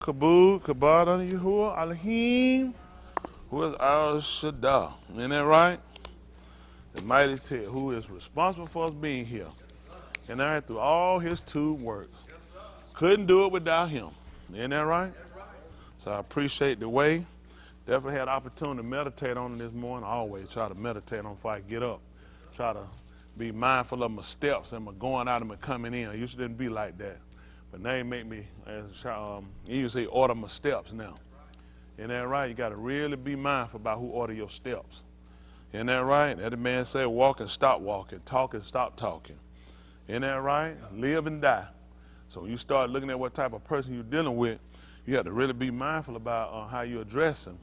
Kabul, Kabada, Yahuwah, Elohim, who is Al Shaddai. Isn't that right? The mighty Ted, who is responsible for us being here. And I through all his two works. Couldn't do it without him. Isn't that right? So I appreciate the way. Definitely had the opportunity to meditate on it this morning. I always try to meditate on before I get up. Try to be mindful of my steps and my going out and my coming in. I used to didn't be like that. But now he make me, he used to say, order my steps now. Isn't that right? You got to really be mindful about who order your steps. Isn't that right? That man said, walk and stop walking, talk and stop talking. Isn't that right? Live and die. So when you start looking at what type of person you're dealing with, you have to really be mindful about how you address them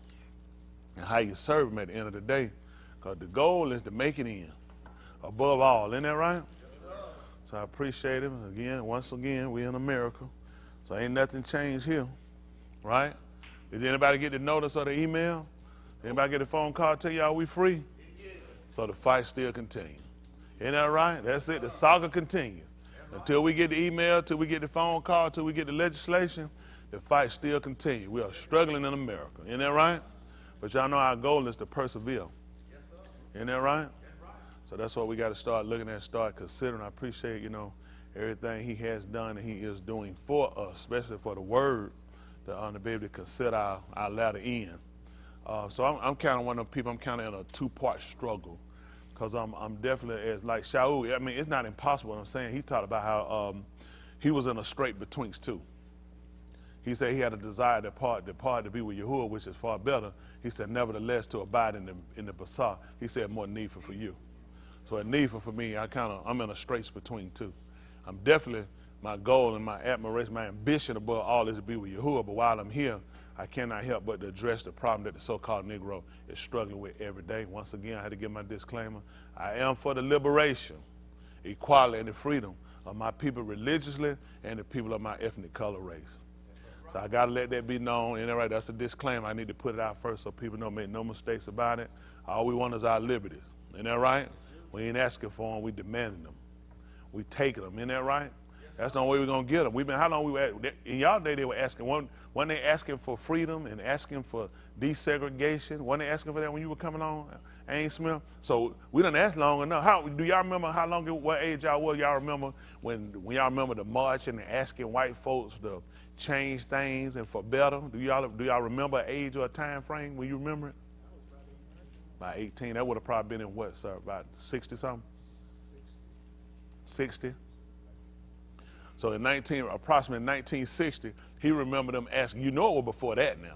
and how you serve them at the end of the day. Because the goal is to make it in, above all. Isn't that right? So I appreciate him. Again, once again, we're in America. So ain't nothing changed here, right? Did anybody get the notice or the email? Anybody get a phone call tell y'all we free? So the fight still continues. Isn't that right? That's it. The saga continues. Until we get the email, till we get the phone call, till we get the legislation, the fight still continues. We are struggling in America. Isn't that right? But y'all know our goal is to persevere. Isn't that right? So that's what we got to start looking at, start considering. I appreciate, everything he has done and he is doing for us, especially for the word, to be able to consider our latter end. So I'm kind of one of the people, I'm kind of in a two-part struggle. Because I'm definitely, as like Shaul, I mean, it's not impossible what I'm saying. He talked about how he was in a strait betwixt two. He said he had a desire to depart to be with Yahuwah, which is far better. He said, nevertheless, to abide in the Basar. He said, more needful for you. So at needful for me, I'm in a straits between two. I'm definitely, my goal and my admiration, my ambition above all is to be with Yahuwah. But while I'm here, I cannot help but to address the problem that the so-called Negro is struggling with every day. Once again, I had to give my disclaimer. I am for the liberation, equality, and the freedom of my people religiously and the people of my ethnic color race. So I got to let that be known. And right, that's a disclaimer. I need to put it out first so people don't make no mistakes about it. All we want is our liberties. Isn't that right? We ain't asking for them. We demanding them. We taking them. Isn't that right? That's the only way we're going to get them. How long we were in y'all day they were asking, when they asking for freedom and asking for desegregation, when they asking for that when you were coming on, Ain't Smith? So we done asked long enough. Do y'all remember how long, what age y'all was? Y'all remember when y'all remember the march and asking white folks to change things and for better? Do y'all remember an age or a time frame when you remember it? About 18. That would have probably been in what, sir? About 60 something? 60? So in approximately 1960, he remembered them asking. You know it was before that now.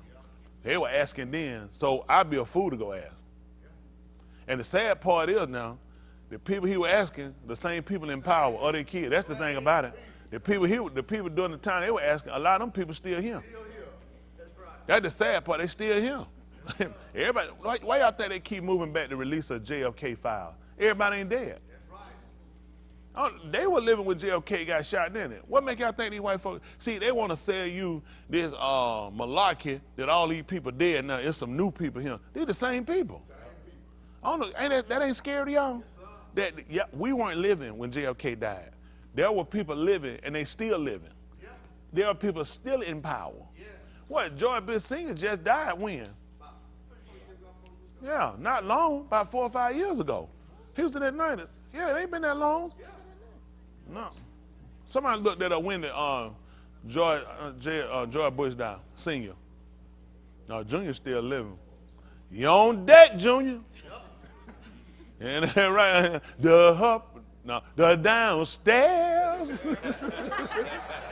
They were asking then, so I'd be a fool to go ask. And the sad part is now, the people he was asking, the same people in power or their kids. That's the thing about it. The people during the time they were asking, a lot of them people still here. That's the sad part. They still here. Everybody, why y'all think they keep moving back the release of JFK files? Everybody ain't dead. Oh, they were living when JFK got shot, didn't it? What make y'all think these white folks? See, they want to sell you this malarkey that all these people dead now. It's some new people here. They're the same people. I don't know. That ain't scary to y'all? We weren't living when JFK died. There were people living, and they still living. There are people still in power. What? George Bush Sr. just died when? Yeah, not long. About 4 or 5 years ago. He was in the 90s. Yeah, it ain't been that long. No. Somebody looked at when George Bush died, Senior. No, Junior still living. You on deck, Junior. And right, the downstairs.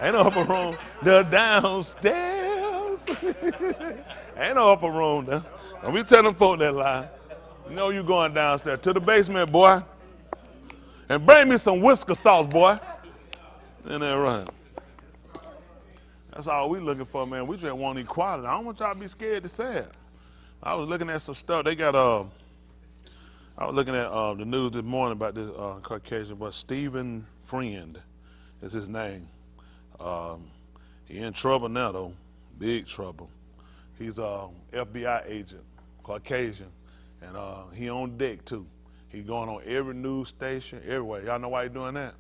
Ain't no upper room. The downstairs. Ain't no upper room there. And we tell them folk that lie. You know you going downstairs to the basement, boy. And bring me some whisker sauce, boy. Isn't that right? That's all we looking for, man. We just want equality. I don't want y'all to be scared to say it. I was looking at some stuff. They got I was looking at the news this morning about this Caucasian, but Stephen Friend is his name. He in trouble now, though. Big trouble. He's a FBI agent, Caucasian, and he on deck, too. He going on every news station, everywhere. Y'all know why he doing that?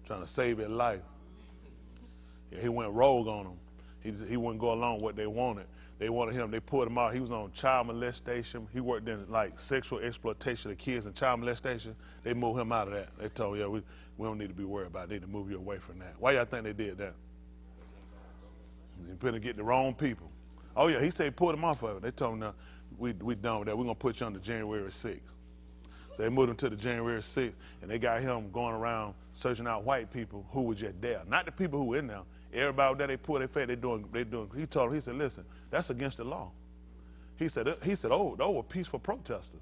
Trying to save his life. Yeah, he went rogue on him. He wouldn't go along with what they wanted. They wanted him. They pulled him out. He was on child molestation. He worked in like sexual exploitation of kids and child molestation. They moved him out of that. They told him, yeah, we don't need to be worried about it. They need to move you away from that. Why y'all think they did that? You better get the wrong people. Oh yeah, he said he pulled him off of it. They told him, no, we done with that. We're gonna put you on the January 6th. So they moved him to the January 6th, and they got him going around searching out white people who were just there, not the people who were in there. Everybody that they pulled their face, they doing. He told him, he said, listen, that's against the law. He said, oh, those were peaceful protesters.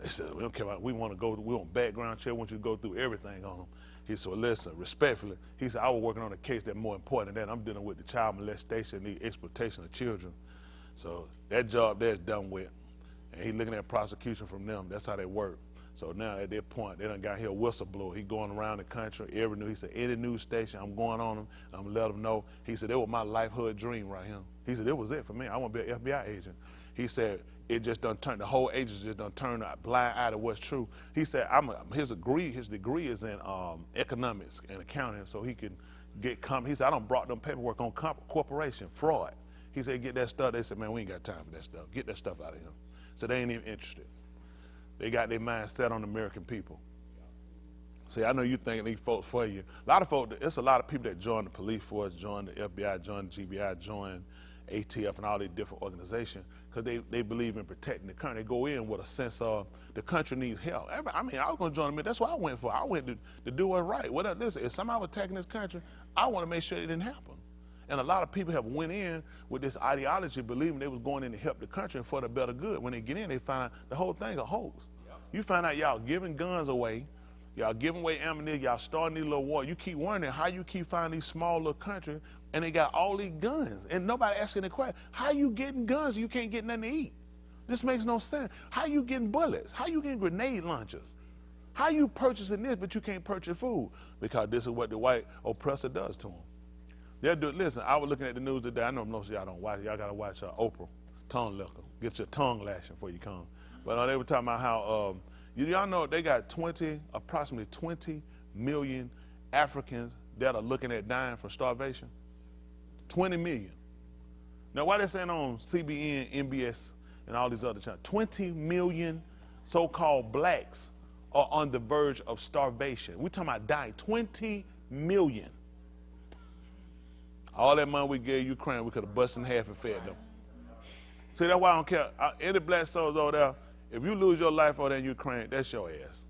They said, we don't care about, we want background check, we want you to go through everything on them. He said, well, listen, respectfully, he said, I was working on a case that's more important than that. I'm dealing with the child molestation, the exploitation of children. So that job there is done with. And he's looking at prosecution from them. That's how they work. So now at that point, they done got here a whistleblower. He going around the country, he said, any news station, I'm going on them, I'm gonna let them know. He said, it was my lifehood dream right here. He said, it was it for me. I want to be an FBI agent. He said, it just done turned, the whole agency just done turned a blind eye to what's true. He said, his degree is in economics and accounting, so he can get, he said, I done brought them paperwork on corporation, fraud. He said, get that stuff. They said, man, we ain't got time for that stuff. Get that stuff out of here. So they ain't even interested. They got their mind set on the American people. See, I know you thinking these folks for you. A lot of folks, it's a lot of people that join the police force, join the FBI, join the GBI, join ATF and all these different organizations because they believe in protecting the country. They go in with a sense of the country needs help. I mean, I was going to join them. That's what I went for. I went to do what's right. Listen, if somebody was attacking this country, I want to make sure it didn't happen. And a lot of people have went in with this ideology, believing they was going in to help the country and for the better good. When they get in, they find the whole thing a hoax. Yep. You find out y'all giving guns away, y'all giving away ammunition, y'all starting these little wars. You keep wondering how you keep finding these small little countries and they got all these guns. And nobody asking the question, how you getting guns and you can't get nothing to eat? This makes no sense. How you getting bullets? How you getting grenade launchers? How you purchasing this but you can't purchase food? Because this is what the white oppressor does to them. Listen, I was looking at the news today. I know most of y'all don't watch it. Y'all got to watch Oprah, tongue liquor. Get your tongue lashing before you come. But they were talking about how, y'all know they got approximately 20 million Africans that are looking at dying from starvation. 20 million. Now, why they saying on CBN, NBS, and all these other channels, 20 million so-called blacks are on the verge of starvation. We're talking about dying. 20 million. All that money we gave Ukraine, we could have busted in half and fed them. See, that's why I don't care. Any black souls over there, if you lose your life over there in Ukraine, that's your ass.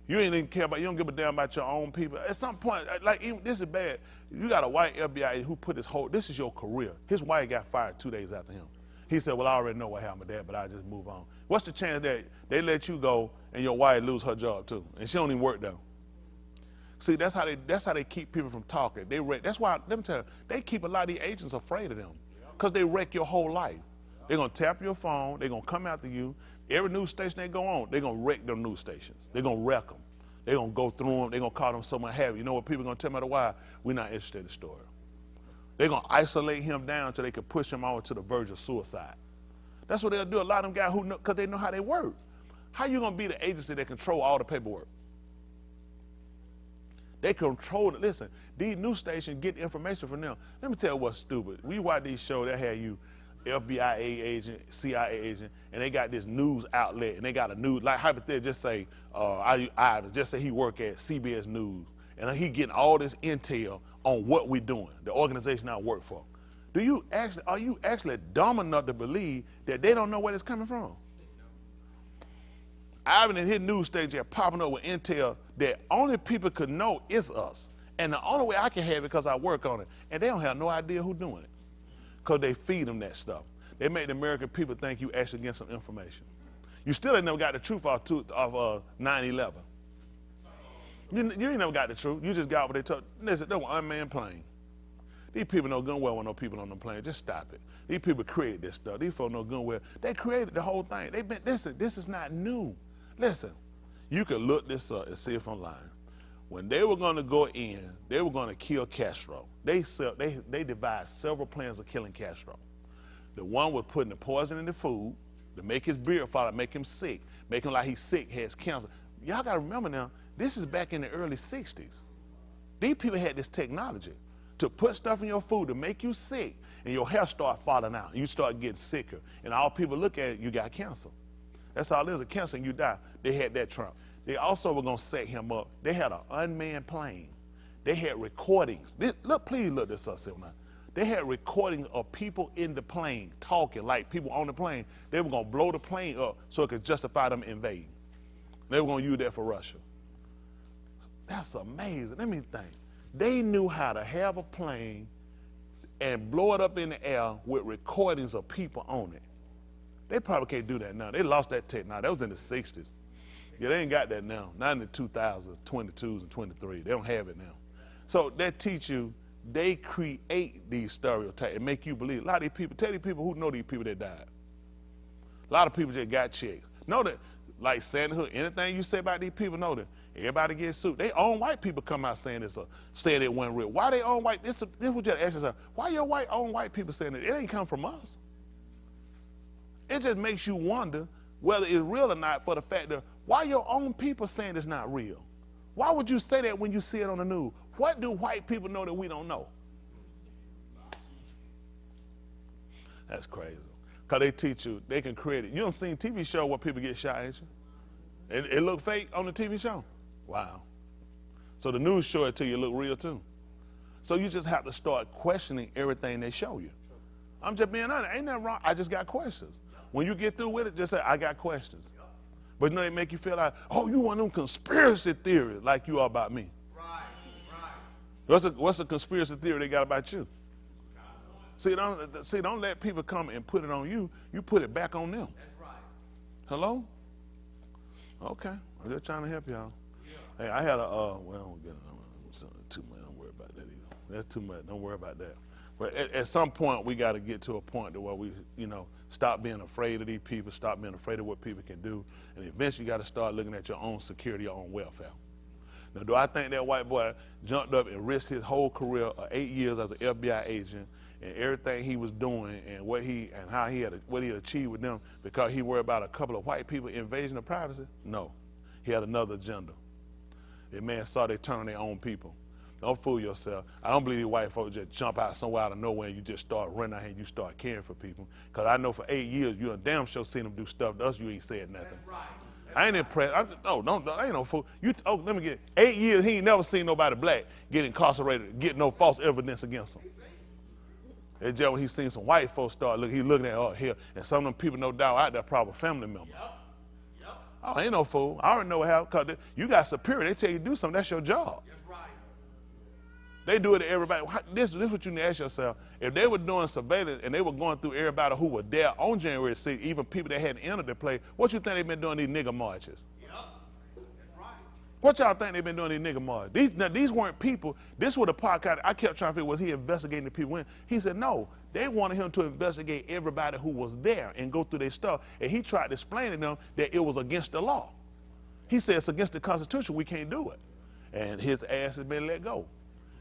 You ain't even care about, you don't give a damn about your own people. At some point, like, even, this is bad. You got a white FBI agent who put this is your career. His wife got fired 2 days after him. He said, well, I already know what happened to Dad, but I just move on. What's the chance that they let you go and your wife lose her job too? And she don't even work though. See, that's how they keep people from talking. That's why, let me tell you, they keep a lot of these agents afraid of them because they wreck your whole life. They're going to tap your phone. They're going to come after you. Every news station they go on, they're going to wreck them news stations. They're going to wreck them. They're going to go through them. They're going to call them someone heavy. You know what people are going to tell me why? We're not interested in the story. They're going to isolate him down until they can push him on to the verge of suicide. That's what they'll do. A lot of them guys who know, because they know how they work. How you going to be the agency that control all the paperwork? They control it. Listen, these news stations get information from them. Let me tell you what's stupid. We watch these shows that have you FBI agent, CIA agent, and they got this news outlet, and they got a news, like hypothetically, just say, just say he work at CBS News, and he getting all this intel on what we're doing, the organization I work for. Are you actually dumb enough to believe that they don't know where it's coming from? Ivan and his news station are popping up with intel that only people could know is us. And the only way I can have it because I work on it. And they don't have no idea who's doing it. Because they feed them that stuff. They make the American people think you actually get some information. You still ain't never got the truth of 9/11. You ain't never got the truth. You just got what they told. Listen, they were unmanned planes. These people know good well with no people on the plane. Just stop it. These people created this stuff. These folks know good well. They created the whole thing. Listen, this is not new. Listen, you can look this up and see if I'm lying. When they were going to go in, they were going to kill Castro. They devised several plans of killing Castro. The one was putting the poison in the food to make his beard fall out, make him sick, make him like he's sick, has cancer. Y'all got to remember now, this is back in the early 60s. These people had this technology. to put stuff in your food to make you sick, and your hair start falling out, and you start getting sicker, and all people look at it, you got cancer. That's all it is, a cancer, and you die. They had that Trump. They also were going to set him up. They had an unmanned plane. They had recordings. Please look this up, now. They had recordings of people in the plane talking, like people on the plane. They were going to blow the plane up so it could justify them invading. They were going to use that for Russia. That's amazing. Let me think. They knew how to have a plane and blow it up in the air with recordings of people on it. They probably can't do that now. They lost that technology. That was in the 60s. Yeah, they ain't got that now. Not in the 2000s, 22s, and 23. They don't have it now. So that teach you, they create these stereotypes and make you believe. A lot of these people, tell these people who know these people that died. A lot of people just got checks. Know that, like Sandy Hook, anything you say about these people, know that everybody gets sued. They own white people come out saying this, saying it wasn't real. Why they own white? This was just ask yourself, why your own white people saying it? It ain't come from us. It just makes you wonder whether it's real or not, for the fact that why your own people saying it's not real? Why would you say that when you see it on the news? What do white people know that we don't know? That's crazy. Because they teach you, they can create it. You don't see TV show where people get shot, ain't you? It look fake on the TV show? Wow. So the news show it to you look real too. So you just have to start questioning everything they show you. I'm just being honest. Ain't that wrong? I just got questions. When you get through with it, just say, I got questions. But you know, they make you feel like, oh, you one of them conspiracy theories like you are about me. Right. What's a conspiracy theory they got about you? See, don't let people come and put it on you. You put it back on them. That's right. Hello? Okay. I'm just trying to help y'all. Yeah. Hey, I had well, I don't get it. Too much. Don't worry about that either. That's too much. Don't worry about that. But at some point, we got to get to a point to where we, stop being afraid of these people, stop being afraid of what people can do, and eventually you got to start looking at your own security, your own welfare. Now, do I think that white boy jumped up and risked his whole career of 8 years as an FBI agent and everything he was doing and what he had achieved with them because he worried about a couple of white people invasion of privacy? No, he had another agenda. That man saw they turn on their own people. Don't fool yourself. I don't believe these white folks just jump out somewhere out of nowhere and you just start running out here and you start caring for people. Because I know for 8 years, you done damn sure seen them do stuff to us, you ain't said nothing. That's right. I ain't impressed. I ain't no fool. Let me get 8 years, he ain't never seen nobody black get incarcerated, get no false evidence against him. It's just when he seen some white folks start looking, he looking at here, and some of them people, no doubt, out there probably family members. Yep. Oh, ain't no fool. I already know what happened, because you got superior. They tell you to do something, that's your job. That's right. They do it to everybody. This is what you need to ask yourself. If they were doing surveillance and they were going through everybody who was there on January 6th, even people that hadn't entered the play, what you think they've been doing these nigger marches? Yep. That's right. What y'all think they've been doing these nigger marches? These weren't people. This was the podcast I kept trying to figure, was he investigating the people in? He said, no. They wanted him to investigate everybody who was there and go through their stuff. And he tried to explain to them that it was against the law. He said it's against the Constitution. We can't do it. And his ass has been let go.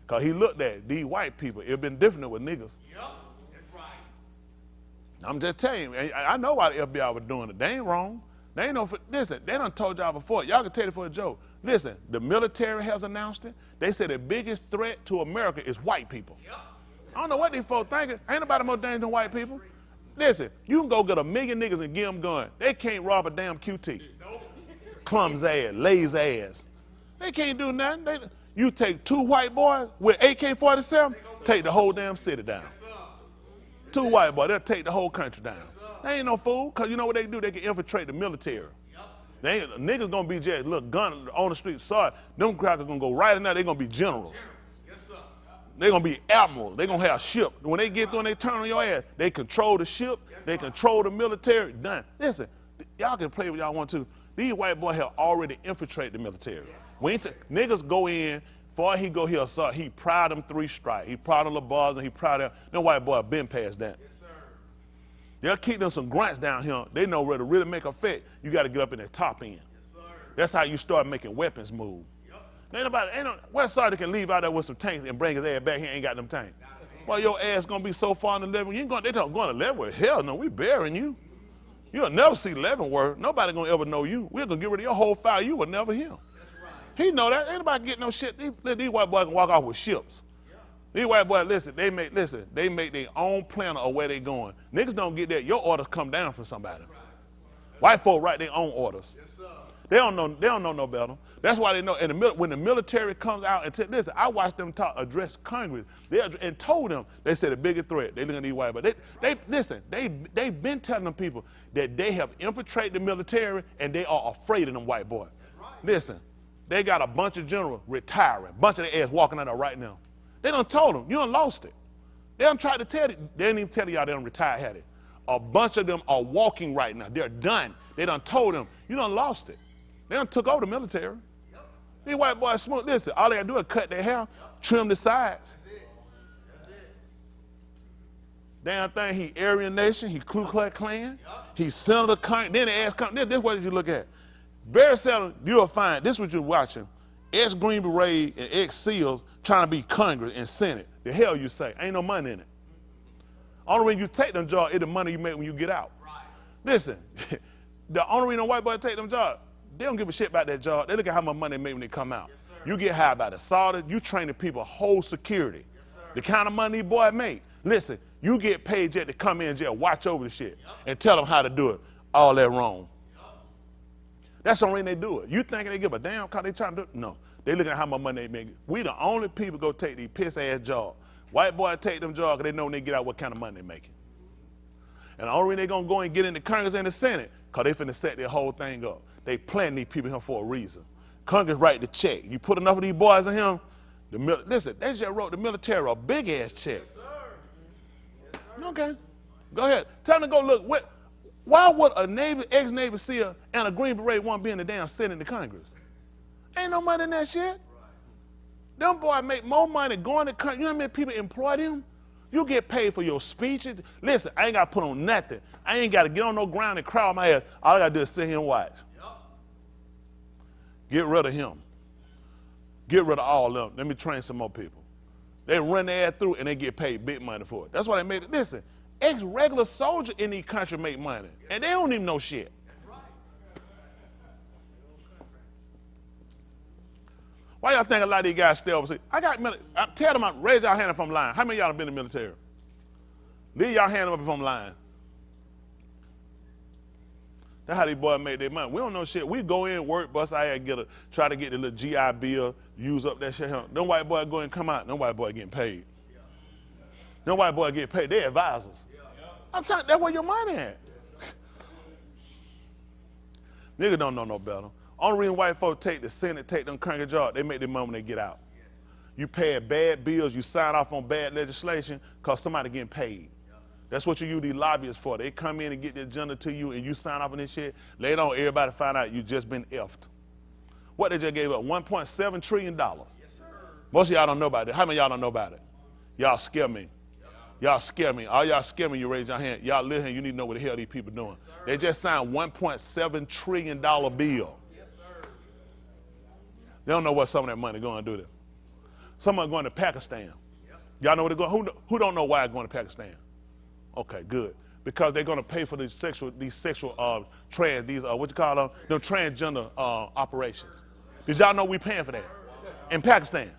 Because he looked at these white people. It been different with niggas. Yep, that's right. I'm just telling you, I know why the FBI was doing it. They ain't wrong. They ain't no, listen, they done told y'all before. Y'all can tell it for a joke. Listen, the military has announced it. They said the biggest threat to America is white people. Yep. I don't know what these folks thinking. Ain't nobody more dangerous than white people. Listen, you can go get 1 million niggas and give them gun. They can't rob a damn QT. Nope. Clumsy ass, lazy ass. They can't do nothing. You take 2 white boys with AK-47, take the whole damn city down. 2 white boys, they'll take the whole country down. They ain't no fool, because you know what they do? They can infiltrate the military. They ain't, niggas gonna be just, look, gun on the street, sorry, them crackers gonna go right in there, they gonna be generals. They gonna be admirals, they gonna have ships. When they get through and they turn on your ass, they control the ship, they control the military, done. Listen, y'all can play what y'all want to. These white boys have already infiltrated the military. Niggas go in, before he go here, sir, he proud them 3 strikes. He proud of the bars and he proud of them white boy been past that. Yes, sir. They'll keep them some grunts down here. They know where to really make a fit. You got to get up in the top end. Yes, sir. That's how you start making weapons move. Yep. What sergeant can leave out there with some tanks and bring his ass back here and ain't got them tanks? Well, your ass gonna be so far in the level, you ain't going, they don't going to level. Hell no, we burying you. You'll never see Leavenworth. Nobody gonna ever know you. We're gonna get rid of your whole file. You will never hear. He know that. Ain't nobody getting no shit. These white boys can walk off with ships. These white boys, listen, they make their own plan of where they going. Niggas don't get that. Your orders come down from somebody. White folk write their own orders. They don't know no better. That's why they know. When the military comes out and listen, I watched them address Congress. And told them, they said the biggest threat. They look at these white boys. They've been telling them people that they have infiltrated the military and they are afraid of them white boys. Right. Listen, they got a bunch of generals retiring, bunch of their ass walking out there right now. They done told them, you done lost it. They done tried to tell you, they didn't even tell y'all they done retired, had it. A bunch of them are walking right now. They're done. They done told them, you done lost it. They done took over the military. Yep. These white boys smoke. Listen, all they gotta do is cut their hair, trim the sides. That's it. Damn thing, he Aryan Nation, he Ku Klux Klan, he Senator Congress. Then they ask, this is what you look at. Very seldom you'll find, this is what you're watching, ex-Green Beret and ex-SEALs trying to be Congress and Senate. The hell you say? Ain't no money in it. Only reason you take them jobs is the money you make when you get out. Right. Listen, the only reason white boys take them jobs, they don't give a shit about that job. They look at how much money they make when they come out. Yes, you get hired by the soldier, you train the people whole security. Yes, the kind of money these boys make. Listen, you get paid just to come in jail, watch over the shit, and tell them how to do it. All that wrong. That's the reason they do it. You thinking they give a damn because they trying to do it? No. They looking at how much money they make. We the only people go take these piss-ass jobs. White boys take them jobs because they know when they get out what kind of money they making. And the only reason they going to go and get into Congress and the Senate because they finna set their whole thing up. They planting these people here for a reason. Congress write the check. You put enough of these boys in him, listen, they just wrote the military a big-ass check. Yes, sir. Yes, sir. Okay. Go ahead. Tell them to go look. Why would a ex-Navy SEAL and a Green Beret want to be in the damn Senate and the Congress? Ain't no money in that shit. Right. Them boys make more money going to Congress. You know how many people employ them? You get paid for your speeches. Listen, I ain't got to put on nothing. I ain't got to get on no ground and crawl my ass. All I got to do is sit here and watch. Yep. Get rid of him. Get rid of all of them. Let me train some more people. They run their ass through and they get paid big money for it. That's why they made it. Listen, ex-regular soldiers in these countries make money, and they don't even know shit. Why y'all think a lot of these guys stay overseas? Tell them, raise y'all hand if I'm lying. How many of y'all have been in the military? Leave y'all hand up if I'm lying. That's how these boys make their money. We don't know shit. We go in, work, bust our ass, try to get the little GI Bill, use up that shit. Them white boys go and come out. Them white boys getting paid. Them white boys get paid. They're advisors. I'm telling you, that's where your money at. Niggas don't know no better. Only reason white folks take the Senate, take them Congress jobs, they make their money when they get out. You pay bad bills, you sign off on bad legislation because somebody getting paid. That's what you use these lobbyists for. They come in and get the agenda to you and you sign off on this shit. Later on, everybody find out you just been effed. What they just gave up? $1.7 trillion. Yes, sir. Most of y'all don't know about it. How many of y'all don't know about it? Y'all scare me. Y'all scare me. All y'all scare me, you raise your hand. Y'all live here, you need to know what the hell these people doing. Yes, they just signed $1.7 trillion bill. They don't know what some of that money going to do to them. Some are going to Pakistan. Y'all know where they're going? Who don't know why they're going to Pakistan? Okay, good. Because they're going to pay for these transgender operations. Did y'all know we paying for that? In Pakistan.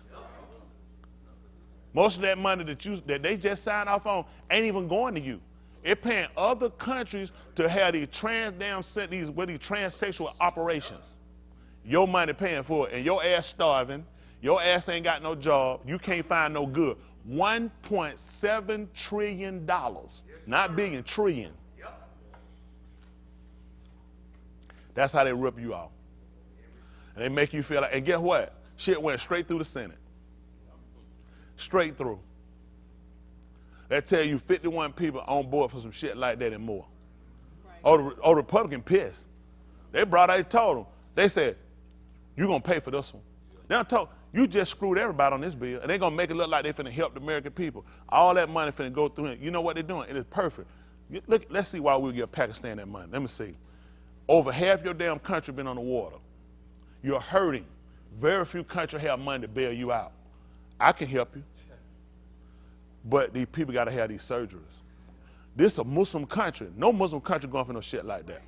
Most of that money that they just signed off on ain't even going to you. It's paying other countries to have these transsexual operations. Your money paying for it, and your ass starving, your ass ain't got no job, you can't find no good. $1.7 trillion, yes, not billion, trillion. Yep. That's how they rip you off. And they make you feel like, and guess what? Shit went straight through the Senate. Straight through. They tell you 51 people on board for some shit like that and more. Right. Oh, the Republican pissed. They told them, they said, you're going to pay for this one. They'll tell you just screwed everybody on this bill, and they're going to make it look like they're finna help the American people. All that money finna go through it. You know what they're doing? It is perfect. Look, let's see why we'll give Pakistan that money. Let me see. Over half your damn country been on the water. You're hurting. Very few countries have money to bail you out. I can help you. But these people got to have these surgeries. This is a Muslim country. No Muslim country going for no shit like that.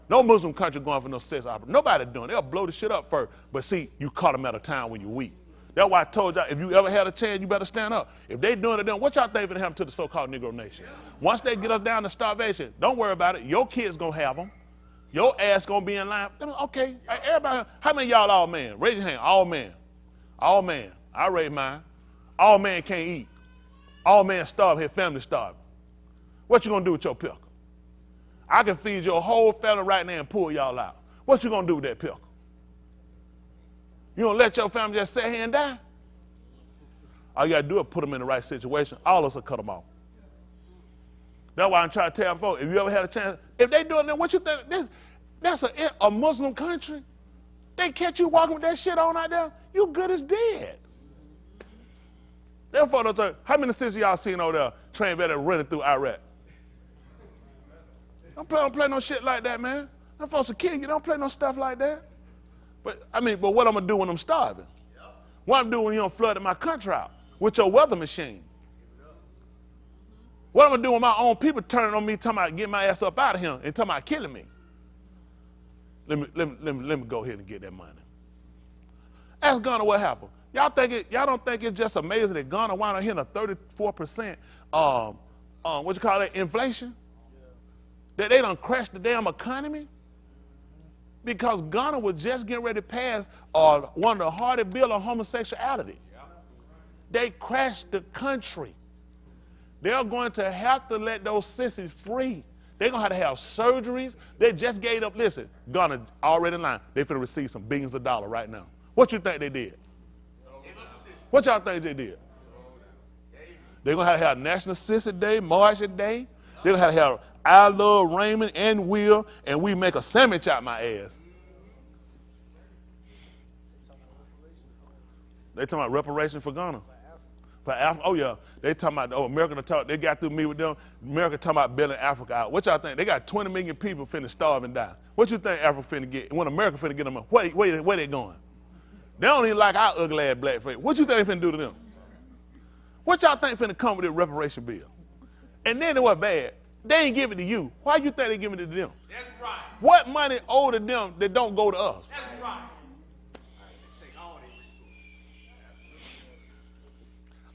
No Muslim country going for no sex opera. Nobody doing it. They'll blow the shit up first. But see, you caught them at a time when you're weak. That's why I told y'all, if you ever had a chance, you better stand up. If they doing it then, what y'all think gonna happen to the so-called Negro nation? Once they get us down to starvation, don't worry about it. Your kids gonna have them. Your ass gonna be in line. Okay, everybody, how many of y'all all men? Raise your hand, all men. All men. I raise mine. All men can't eat. All men starve, his family starving. What you gonna do with your pickle? I can feed your whole family right now and pull y'all out. What you gonna do with that pickle? You gonna let your family just sit here and die? All you gotta do is put them in the right situation. All of us will cut them off. That's why I'm trying to tell folks, if you ever had a chance, if they doing that, what you think? That's a Muslim country. They catch you walking with that shit on out there, you good as dead. Therefore, how many sisters y'all seen over there train better running through Iraq? Don't play no shit like that, man. Them folks will kill you. Don't play no stuff like that. But what I'm gonna do when I'm starving? What I'm doing when you don't flood my country out with your weather machine? What I'm gonna do when my own people turning on me, talking about getting my ass up out of here and talking about killing me? Let me go ahead and get that money. Ask Ghana what happened. Y'all don't think it's just amazing that Ghana wound up hitting a 34% inflation? That they done crashed the damn economy? Because Ghana was just getting ready to pass one of the hardest bills on homosexuality. They crashed the country. They're going to have to let those sissies free. They're going to have surgeries. They just gave up. Listen, Ghana already in line. They're finna receive some billions of dollars right now. What you think they did? What y'all think they did? They're going to have National Sissy Day, Marshall Day. They're going to have I Love Raymond and Will, and we make a sandwich out my ass. They talking about reparation for Ghana. For Africa. Oh yeah, they talking about, America they got through me with them. America talking about bailing Africa out. What y'all think? They got 20 million people finna starve and die. What you think Africa finna get? When America finna get them, where they going? They don't even like our ugly ass black face. What you think they finna do to them? What y'all think finna come with this reparation bill? And then it was bad. They ain't give it to you. Why you think they giving it to them? That's right. What money owed to them that don't go to us? That's right. Take all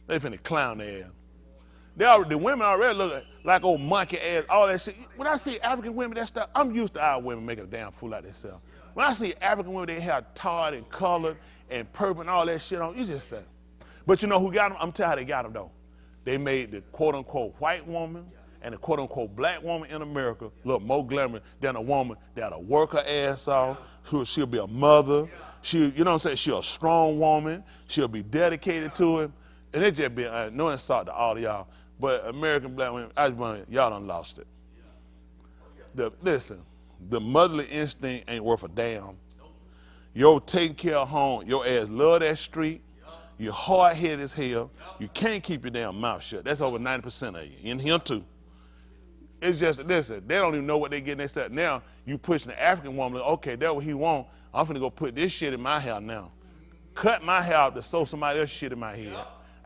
They finna clown their ass. The women already look like old monkey ass, all that shit. When I see African women, that stuff, I'm used to our women making a damn fool out of themselves. When I see African women, they have tarred and colored and purple and all that shit on, you just say. But you know who got them? I'm telling you how they got them though. They made the quote unquote white woman and the quote unquote black woman in America look more glamorous than a woman that'll work her ass off. She'll be a mother. You know what I'm saying? She'll a strong woman. She'll be dedicated to it. And it just be no insult to all of y'all, but American black women, y'all done lost it. Listen, the motherly instinct ain't worth a damn. Yo, taking care of home, your ass love that street. You're hard-headed as hell. You can't keep your damn mouth shut. That's over 90% of you. In here too. It's just, listen, they don't even know what they getting themselves. Now, you pushing the African woman, like, okay, that's what he want. I'm finna go put this shit in my hair now. Cut my hair out to sew somebody else's shit in my head.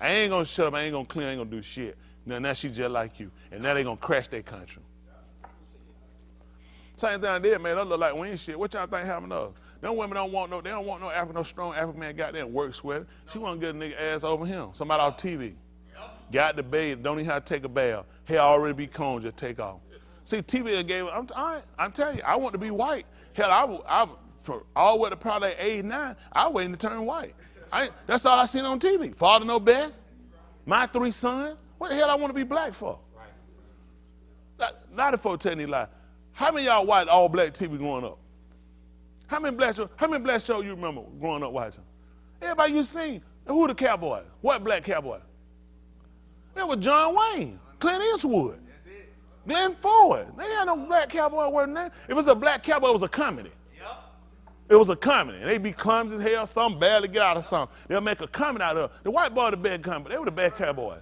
I ain't gonna shut up, I ain't gonna clean, I ain't gonna do shit. Now she just like you. And now they gonna crash their country. Same thing I did, man, that look like we ain't shit. What y'all think happened to us? Them women don't want no strong African man got there and work sweater. She wanna get a nigga ass over him. Somebody off TV. Got the baby, don't even have to take a bath. Hair already be combed, just take off. See, TV gave I'm telling you, I want to be white. Hell, I for all the way to probably age 9, I waiting to turn white. That's all I seen on TV. Father know best. My 3 sons. What the hell I want to be black for? Not the folks telling you lie. How many of y'all watched all black TV growing up? How many black shows you remember growing up watching? Everybody you seen. Who the cowboy? What black cowboy? It was John Wayne, Clint Eastwood, Glenn Ford. They had no black cowboy wearing that. If it was a black cowboy, it was a comedy. It was a comedy. And they be clumsy as hell, some barely get out of something. They'll make a comedy out of it. The white boy the bad comedy. They were the bad cowboy.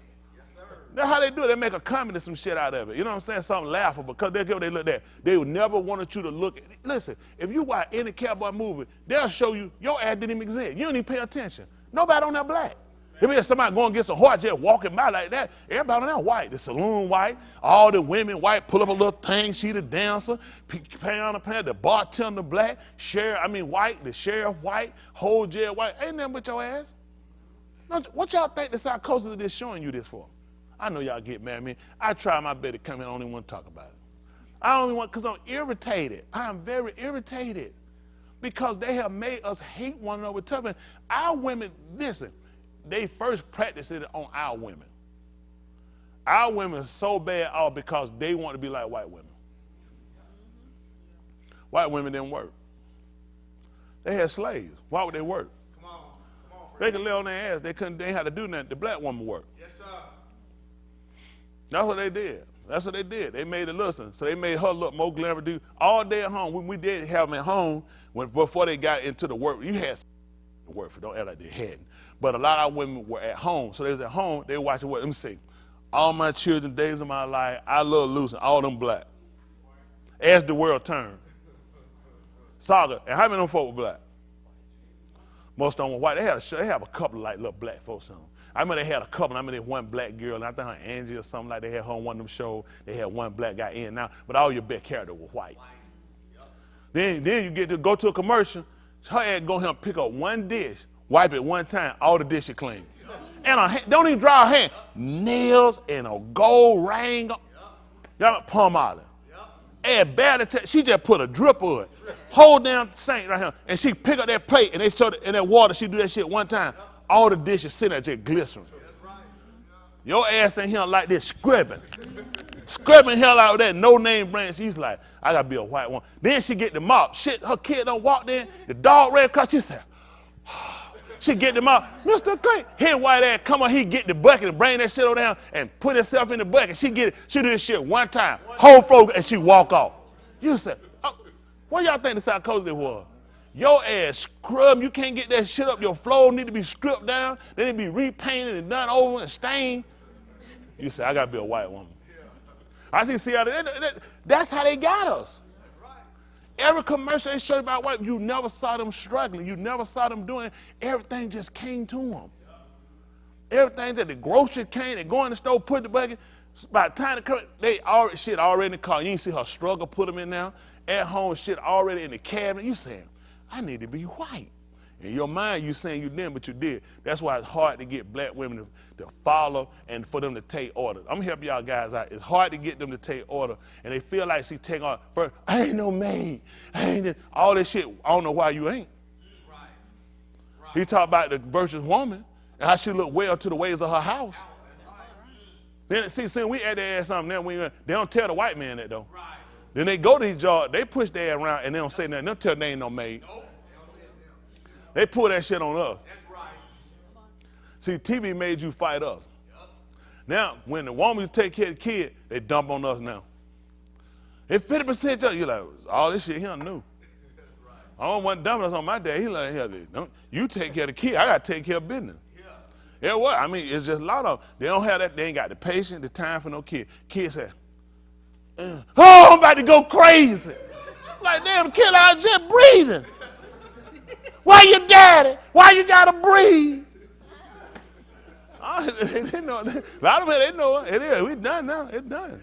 That's how they do it. They make a comedy, some shit out of it. You know what I'm saying? Something laughable, because they look at. They would never wanted you to look at it. Listen, if you watch any cowboy movie, they'll show you your ass didn't even exist. You don't even pay attention. Nobody on that black. If there's somebody going against a horse just walking by like that, everybody on that white. The saloon white, all the women white, pull up a little thing, she the dancer, pound, the bartender black, white, the sheriff white, whole jail white. Ain't nothing but your ass. What y'all think the psychosis of this showing you this for? I know y'all get mad at me. I try my best to come in. I don't even want to talk about it. I don't even want, because I'm irritated. I am very irritated because they have made us hate one another with tough. Our women, listen, they first practiced it on our women. Our women are so bad off because they want to be like white women. White women didn't work. They had slaves. Why would they work? Come on, they could lay on their ass. They had to do nothing. The black woman worked. Yes, sir. That's what they did. That's what they did. They made it listen. So they made her look more glamorous. Do all day at home. When we did have them at home, before they got into the work, you had to work for. Don't act like they hadn't. But a lot of our women were at home. So they was at home. They were watching what? Let me see. All my children, days of my life, I love losing. All them black. As the world turns. Saga. And how many of them folk were black? Most of them were white. They have a couple of like little black folks on them. I remember they had a couple. I remember there was one black girl, and I think her Angie or something like they had her on one of them shows. They had one black guy in now, but all your best characters were white. Then you get to go to a commercial. Her ass go here and pick up one dish, wipe it one time, all the dishes clean. And don't even dry her hand. Nails and a gold ring. Y'all palm out. Add bad. She just put a drip on it. Hold down the sink right here, and she pick up that plate, and they showed it in that water. She do that shit one time. All the dishes sitting there just glistering. Your ass in here like this, scrubbing hell out of that no-name brand. She's like, I gotta be a white woman. Then she get the mop. Shit, her kid done walked in, the dog ran across. She said, she get the mop. Mr. Clink, his white ass come on, he get the bucket and bring that shit over there and put herself in the bucket. She do this shit one time, whole floor, and she walk off. You said, oh, what y'all think the psychosis was? Your ass scrub, you can't get that shit up. Your floor need to be stripped down. They need to be repainted and done over and stained. You say, I got to be a white woman. I see how that's how they got us. Every commercial they showed about white, you never saw them struggling. You never saw them doing it. Everything just came to them. Everything that the grocery came, they go in the store, put the bucket. By the time they come, shit already in the car. You ain't see her struggle, put them in there. At home, shit already in the cabinet. You saying, I need to be white. In your mind, you saying you didn't, but you did. That's why it's hard to get black women to follow and for them to take orders. I'm gonna help y'all guys out. It's hard to get them to take order, and they feel like she take on first. I ain't no maid. I ain't this. All this shit. I don't know why you ain't. Right. He talk about the virtuous woman and how she look well to the ways of her house. Then see, we add their ass something. Then they don't tell the white man that though. Right. Then they go to these jobs, they push their ass around and they don't say nothing. They don't tell they ain't no maid. Nope. They pull that shit on us. That's right. See, TV made you fight us. Yep. Now, when the woman take care of the kid, they dump on us now. If 50% of you're like, all this shit he don't know. Right. I don't want dumping us on my dad. He like, hell, you take care of the kid. I got to take care of business. Yeah, what? I mean, it's just a lot of them. They don't have that. They ain't got the patience, the time for no kid. Kids say, oh, I'm about to go crazy. Like, damn, kid, I was just breathing. Why you daddy? Why you gotta breathe? They know. A lot of them, they know it. It is. We done now. It's done.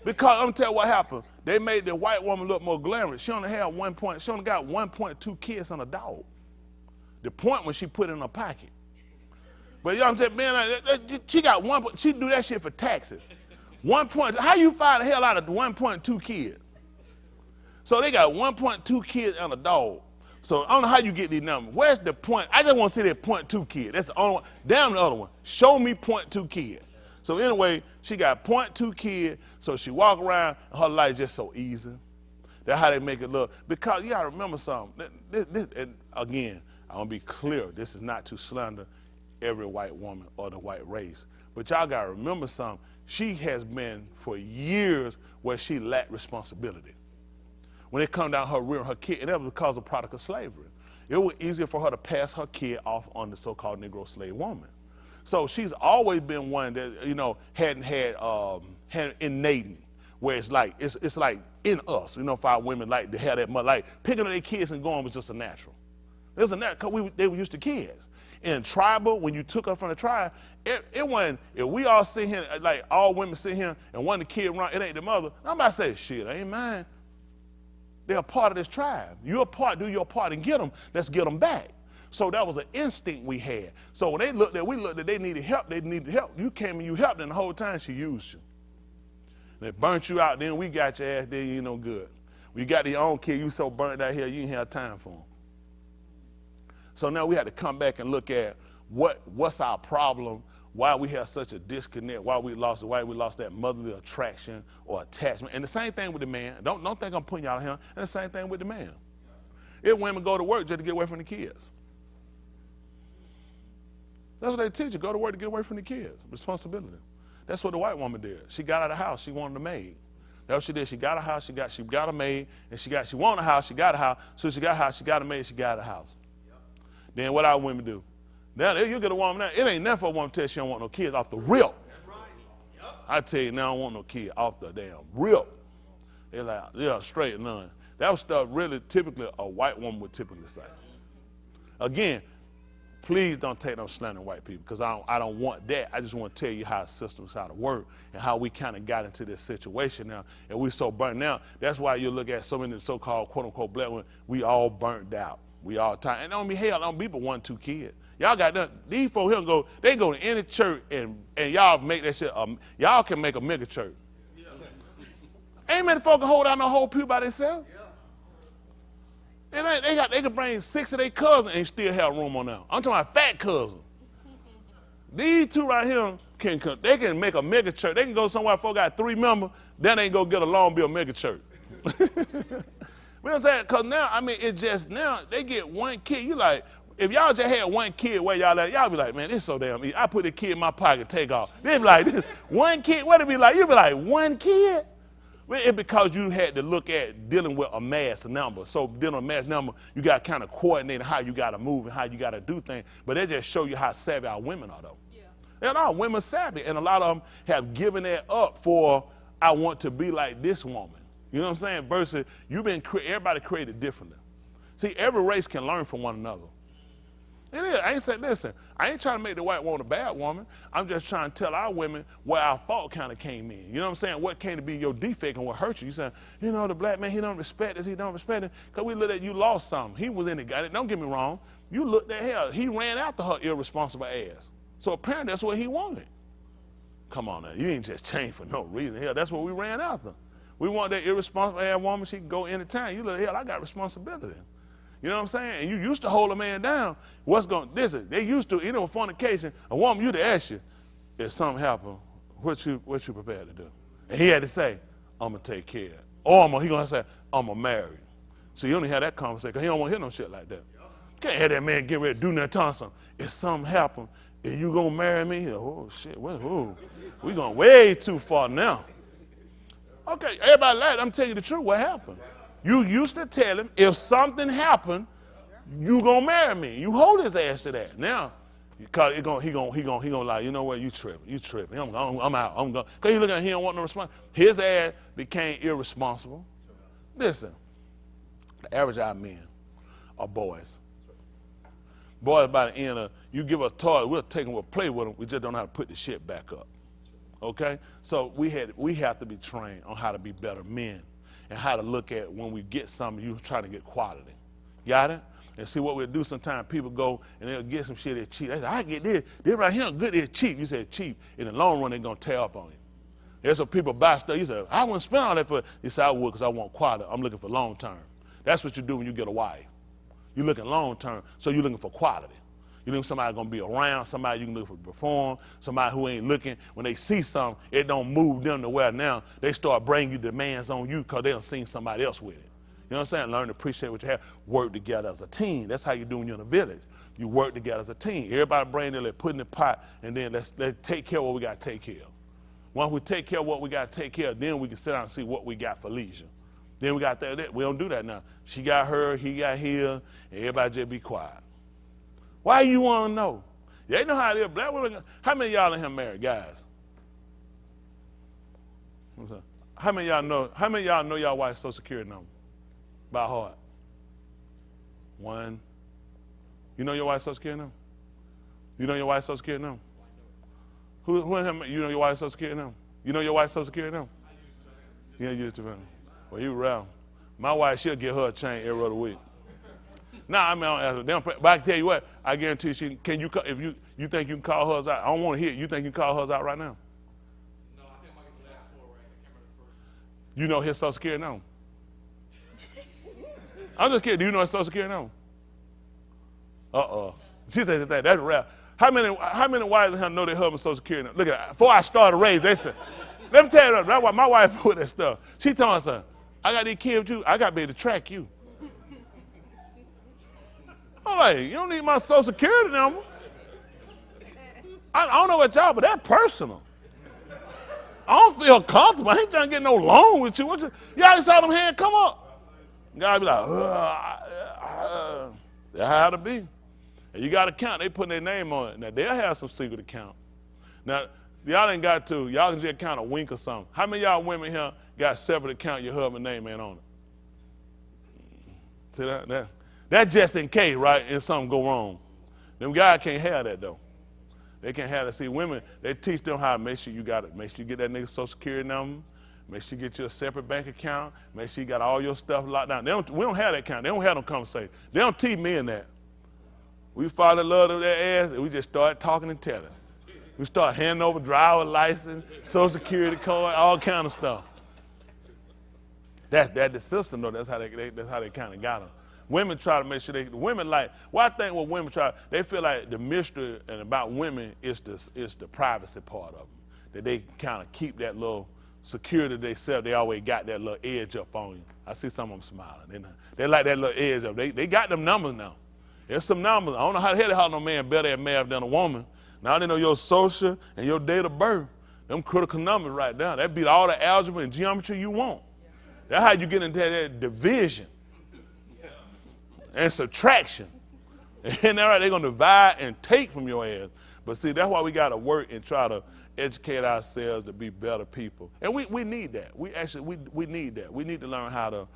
Because I'm tell you what happened. They made the white woman look more glamorous. She only got 1.2 kids on a dog. The point when she put it in her pocket. But you know what I'm saying, man, she got she do that shit for taxes. How you find the hell out of 1.2 kids? So they got 1.2 kids and a dog. So I don't know how you get these numbers. Where's the point? I just want to see that 0.2 kid. That's the only one. Down the other one. Show me 0.2 kid. So anyway, she got 0.2 kid. So she walk around and her life just so easy. That's how they make it look. Because you got to remember something. And again, I want to be clear. This is not to slander every white woman or the white race. But y'all got to remember something. She has been for years where she lacked responsibility. When it come down her rearing her kid, and that was because of product of slavery. It was easier for her to pass her kid off on the so-called Negro slave woman. So she's always been one that, you know, hadn't had innate, where it's like in us. You know, if our women like to have that much, like picking up their kids and going was just a natural. It was a natural, because they were used to kids. In tribal, when you took her from the tribe, it wasn't, if we all sit here, like all women sit here and one of the kid run, it ain't the mother. I'm about to say, shit, ain't mine. They're a part of this tribe. You're a part, do your part and get them. Let's get them back. So that was an instinct we had. So when we looked at they needed help, You came and you helped, and the whole time she used you. And it burnt you out, then we got your ass, then you ain't no good. When you got your own kid, you so burnt out here, you ain't have time for them. So now we had to come back and look at what's our problem, why we have such a disconnect, why we lost that motherly attraction or attachment. And the same thing with the man. Don't think I'm putting y'all here. And the same thing with the man. If women go to work just to get away from the kids. That's what they teach you. Go to work to get away from the kids. Responsibility. That's what the white woman did. She got out of the house. She wanted a maid. That's what she did. She got a house. She got a maid. And she wanted a house. She got a house. So she got a house. She got a maid. She got a house. Then what our women do? Now you get a woman now. It ain't nothing for a woman to tell she don't want no kids off the rip. That's right. Yep. I tell you now, I don't want no kid off the damn rip. They're like, yeah, straight none. That was stuff really typically a white woman would typically say. Again, please don't take no slanting white people, because I don't want that. I just want to tell you how systems how to work and how we kind of got into this situation now, and we so burnt out. That's why you look at so many so-called quote-unquote black women. We all burnt out. We all tired. And don't be but 1, 2 kids. Y'all got done. These folks here they go to any church and y'all make that shit. Y'all can make a mega church. Yeah. Ain't many folks can hold out no whole pew by themselves. Yeah. They can bring 6 of their cousins and still have room on them. I'm talking about fat cousins. These 2 right here they can make a mega church. They can go somewhere folks got 3 members, then they go get a long bill mega church. You know what I'm saying? Because now, I mean, it's just now, they get 1 kid. You like, if y'all just had 1 kid where y'all at, y'all be like, man, this is so damn easy. I put the kid in my pocket, take off. They be like, this 1 kid, what it be like? You be like, 1 kid? Well, it's because you had to look at dealing with a mass number. So dealing with a mass number, you got to kind of coordinate how you got to move and how you got to do things. But they just show you how savvy our women are, though. Yeah. And our women savvy, and a lot of them have given that up for, I want to be like this woman. You know what I'm saying? Versus everybody created differently. See, every race can learn from one another. It is. I ain't saying, listen, I ain't trying to make the white woman a bad woman. I'm just trying to tell our women where our fault kind of came in. You know what I'm saying? What came to be your defect and what hurt you. You saying, you know, the black man, he don't respect us, he don't respect it. Because we looked at you lost something. He was in the guy. Don't get me wrong. You looked at hell. He ran after her irresponsible ass. So apparently that's what he wanted. Come on now. You ain't just changed for no reason. Hell, that's what we ran after. We want that irresponsible ass woman, she can go anytime. You look, hell, I got responsibility. You know what I'm saying? And you used to hold a man down. They used to, with fornication, a woman used to ask you, if something happened, what you prepared to do? And he had to say, I'm going to take care of it. Or he going to say, I'm going to marry. So you only had that conversation because he don't want to hear no shit like that. Can't have that man get ready to do nothing, tell something. If something happened, is you going to marry me? Oh, shit, we going way too far now. Okay, everybody laughed. I'm telling you the truth. What happened? You used to tell him, if something happened, you gonna marry me. You hold his ass to that. Now, cause he gonna like, you know what? You tripping. I'm out. I'm going. Cause he looking at, he don't want no response. His ass became irresponsible. Listen, the average eye men are boys. Boys, by the end of, you give us toys, we'll take them, we'll play with them. We just don't know how to put the shit back up. Okay? So we have to be trained on how to be better men and how to look at when we get something, you trying to get quality. Got it? And see what we'll do sometimes, people go and they'll get some shit that's cheap. They say, I get this right here, good, it's cheap. You say cheap. In the long run, they're going to tear up on you. There's some people buy stuff. You say, I wouldn't spend all that for, you say, I would because I want quality. I'm looking for long term. That's what you do when you get a wife. You're looking long term, so you're looking for quality. You're looking for somebody going to be around, somebody you can look for to perform, somebody who ain't looking. When they see something, it don't move them to where now they start bringing you demands on you because they done seen somebody else with it. You know what I'm saying? Learn to appreciate what you have. Work together as a team. That's how you do when you're in a village. You work together as a team. Everybody bring their, put in the pot, and then let's take care of what we got to take care of. Once we take care of what we got to take care of, then we can sit down and see what we got for leisure. Then we got that. We don't do that now. She got her, he got his, and everybody just be quiet. Why you want to know? They know how it is. Black women, how many of y'all in here married, guys? How many of y'all know y'all wife's Social Security number? By heart. One. You know your wife's Social Security number? You know your wife's Social Security number? Who in here, you know your wife's Social Security number? You know your wife's Social Security number? Yeah, you used to. Well, you around. My wife, she'll get her a chain every other week. Nah, I mean, I don't ask her. But I can tell you what, I guarantee she can. You if you think you can call hers out? I don't want to hear it. You think you can call hers out right now? No, I think I might get the last four right. I can't remember the first. You know his Social Security number? I'm just kidding. Do you know his Social Security number? She said that. That's rare. How many wives in here know their husband's Social Security number? Look at that. Before I started raising, they said, let me tell you, that's why my wife put that stuff. She told me, son, I got these kids too. I got to be able to track you. I'm like, you don't need my Social Security number. I don't know about y'all, but that's personal. I don't feel comfortable. I ain't trying to get no loan with you. Y'all saw them hands come up. God be like, that's how it be. And you got to count. They put their name on it. Now, they'll have some secret account. Now, y'all ain't got to. Y'all can just count a wink or something. How many of y'all women here got separate account your husband's name ain't on it? See that? That's just in case, right, if something go wrong. Them guys can't have that, though. They can't have that. See, women, they teach them how to make sure you got it. Make sure you get that nigga's Social Security number. Make sure you get you a separate bank account. Make sure you got all your stuff locked down. We don't have that account. They don't have no conversation. They don't teach me in that. We fall in love with their ass, and we just start talking and telling. We start handing over driver license, Social Security card, all kind of stuff. That's the system, though. That's how they kind of got them. Women try to make sure I think what women try, they feel like the mystery and about women is the privacy part of them. That they kind of keep that little security themselves. They always got that little edge up on you. I see some of them smiling. They like that little edge up. They got them numbers now. There's some numbers. I don't know how the hell no man better at math than a woman. Now they know your social and your date of birth. Them critical numbers right there. That beat all the algebra and geometry you want. That's how you get into that division and subtraction. And they're going to divide and take from your ass. But see, that's why we got to work and try to educate ourselves to be better people. And we need that. We need that. We need to learn how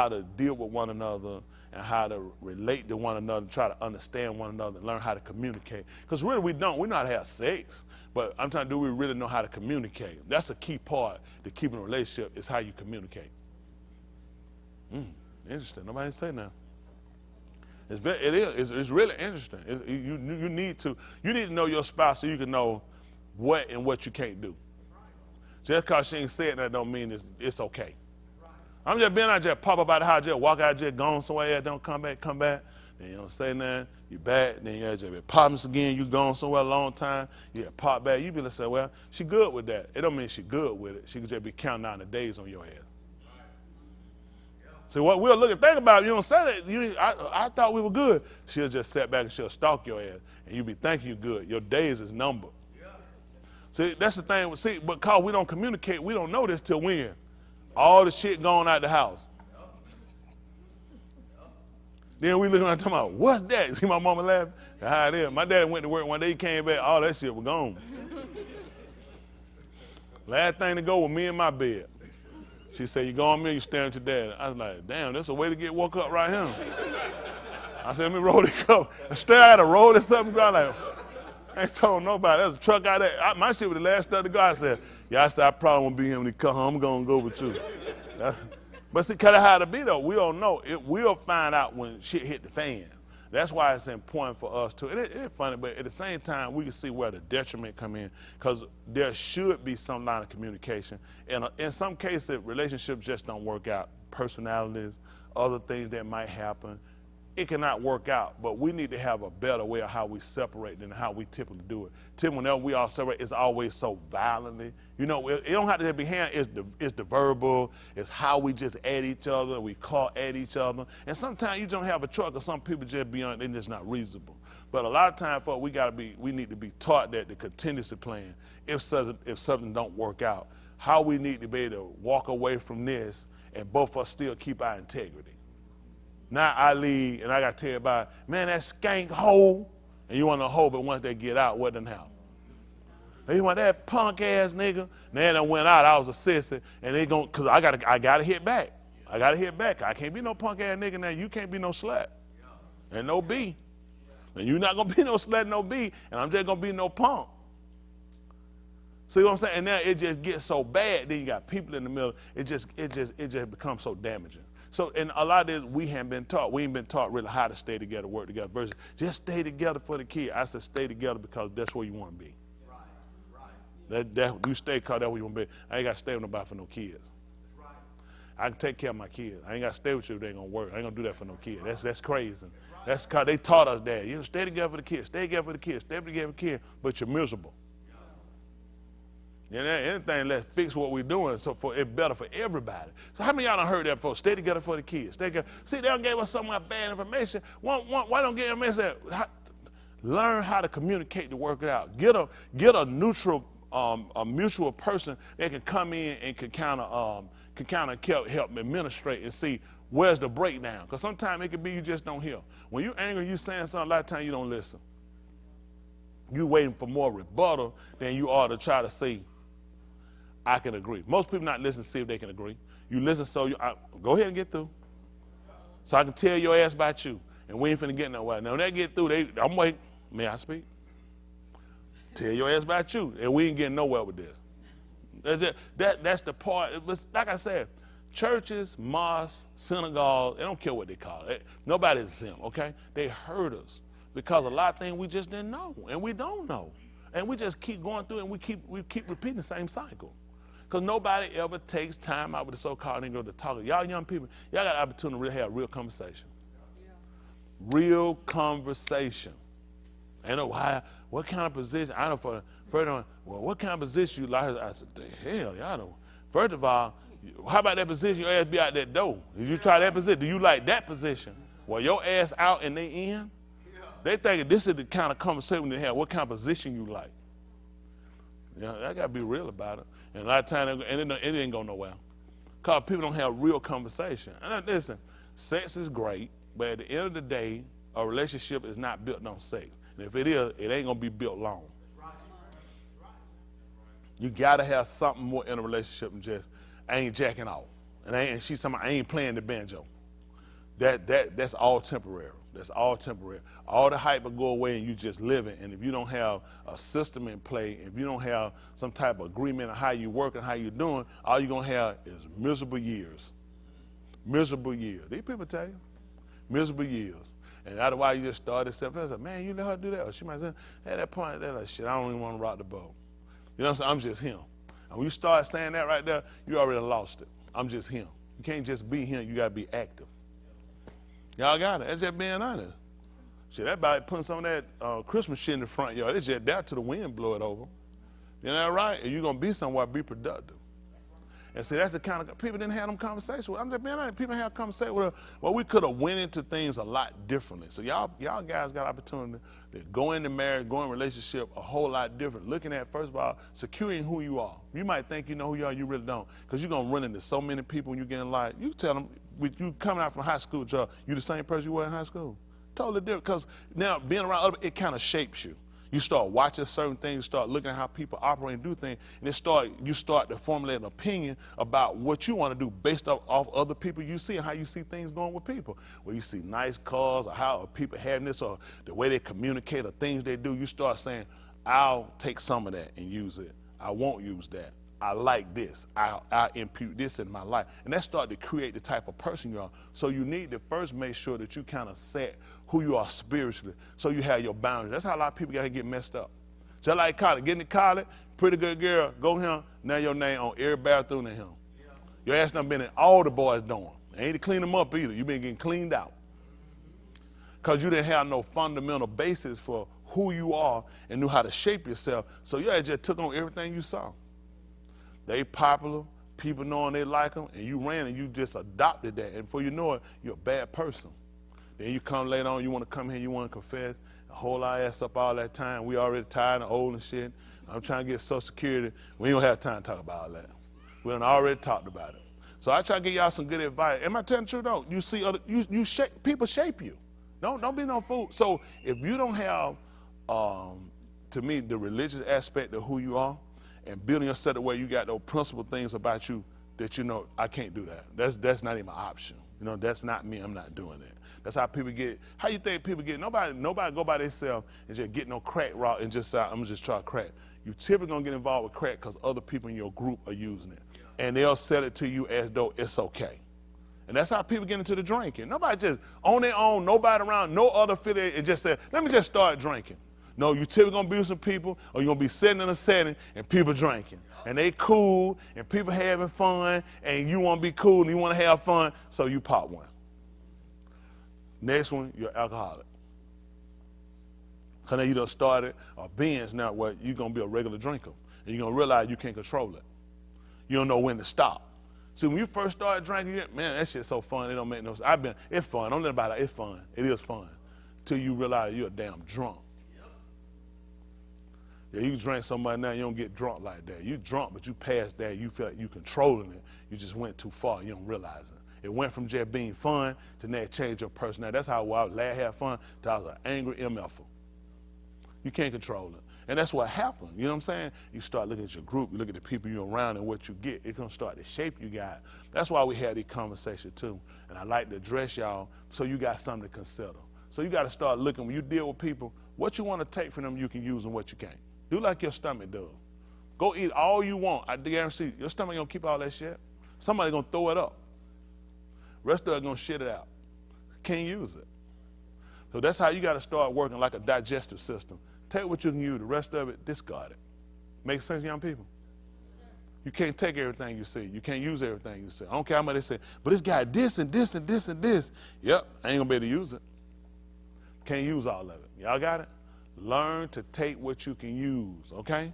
to deal with one another and how to relate to one another, try to understand one another, and learn how to communicate. Because really we know how to have sex, but I'm trying to do we really know how to communicate. That's a key part to keeping a relationship is how you communicate. Interesting. Nobody say that. It's really interesting. You need to know your spouse so you can know what and what you can't do. Just because she ain't said that don't mean it's okay. I'm just being out there, pop up out the house, just walk out, just gone somewhere, don't come back, then you don't say nothing, you back, then you just be popping again, you gone somewhere a long time, you pop back, you be like, well, she good with that. It don't mean she good with it. She could just be counting down the days on your ass. So what we'll look and think about, you don't say that, I thought we were good. She'll just sit back and she'll stalk your ass, and you be thinking you're good. Your days is numbered. See, that's the thing. See, because we don't communicate, we don't know this till when. All the shit going out the house. Then we looking around talking about, what's that? See my mama laughing? How it is. My dad went to work one day, he came back, all that shit was gone. Last thing to go was me in my bed. She said, you go on me, you staring at your dad. I was like, damn, that's a way to get woke up right here. I said, let me roll this up. I had to roll this up and go like, I ain't told nobody. There's a truck out there. My shit was the last stuff to go. I said, I probably won't be here when he come home. I'm going to go with you. But see, kind of how to be, though. We don't know. We'll find out when shit hit the fan. That's why it's important for us to. It's funny, but at the same time, we can see where the detriment come in because there should be some line of communication. And in some cases, relationships just don't work out. Personalities, other things that might happen. It cannot work out, but we need to have a better way of how we separate than how we typically do it. Whenever we all separate, it's always so violently. You know, it don't have to be hand. It's the verbal. It's how we just at each other. We claw at each other. And sometimes you don't have a choice, or some people just they're just not reasonable. But a lot of times, folks, we need to be taught that the contingency plan, if something don't work out, how we need to be able to walk away from this and both of us still keep our integrity. Now I leave and I got to tell you about, man, that skank hoe, and you want to hoe, but once they get out, what done happen? They want that punk ass nigga. Then I went out, I was a sissy, and they gon' cause I gotta hit back. I gotta hit back. I can't be no punk ass nigga now. You can't be no slut. And no B. And you not gonna be no slut, no B, and I'm just gonna be no punk. See what I'm saying? And now it just gets so bad, then you got people in the middle, it just becomes so damaging. So, and a lot of this we haven't been taught. We ain't been taught really how to stay together, work together, versus just stay together for the kid. I said stay together because that's where you want to be. That you stay because that's where you want to be. I ain't got to stay with nobody for no kids. I can take care of my kids. I ain't got to stay with you if they ain't going to work. I ain't going to do that for no kids. That's crazy. That's because they taught us that. You know, stay together for the kids, stay together for the kids, stay together for the kids, but you're miserable. You know, anything, let's fix what we're doing so for it's better for everybody. So how many of y'all done heard that before? Stay together for the kids. Stay together. See, they don't give us some of that bad information. Why don't give them that? Learn how to communicate to work it out. Get a neutral, a mutual person that can come in and can kind of help administrate and see where's the breakdown. Because sometimes it could be you just don't hear. When you're angry, you saying something, a lot of times you don't listen. You waiting for more rebuttal than you are to try to say, I can agree. Most people not listen to see if they can agree. You listen so go ahead and get through. So I can tell your ass about you. And we ain't finna get nowhere. Now when they get through, I'm waiting. May I speak? Tell your ass about you. And we ain't getting nowhere with this. That's the part. It was, like I said, churches, mosques, synagogues, they don't care what they call it. Nobody's exempt, okay? They hurt us because a lot of things we just didn't know, and we don't know. And we just keep going through it, and we keep repeating the same cycle. Because nobody ever takes time out with the so-called Negro to talk. Y'all young people, y'all got the opportunity to really have real conversation. Yeah. Real conversation. I know what kind of position, I know for further on, well, what kind of position you like? I said, the hell, y'all know. First of all, how about that position? Your ass be out that door. Did you try that position? Do you like that position? Well, your ass out and they in? Yeah. They think this is the kind of conversation they have, what kind of position you like. You know, I got to be real about it. And a lot of times, it ain't going nowhere. Because people don't have real conversation. And listen, sex is great, but at the end of the day, a relationship is not built on sex. And if it is, it ain't going to be built long. You got to have something more in a relationship than just, I ain't jacking off. And she's talking about, I ain't playing the banjo. That's all temporary. That's all temporary. All the hype will go away and you just living. And if you don't have a system in play, if you don't have some type of agreement on how you work and how you're doing, all you're going to have is miserable years. Miserable years. These people tell you. Miserable years. And that's why you just started self. I said, man, you let her do that. Or she might say, at that point, they're like, shit, I don't even want to rock the boat. You know what I'm saying? I'm just him. And when you start saying that right there, you already lost it. I'm just him. You can't just be him. You got to be active. Y'all got it. That's just being honest. Shit, that about putting some of that Christmas shit in the front yard. It's just that to the wind blow it over. You know that right? And you're going to be somewhere, be productive. And see, that's the kind of people didn't have them conversations with. I'm just being honest. People have conversations with her. Well, we could have went into things a lot differently. So y'all guys got opportunity to go into marriage, go in relationship a whole lot different. Looking at, first of all, securing who you are. You might think you know who you are, you really don't. Because you're going to run into so many people when you get in life. You tell them, you coming out from high school, Joe, you the same person you were in high school. Totally different. Because now being around other, it kind of shapes you. You start watching certain things, start looking at how people operate and do things, and you start to formulate an opinion about what you want to do based off other people you see and how you see things going with people. Where you see nice cars or how people having this or the way they communicate or things they do, you start saying, I'll take some of that and use it. I won't use that. I like this. I'll impute this in my life. And that starts to create the type of person you are. So you need to first make sure that you kind of set who you are spiritually so you have your boundaries. That's how a lot of people got to get messed up. Just like college. Getting to college, pretty good girl, go him, now your name on every bathroom in him. Your ass done been in all the boys' dorm. Ain't to clean them up either. You been getting cleaned out. Because you didn't have no fundamental basis for who you are and knew how to shape yourself. So you just took on everything you saw. They popular, people knowing they like them, and you ran and you just adopted that. And before you know it, you're a bad person. Then you come later on, you want to come here, you want to confess, hold our ass up all that time. We already tired and old and shit. I'm trying to get Social Security. We don't have time to talk about all that. We done already talked about it. So I try to give y'all some good advice. Am I telling the truth though? You see, people shape you. Don't be no fool. So if you don't have, to me, the religious aspect of who you are, and building yourself the way you got those principal things about you that you know, I can't do that. That's not even an option. You know, that's not me. I'm not doing that. That's how people get. How you think people get? Nobody go by themselves and just get no crack route and just say, I'm gonna just try crack. You typically gonna get involved with crack because other people in your group are using it, and they'll sell it to you as though it's okay. And that's how people get into the drinking. Nobody just on their own, nobody around, no other affiliate, and just said, let me just start drinking. No, you typically gonna be with some people, or you're gonna be sitting in a setting and people drinking. And they cool, and people having fun, and you wanna be cool and you wanna have fun, so you pop one. Next one, you're alcoholic. Because now you done started a binge now where you're gonna be a regular drinker. And you're gonna realize you can't control it. You don't know when to stop. See, when you first started drinking, man, that shit's so fun, it don't make no sense. It's fun, don't let about it, it's fun. It is fun. Till you realize you're a damn drunk. Yeah, you drink so much now, you don't get drunk like that. You drunk, but you past that, you feel like you controlling it. You just went too far, you don't realize it. It went from just being fun to now change your personality. That's how I was last had fun till I was an angry MFer. You can't control it. And that's what happened. You know what I'm saying? You start looking at your group, you look at the people you're around and what you get. It's going to start to shape you guys. That's why we had these conversations too. And I like to address y'all so you got something to consider. So you got to start looking, when you deal with people, what you want to take from them you can use and what you can't. Do like your stomach does. Go eat all you want. I guarantee you, your stomach going to keep all that shit. Somebody going to throw it up. Rest of it going to shit it out. Can't use it. So that's how you got to start working like a digestive system. Take what you can use, the rest of it, discard it. Make sense, young people? You can't take everything you see. You can't use everything you see. I don't care how much they say, but it's got this and this and this and this. Yep, I ain't gonna be able to use it. Can't use all of it. Y'all got it? Learn to take what you can use, okay?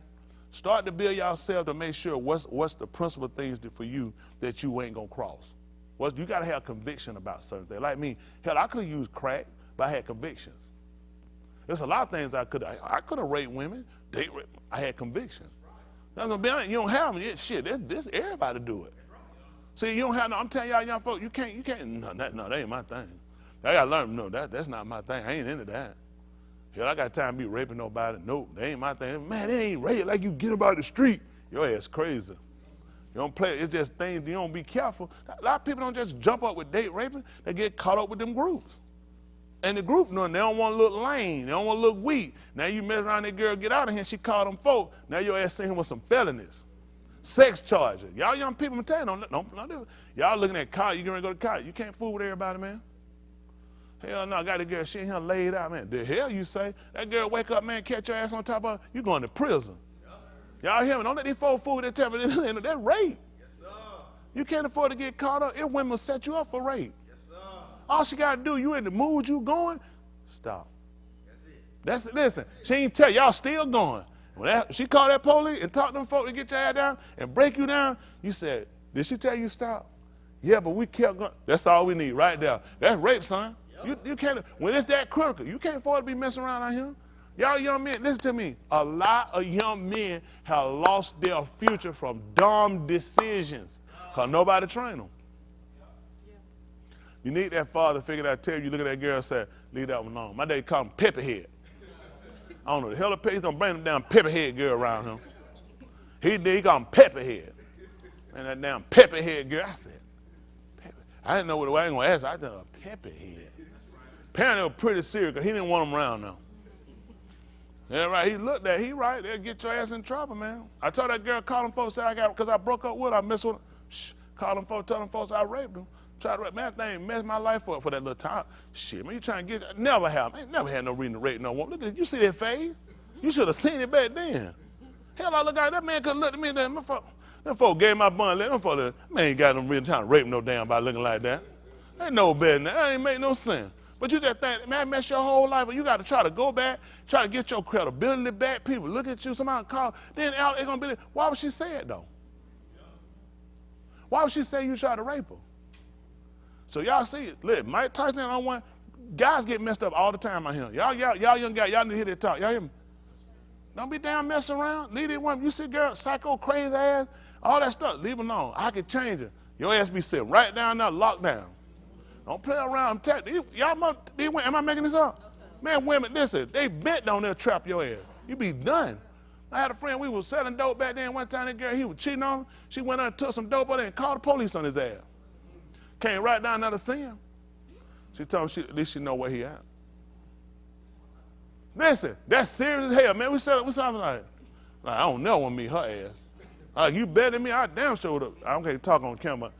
Start to build yourself to make sure what's the principal things for you that you ain't gonna cross. You gotta have conviction about certain things. Like me, hell, I could have used crack, but I had convictions. There's a lot of things I could have raped women, date rape. I had convictions. I'm gonna be honest, you don't have them. Shit, this everybody do it. See, you don't have no. I'm telling y'all, young folks, you can't. No, that ain't my thing. I gotta learn. No, that's not my thing. I ain't into that. Hell, I got time to be raping nobody. No, that ain't my thing. Man, it ain't rape like you get about the street. Your ass crazy. You don't play. It's just things you don't be careful. A lot of people don't just jump up with date raping. They get caught up with them groups. And the group, no, they don't want to look lame. They don't want to look weak. Now you mess around that girl, get out of here, she called them folk. Now your ass sitting here with some felonies. Sex charges. Y'all young people, I'm telling you, don't do it. Y'all looking at college, you going to go to college. You can't fool with everybody, man. Hell no, I got a girl, she in here laid out, man. The hell you say? That girl wake up, man, catch your ass on top of her, you going to prison. Y'all hear me? Don't let these folk fool that tell me that rape. Yes, sir. You can't afford to get caught up. If women will set you up for rape. All she got to do, you in the mood you going, stop. That's it. Listen, she ain't tell y'all still going. When she called that police and talked to them folk to get your ass down and break you down, you said, did she tell you stop? Yeah, but we kept going. That's all we need right there. That's rape, son. Yep. You can't, when it's that critical, you can't afford to be messing around out here. Y'all young men, listen to me. A lot of young men have lost their future from dumb decisions because nobody trained them. You need that father to figure that, tell you, look at that girl and say, leave that one alone. My daddy called him Pepperhead. I don't know the hell of he's gonna bring them down Pepperhead girl around him. He called him Pepperhead. And that damn Pepperhead girl, I said, Pepper. I didn't know what I ain't gonna ask. I thought Pepperhead. Apparently it was pretty serious because he didn't want them around now. Yeah, right. He looked at, he right, they'll get your ass in trouble, man. I told that girl, call them folks, say because I broke up with her, I messed with her. Shh, call them folks, tell them folks I raped them. Try to, man, that thing messed my life up for that little time. Shit, man, you trying to get, never have, man, never had no reason to rape no woman. Look at, you see that face? You should have seen it back then. Hell, I look out, that man couldn't look at me, them folk gave my bun, them folk, man ain't got no reason trying to rape no damn by looking like that. Ain't no better than that, that ain't make no sense. But you just think, man, mess your whole life, but you got to try to go back, try to get your credibility back, people look at you, somebody call, then out, they're going to be, why would she say it though? Why would she say you tried to rape her? So y'all see it. Look, Mike Tyson on one. Guys get messed up all the time out here. Y'all young guys, y'all need to hear that talk. Y'all hear me? Don't be damn messing around. Leave it one. You see girl, psycho, crazy ass, all that stuff. Leave it alone. I can change it. Your ass be sitting right down there, locked down. Don't play around. I'm telling you, y'all, am I making this up? No, man, women, listen, they bent on there trap your ass. You be done. I had a friend, we was selling dope back then. One time that girl, he was cheating on her. She went out and took some dope out there and called the police on his ass. Came right down there to see him. She told him at least she know where he at. Listen, that's serious as hell, man. We something like I don't know want to meet her ass. Like, you better than me, I damn sure would have. I don't care talk on camera.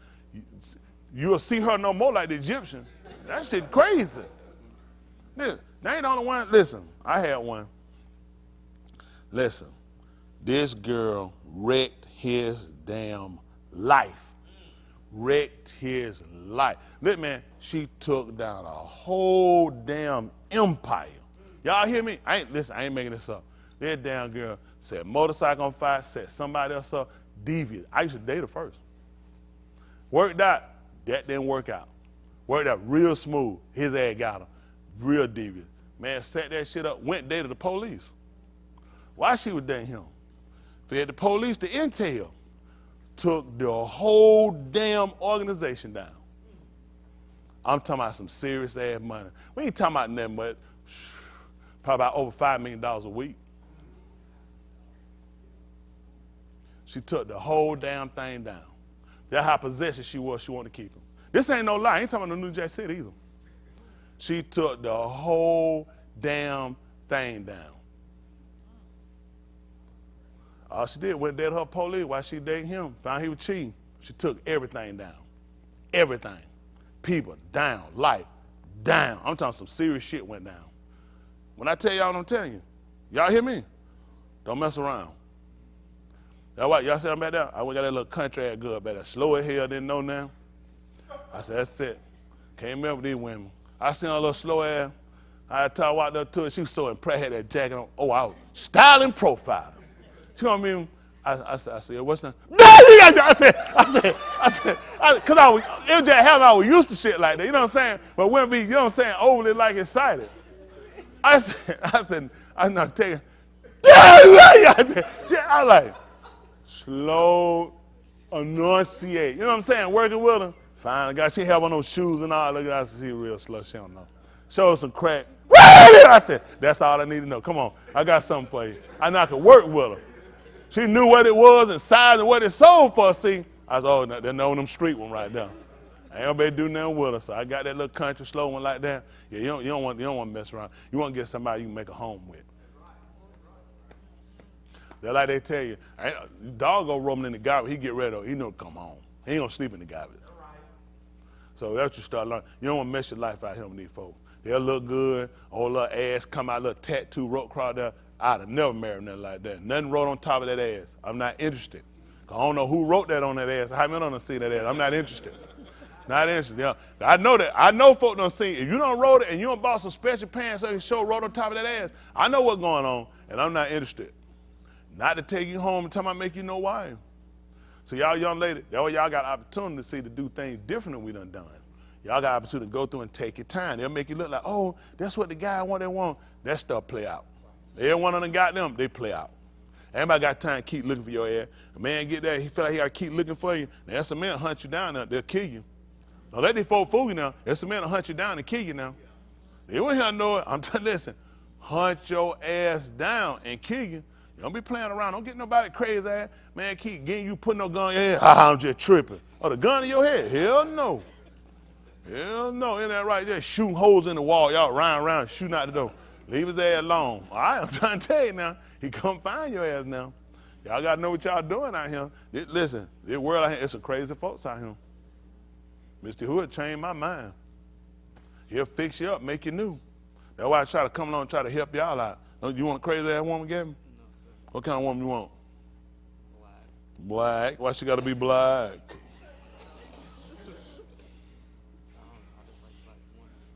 you'll see her no more like the Egyptian. That shit crazy. Listen, they ain't the only one. Listen, I had one. Listen, this girl wrecked his damn life. Wrecked his life. Look, man, she took down a whole damn empire. Y'all hear me? I ain't making this up. That damn girl set motorcycle on fire, set somebody else up, devious. I used to date her first. Worked out, that didn't work out. Worked out real smooth. His ass got her. Real devious. Man, set that shit up, went dated the police. Why she was dating him? Fed the police the intel. Took the whole damn organization down. I'm talking about some serious ass money. We ain't talking about nothing but probably about over $5 million a week. She took the whole damn thing down. That's how possessive she was. She wanted to keep him. This ain't no lie. I ain't talking about no New Jack City either. She took the whole damn thing down. All she did went there to her police while she dating him. Found he was cheating. She took everything down. Everything. People down. Life down. I'm talking some serious shit went down. When I tell y'all what I'm telling you, y'all hear me? Don't mess around. That's why y'all say I'm back there. I went got that little country ass good back there. Slow as hell, didn't know now. I said, that's it. Can't remember these women. I seen her little slow ass. I told her walked up to her. She was so impressed, had that jacket on. Oh, I was styling profiling. You know what I mean? I said, what's that? I said, because it was just how I was used to shit like that. You know what I'm saying? But wouldn't be, you know what I'm saying, overly like excited. I'm not taking. I like slow, enunciate. You know what I'm saying? Working with her. Fine, she have on those shoes and all. Look at her, she real slow. She don't know. Show her some crack. I said, that's all I need to know. Come on, I got something for you. I know I could work with her. She knew what it was and size and what it sold for. See, I said, oh, they're knowing them street one right there. Ain't nobody do nothing with her. So I got that little country slow one like that. Yeah, you don't want to mess around. You want to get somebody you can make a home with. They're like they tell you, dog go roaming in the garbage. He get ready. He know to come home. He ain't gonna sleep in the garbage. So that's what you start learning. You don't want to mess your life out here with these folks. They'll look good, old little ass come out, little tattoo rope cross there. I'd have never married nothing like that. Nothing wrote on top of that ass. I'm not interested. I don't know who wrote that on that ass. How many don't see that ass? I'm not interested. Not interested. Yeah. I know that. I know folks don't see it. If you don't wrote it and you don't bought some special pants so you show wrote on top of that ass, I know what's going on, and I'm not interested. Not to take you home and tell me I make you no wife. So y'all young lady, y'all got opportunity to see to do things different than we done. Y'all got opportunity to go through and take your time. They'll make you look like, oh, that's what the guy want, they want. That stuff play out. Every one of them got them, they play out. Everybody got time to keep looking for your ass. A man get there, he feel like he got to keep looking for you. Now, that's a man hunt you down now, they'll kill you. Don't let these folks fool you now. That's a man to hunt you down and kill you now. They won't hear know it. I'm telling you, listen, hunt your ass down and kill you. You don't be playing around. Don't get nobody crazy ass. Man, keep getting you putting no gun in your head. I'm just tripping. Oh, the gun in your head? Hell no. Hell no. Ain't that right? Just shooting holes in the wall. Y'all around, shooting out the door. Leave his ass alone. All right, I'm trying to tell you now. He come find your ass now. Y'all got to know what y'all doing out here. Listen, this world out here, it's some crazy folks out here. Mr. Hood changed my mind. He'll fix you up, make you new. That's why I try to come along and try to help y'all out. You want a crazy ass woman, Gavin? No, sir. What kind of woman you want? Black. Why she got to be black?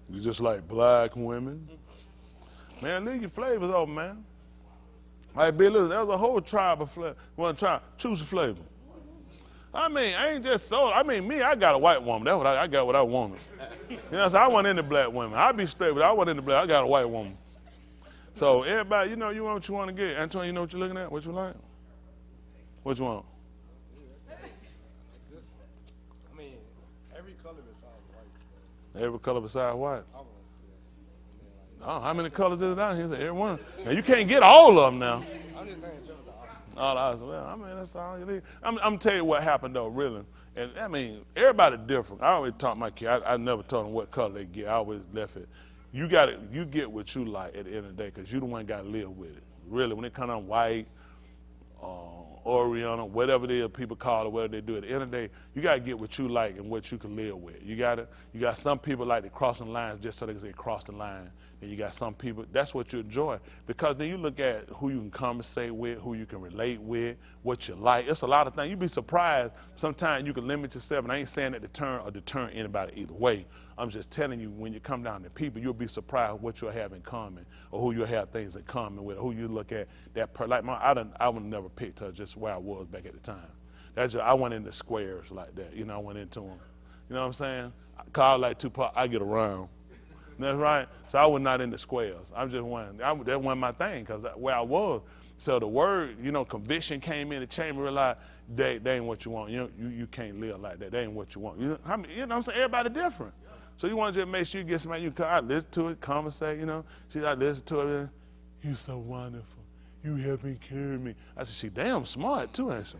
You just like black women? Man, leave your flavors open, man. Like, Billy, listen, there's a whole tribe of flavor. One tribe, choose a flavor. I mean, I ain't just so. I mean, me, I got a white woman. That's what I got what I wanted. You know, so I wasn't into black women. I'll be straight, but I wasn't into black. I got a white woman. So everybody, you know, you want what you want to get. Antoine, you know what you're looking at? What you like? What you want? I mean, every color besides white. Every color besides white. Oh, how many colors is it out here? Every one. Now you can't get all of them now. I'm just saying, all the options. Well, I mean, that's all you need. I'm tell you what happened though, really. And I mean, everybody different. I always taught my kids. I never told them what color they get. I always left it. You got it. You get what you like at the end of the day, because you the one got to live with it. Really, when it comes on white, Oriental, whatever it is people call it, whatever they do. At the end of the day, you got to get what you like and what you can live with. You got some people like to cross the lines just so they can say cross the line. And you got some people, that's what you enjoy. Because then you look at who you can conversate with, who you can relate with, what you like. It's a lot of things. You'd be surprised. Sometimes you can limit yourself, and I ain't saying that to turn or deter anybody either way. I'm just telling you, when you come down to people, you'll be surprised what you'll have in common, or who you'll have things in common with, or who you look at. Like I would never picked her just where I was back at the time. That's just, I went into squares like that. I went into them. You know what I'm saying? Call like Tupac, I get around. That's right. So I was not in the squares. I just went. That wasn't my thing because where I was. So the word, conviction came in the chamber. Realized they ain't what you want. You can't live like that. They ain't what you want. You know what I'm saying? Everybody different. So you want to just make sure you get somebody. I listen to it, conversate. I listen to it. And, you so wonderful. You help me carry me. I said, she damn smart too, ain't she?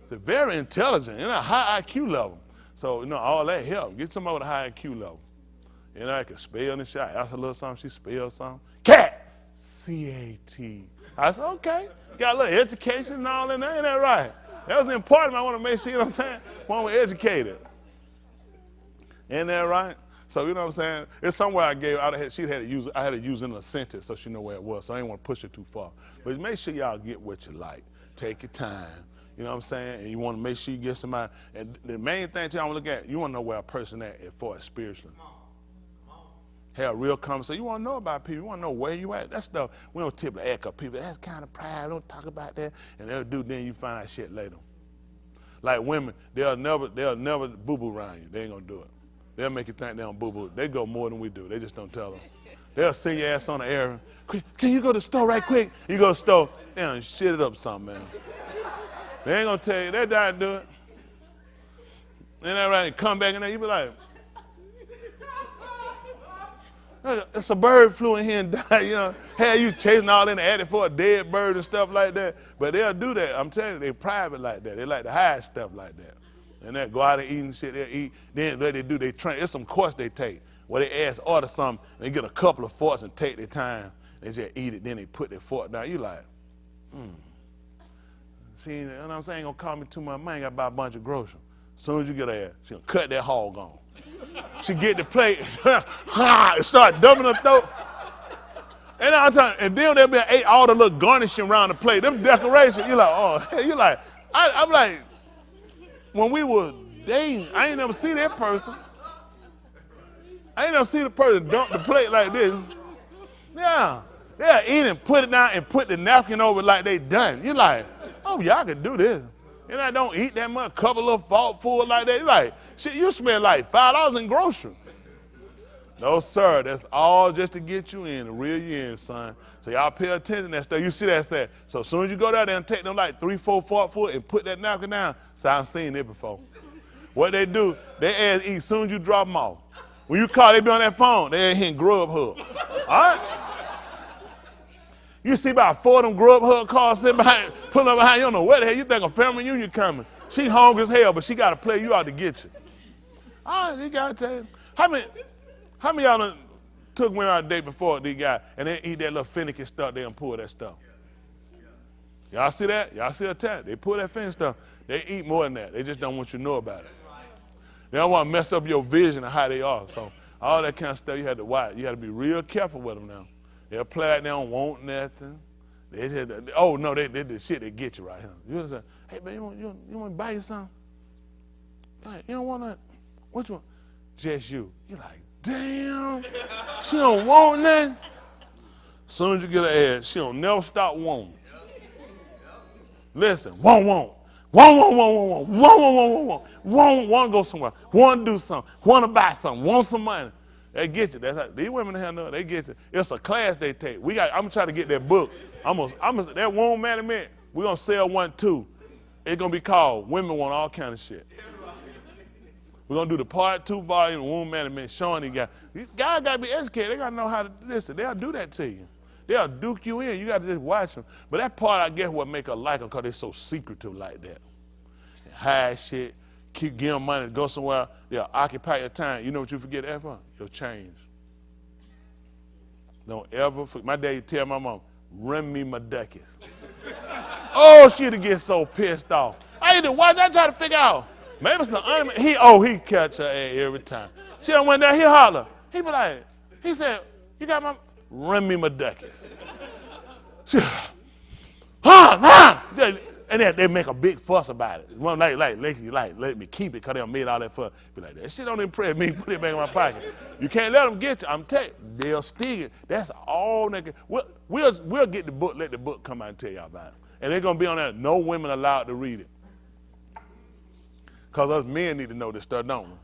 She's very intelligent. High IQ level. So all that help. Get somebody with a high IQ level. I could spell and shit. I asked her a little something, she spelled something. Cat! C-A-T. I said, okay. Got a little education and all in there, ain't that right? That was important. I want to make sure, what I'm saying? When we're educated. Ain't that right? So, what I'm saying? It's somewhere I gave, I had to use it in a sentence so she know where it was. So I didn't want to push it too far. But make sure y'all get what you like. Take your time. You know what I'm saying? And you want to make sure you get somebody. And the main thing y'all want to look at, you want to know where a person at for it spiritually. Have a real conversation. You want to know about people. You want to know where you at. That stuff, we don't typically act up people. That's kind of pride. Don't talk about that. And they'll do, then you find out shit later. Like women, they'll never boo-boo around you. They ain't going to do it. They'll make you think they don't boo-boo. They go more than we do. They just don't tell them. They'll send your ass on the errand. Can you go to the store right quick? You go to the store. They done shit it up something, man. They ain't going to tell you. They die to do it. Ain't that right? And come back in there, you be like, it's a bird flew in here and died, Hey, you chasing all in the attic for a dead bird and stuff like that. But they'll do that. I'm telling you, they private like that. They like to hide stuff like that. And they'll go out and eat and shit. They'll eat. Then what they do, they train. It's some course they take where they order something, and they get a couple of forks and take their time. They just eat it. Then they put their fork down. You like, She ain't, what I'm saying, ain't gonna call me too much. I ain't got to buy a bunch of groceries. As soon as you get there, she gonna cut that hog on. She get the plate, and start dumping her throat. And then they'll be ate all the little garnishing around the plate. Them decorations, you're like, oh, hell, you're like, I'm like, when we were dating, I ain't never see that person. I ain't never see the person dump the plate like this. Yeah. They'll eat and put it down and put the napkin over like they done. You're like, oh, y'all can do this. And I don't eat that much, couple of fork full like that. You're like, shit, you spend like $5 in groceries. No, sir, that's all just to get you in, to reel you in, son. So y'all pay attention to that stuff. You see that set. So as soon as you go down there and take them like 3, 4 fork full and put that napkin down, so I've seen it before. What they do, they ass eat as soon as you drop them off. When you call, they be on that phone, they ain't hitting Grubhub. All right? You see about 4 of them Grubhub cars sitting behind, pulling up behind you, don't know where the hell you think a family reunion coming. She hungry as hell, but she got to play you out to get you. All right, they got to tell you. How many y'all done took women out a date before these guys and they eat that little finicky stuff, they done pull that stuff? Y'all see that? Y'all see that? They pull that finicky stuff. They eat more than that. They just don't want you to know about it. They don't want to mess up your vision of how they are. So all that kind of stuff you had to watch. You had to be real careful with them now. They'll play like they don't want nothing. They just, they the shit they get you right here. You understand? Hey, man, you want to buy you something? Like, you don't want that? What you want? Just you. You're like, damn, she don't want nothing. As soon as you get her ass, she don't never stop wanting. Listen, want, want to go somewhere, want to do something, want to buy something, want some money. They get you. That's how these women here know. They get you. It's a class they take. I'm gonna try to get that book. That one man we're gonna sell one too. It's gonna be called Women Want All Kind of Shit. We're going to do the part 2 volume, Woman Management, showing these guys. These guys got to be educated. They got to know how to do this. They'll do that to you. They'll duke you in. You got to just watch them. But that part, I guess, what make her like them because they're so secretive like that. And hide shit, keep giving them money to go somewhere. They'll occupy your time. You know what you forget ever? Your change. Don't ever forget. My dad tell my mom, run me my duckies. Oh, she'd get so pissed off. I had to watch. I try to figure out. Maybe some he catch her ass every time. She done went down, he holler. He be like, he said, you got my, run me my ducats. She, and then they make a big fuss about it. One let me keep it because they done made all that fuss. Be like, that shit don't impress me, put it back in my pocket. You can't let them get you. I'm telling you, they'll steal it. That's all they can. We'll get the book, let the book come out and tell y'all about it. And they're going to be on there, no women allowed to read it. Because us men need to know this stuff, don't we?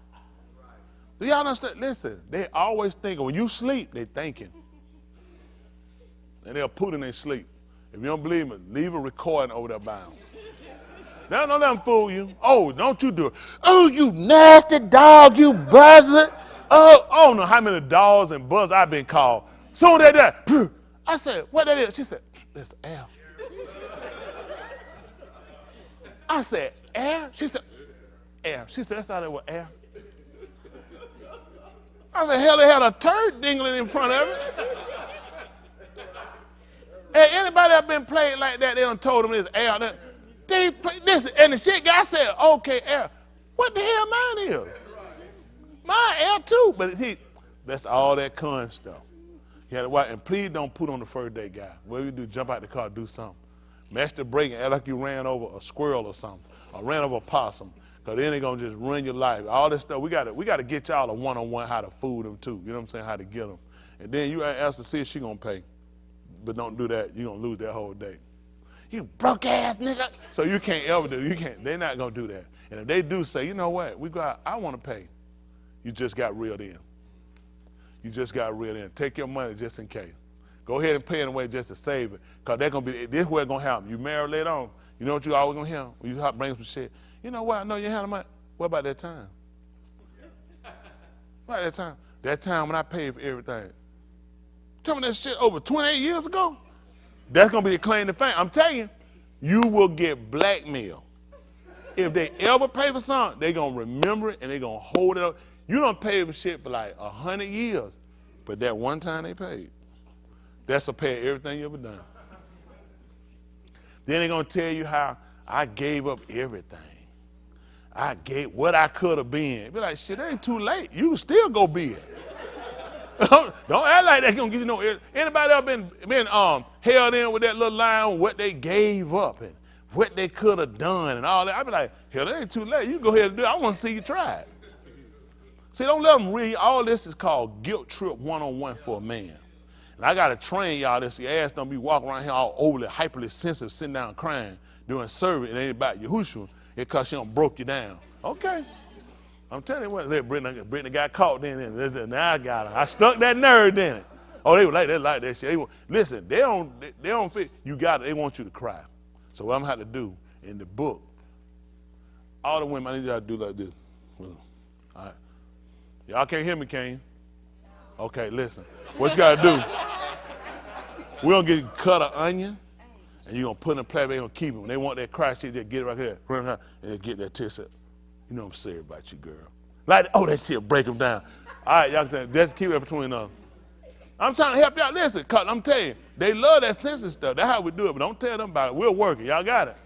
Do y'all understand? Listen, they always thinking, when you sleep, they thinking. And they'll put in their sleep. If you don't believe me, leave a recording over there by them. Now, don't let them fool you. Oh, don't you do it. Oh, you nasty dog, you buzzard. Oh, I don't know how many dogs and buzzards I've been called. Soon as that, I said, what that is? She said, that's air. I said, air? She said, air. She said, that's how they were air. I said, hell, they had a turd dingling in front of it. Hey, anybody that been played like that, they done told them it's air. They play this, and the shit guy said, okay, air. What the hell mine is? Mine air too, but that's all that con stuff. You had to watch, and please don't put on the first date guy. What you do, jump out the car, do something. Match the brake and act like you ran over a squirrel or something, or ran over a possum, because then they're going to just ruin your life. All this stuff, we got to get y'all a one-on-one how to fool them too. You know what I'm saying, how to get them. And then you ask to see if she going to pay. But don't do that. You're going to lose that whole day. You broke ass nigga. So you can't ever do it. They're not going to do that. And if they do say, you know what, we go out, I want to pay. You just got reeled in. You just got reeled in. Take your money just in case. Go ahead and pay it away just to save it. Because they're going to be, this is where it's going to happen. You marry later on. You know what you always going to hear? When you bring some shit. You know what? I know you had money. What about that time? What about that time? That time when I paid for everything. Tell me that shit over 28 years ago? That's going to be the claim to fame. I'm telling you, you will get blackmailed. If they ever pay for something, they're going to remember it and they're going to hold it up. You don't pay for shit for like 100 years, but that one time they paid. That's a pay of everything you ever done. Then they're going to tell you how I gave up everything. I gave what I could have been. Be like, shit, it ain't too late. You can still go be it. Don't act like they're going to give you no. Anybody ever been held in with that little line on what they gave up and what they could have done and all that? I'd be like, hell, it ain't too late. You go ahead and do it. I want to see you try it. See, don't let them read. All this is called guilt trip one-on-one for a man. And I got to train y'all this. Your ass don't be walking around here all overly, hyperly sensitive, sitting down crying, doing service. It ain't about Yahushua. It because she done broke you down. Okay. I'm telling you what, Brittany got caught then. Now I got her. I stuck that nerve in it. Oh, they like that shit. Listen, they don't fit. You got it. They want you to cry. So what I'm going to have to do in the book, all the women, I need y'all to do like this. All right. Y'all can't hear me, can you? Okay, listen. What you got to do, we're going to cut an onion, and you're going to put it in a plate, they're going to keep it. When they want that cry shit, just get it right here, and get that tissue. You know I'm serious about you, girl. Like, oh, that shit break them down. All right, y'all can just keep it between them. I'm trying to help y'all. Listen, cause I'm telling you, they love that sensitive stuff. That's how we do it, but don't tell them about it. We'll work it. Y'all got it.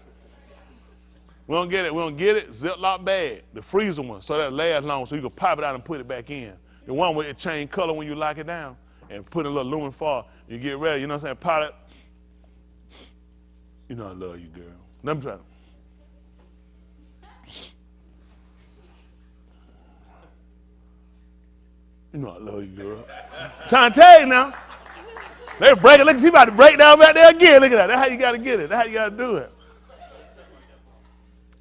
We don't get it. We don't get it. Ziploc bag, the freezer one, so that it lasts long, so you can pop it out and put it back in. The one with it change color when you lock it down, and put a little lumen foil. You get ready. You know what I'm saying? Pot it. You know I love you, girl. Let me try. You know I love you, girl. Trying to tell you now. They break it. Look, she about to break down back there again. Look at that. That's how you got to get it. That's how you got to do it.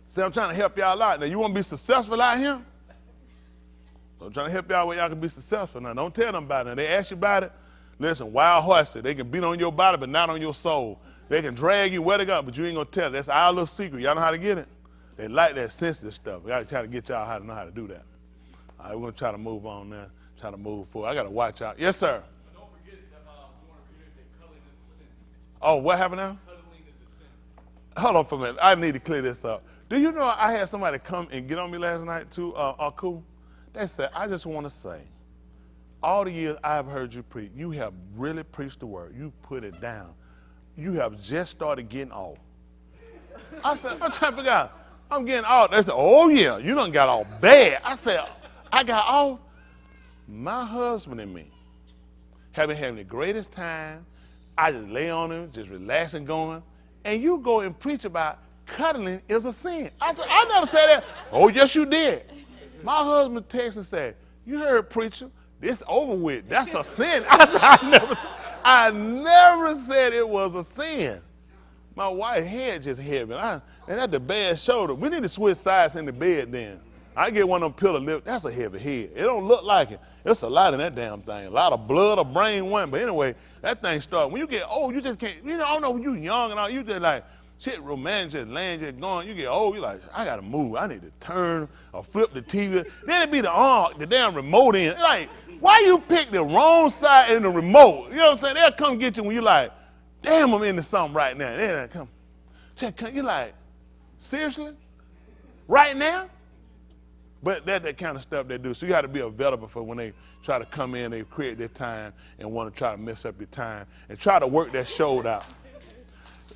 See, I'm trying to help y'all out. Now, you want to be successful out here? So I'm trying to help y'all where y'all can be successful. Now, don't tell them about it. Now, they ask you about it. Listen, wild horses, they can beat on your body, but not on your soul. They can drag you where they go, but you ain't going to tell it. That's our little secret. Y'all know how to get it? They like that sensitive stuff. We got to try to get y'all how to know how to do that. All right, we're going to try to move on now. Try to move forward. I got to watch out. Yes, sir. But don't forget that we want to reiterate that cuddling is a sin. Oh, what happened now? Cuddling is a sin. Hold on for a minute. I need to clear this up. Do you know I had somebody come and get on me last night too, Aku? They said, I just want to say, all the years I've heard you preach, you have really preached the word. You put it down. you have just started getting off. I said, I'm trying to figure out, I'm getting off. They said, oh yeah, you done got off bad. I said, I got off. My husband and me have been having the greatest time. I just lay on him, just relaxing, going. And you go and preach about cuddling is a sin. I said, I never said that. Oh, yes, you did. My husband texted and said, you heard, preacher, this over with. That's a sin. I said, I never said it was a sin. My wife's head just heavy. And that's the bad shoulder. We need to switch sides in the bed then. I get one of them pillow lift. That's a heavy head. It don't look like it. It's a lot in that damn thing. A lot of blood or brain one. But anyway, that thing starts. When you get old, you just can't, I don't know when you young and all, you just like, shit, romantic, just laying, just going. You get old, you like, I got to move. I need to turn or flip the TV. Then it be the damn remote in. Like, why you pick the wrong side in the remote? You know what I'm saying? They'll come get you when you like, damn, I'm into something right now. They'll come. You like, seriously? Right now? But that's that kind of stuff they do. So you got to be available for when they try to come in, they create their time and want to try to mess up your time and try to work that shoulder out.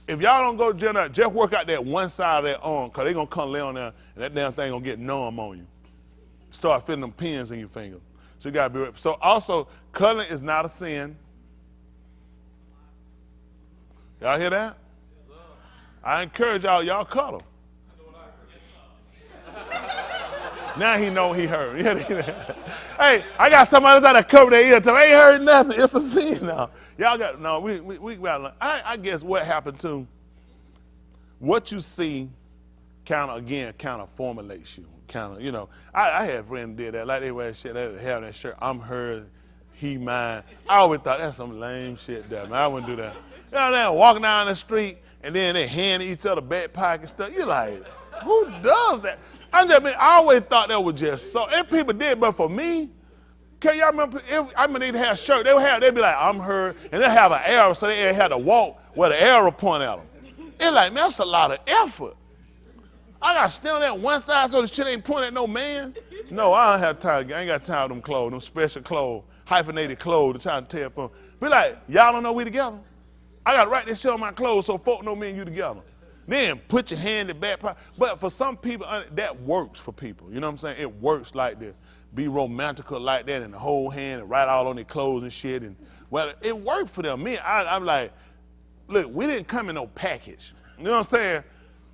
If y'all don't go to gym, just work out that one side of that arm because they're going to come lay on there and that damn thing going to get numb on you. Start feeling them pins in your finger. So you got to be ready. So also, cuddling is not a sin. Y'all hear that? I encourage y'all cuddle. Now he know he heard. Hey, I got somebody that's out to cover their ear. Tell me, I ain't heard nothing. It's a sin now. Y'all got, no, we got, I guess what happened to, what you see kind of formulates you. I had friends did that. Like they wear shit, they have that shirt, I'm hers, he mine. I always thought that's some lame shit there, man. I wouldn't do that. They're walking down the street and then they hand each other back pocket stuff. You're like, who does that? I always thought that was just so. And people did, but for me, can y'all remember? They'd have shirts. They'd be like, I'm her, and they'd have an arrow, so they had to walk with an arrow point at them. It's like, man, that's a lot of effort. I got to stand on that one side so the shit ain't pointing at no man. No, I don't have time. I ain't got time for them clothes, them special clothes, hyphenated clothes to try to tear from. Be like, y'all don't know we together. I got to write this shit on my clothes so folk know me and you together. Then put your hand in the back pocket. But for some people, that works for people. You know what I'm saying? It works like this. Be romantical like that and the whole hand and write all on their clothes and shit. And well, it worked for them. Me, I'm like, look, we didn't come in no package. You know what I'm saying?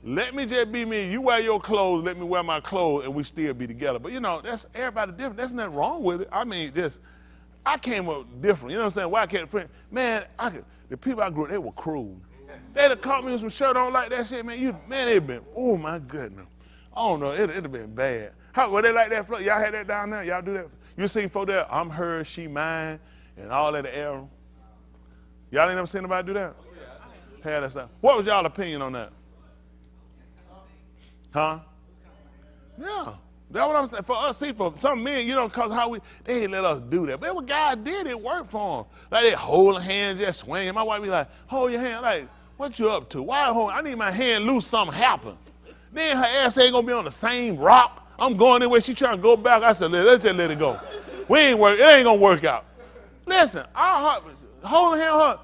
Let me just be me. You wear your clothes, let me wear my clothes, and we still be together. But that's everybody different. There's nothing wrong with it. I mean, I came up different. You know what I'm saying? Why I can't friend? Man, the people I grew up, they were cruel. They'd have caught me with some shirt on like that shit, man. They'd been, oh my goodness. I don't know, it'd have been bad. How were they like that? Y'all had that down there? Y'all do that? You seen folk there, I'm hers, she mine, and all that arrow. Y'all ain't never seen nobody do that? Had that stuff. What was y'all opinion on that? Huh? Yeah. That's what I'm saying. For us, see, for some men, cause they ain't let us do that. But what God did, it worked for them. Like they hold hands, just swinging. My wife be like, hold your hand. Like, what you up to? Why hold? I need my hand loose, something happen. Then her ass ain't gonna be on the same rock. I'm going anywhere. She trying to go back. I said, let's just let it go. It ain't gonna work out. Listen, hold her hand,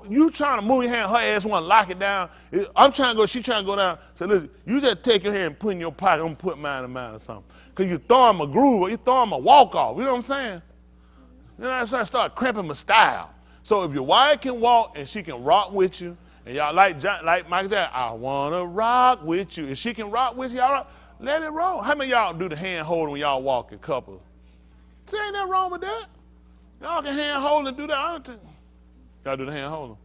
you trying to move your hand, her ass want to lock it down. I'm trying to go, she trying to go down. So listen, you just take your hand and put in your pocket, I'm going to put mine in mine or something. Because you throw him a groove or you throw him a walk off, you know what I'm saying? That's why I start cramping my style. So if your wife can walk and she can rock with you, and y'all like Michael Jackson, I want to rock with you. If she can rock with you, y'all let it roll. How many of y'all do the hand holding when y'all walk in couples? See, ain't nothing wrong with that. Y'all can hand hold and do that. Y'all do the hand holding.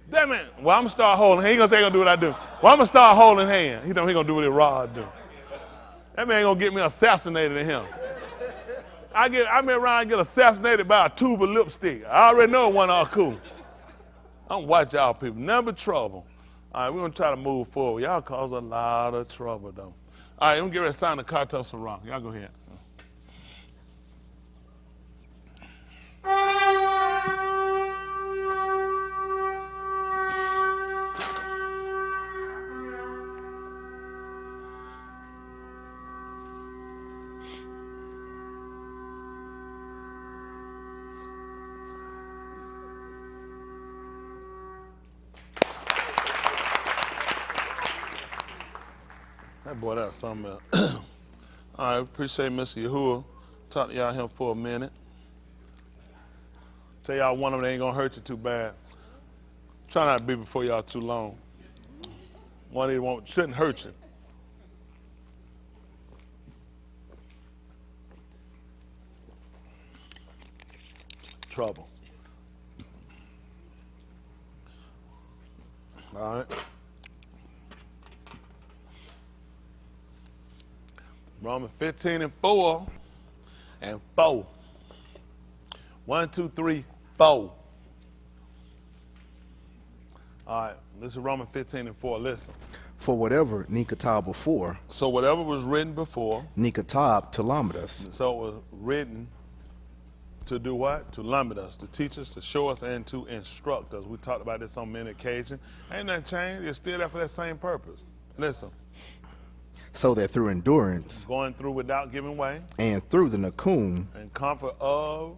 That man, well, I'm going to start holding. He ain't going to say he's going to do what I do. Well, I'm going to start holding hands. He going to do what his rod do. That man going to get me assassinated in him. I been around and get assassinated by a tube of lipstick. I already know it wasn't all cool. I'm watch y'all people. Never trouble. All right, we're going to try to move forward. Y'all cause a lot of trouble, though. All right, I'm going to get ready to sign the cartel some rock. Y'all go ahead. That boy, that's something else. All right, appreciate Mr. Yahuwah. Talk to y'all him for a minute. Tell y'all one of them ain't gonna hurt you too bad. Try not to be before y'all too long. One of them shouldn't hurt you. Trouble. All right. Romans 15 and 4 and 4. 1, 2, 3, 4. All right, this is Romans 15 and 4. Listen. For whatever Nikatab before, So whatever was written before, Nikatab Talamidas, so it was written to do what? To limit us, to teach us, to show us, and to instruct us. We talked about this on many occasions. Ain't nothing changed. It's still there for that same purpose. Listen. so that through endurance Going through without giving way, and through the Nakum, and comfort of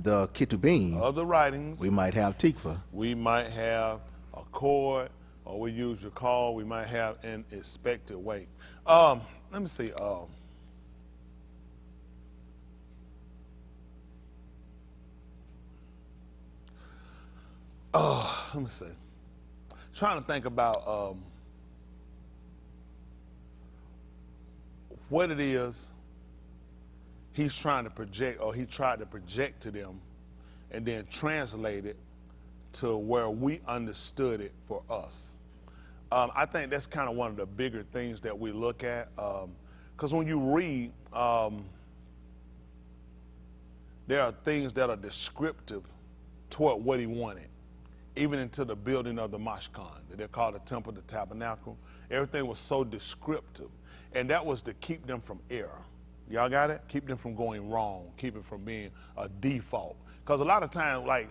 the Ketubim, the writings, we might have Tikva. we might have a cord, or we use your call, we might have an expected weight. Let me see. Let me see. Trying to think about what it is he's trying to project, or he tried to project to them, and then translate it to where we understood it for us. I think that's kind of one of the bigger things that we look at, because when you read, there are things that are descriptive toward what he wanted, even into the building of the Mashkan, that they're called the temple, the tabernacle. Everything was so descriptive, and that was to keep them from error. Y'all got it? Keep them from going wrong, keep it from being a default. Because a lot of times, like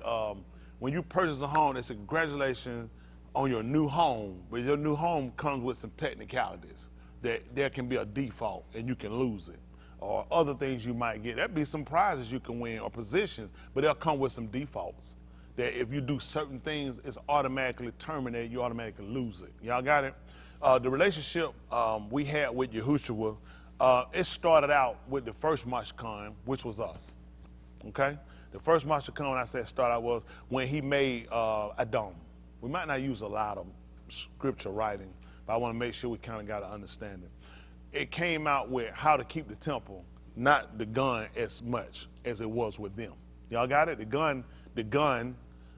when you purchase a home, they say congratulations on your new home, but your new home comes with some technicalities that there can be a default and you can lose it, or other things you might get. There'd be some prizes you can win or positions, but they'll come with some defaults that if you do certain things, it's automatically terminated, you automatically lose it. Y'all got it? The relationship we had with Yahushua, it started out with the first Mashkan, which was us, okay? The first Mashkan, when I said start out, was when he made Adam. We might not use a lot of scripture writing, but I want to make sure we kind of got to understand it. It came out with how to keep the temple, not the gun as much as it was with them. Y'all got it? The gun,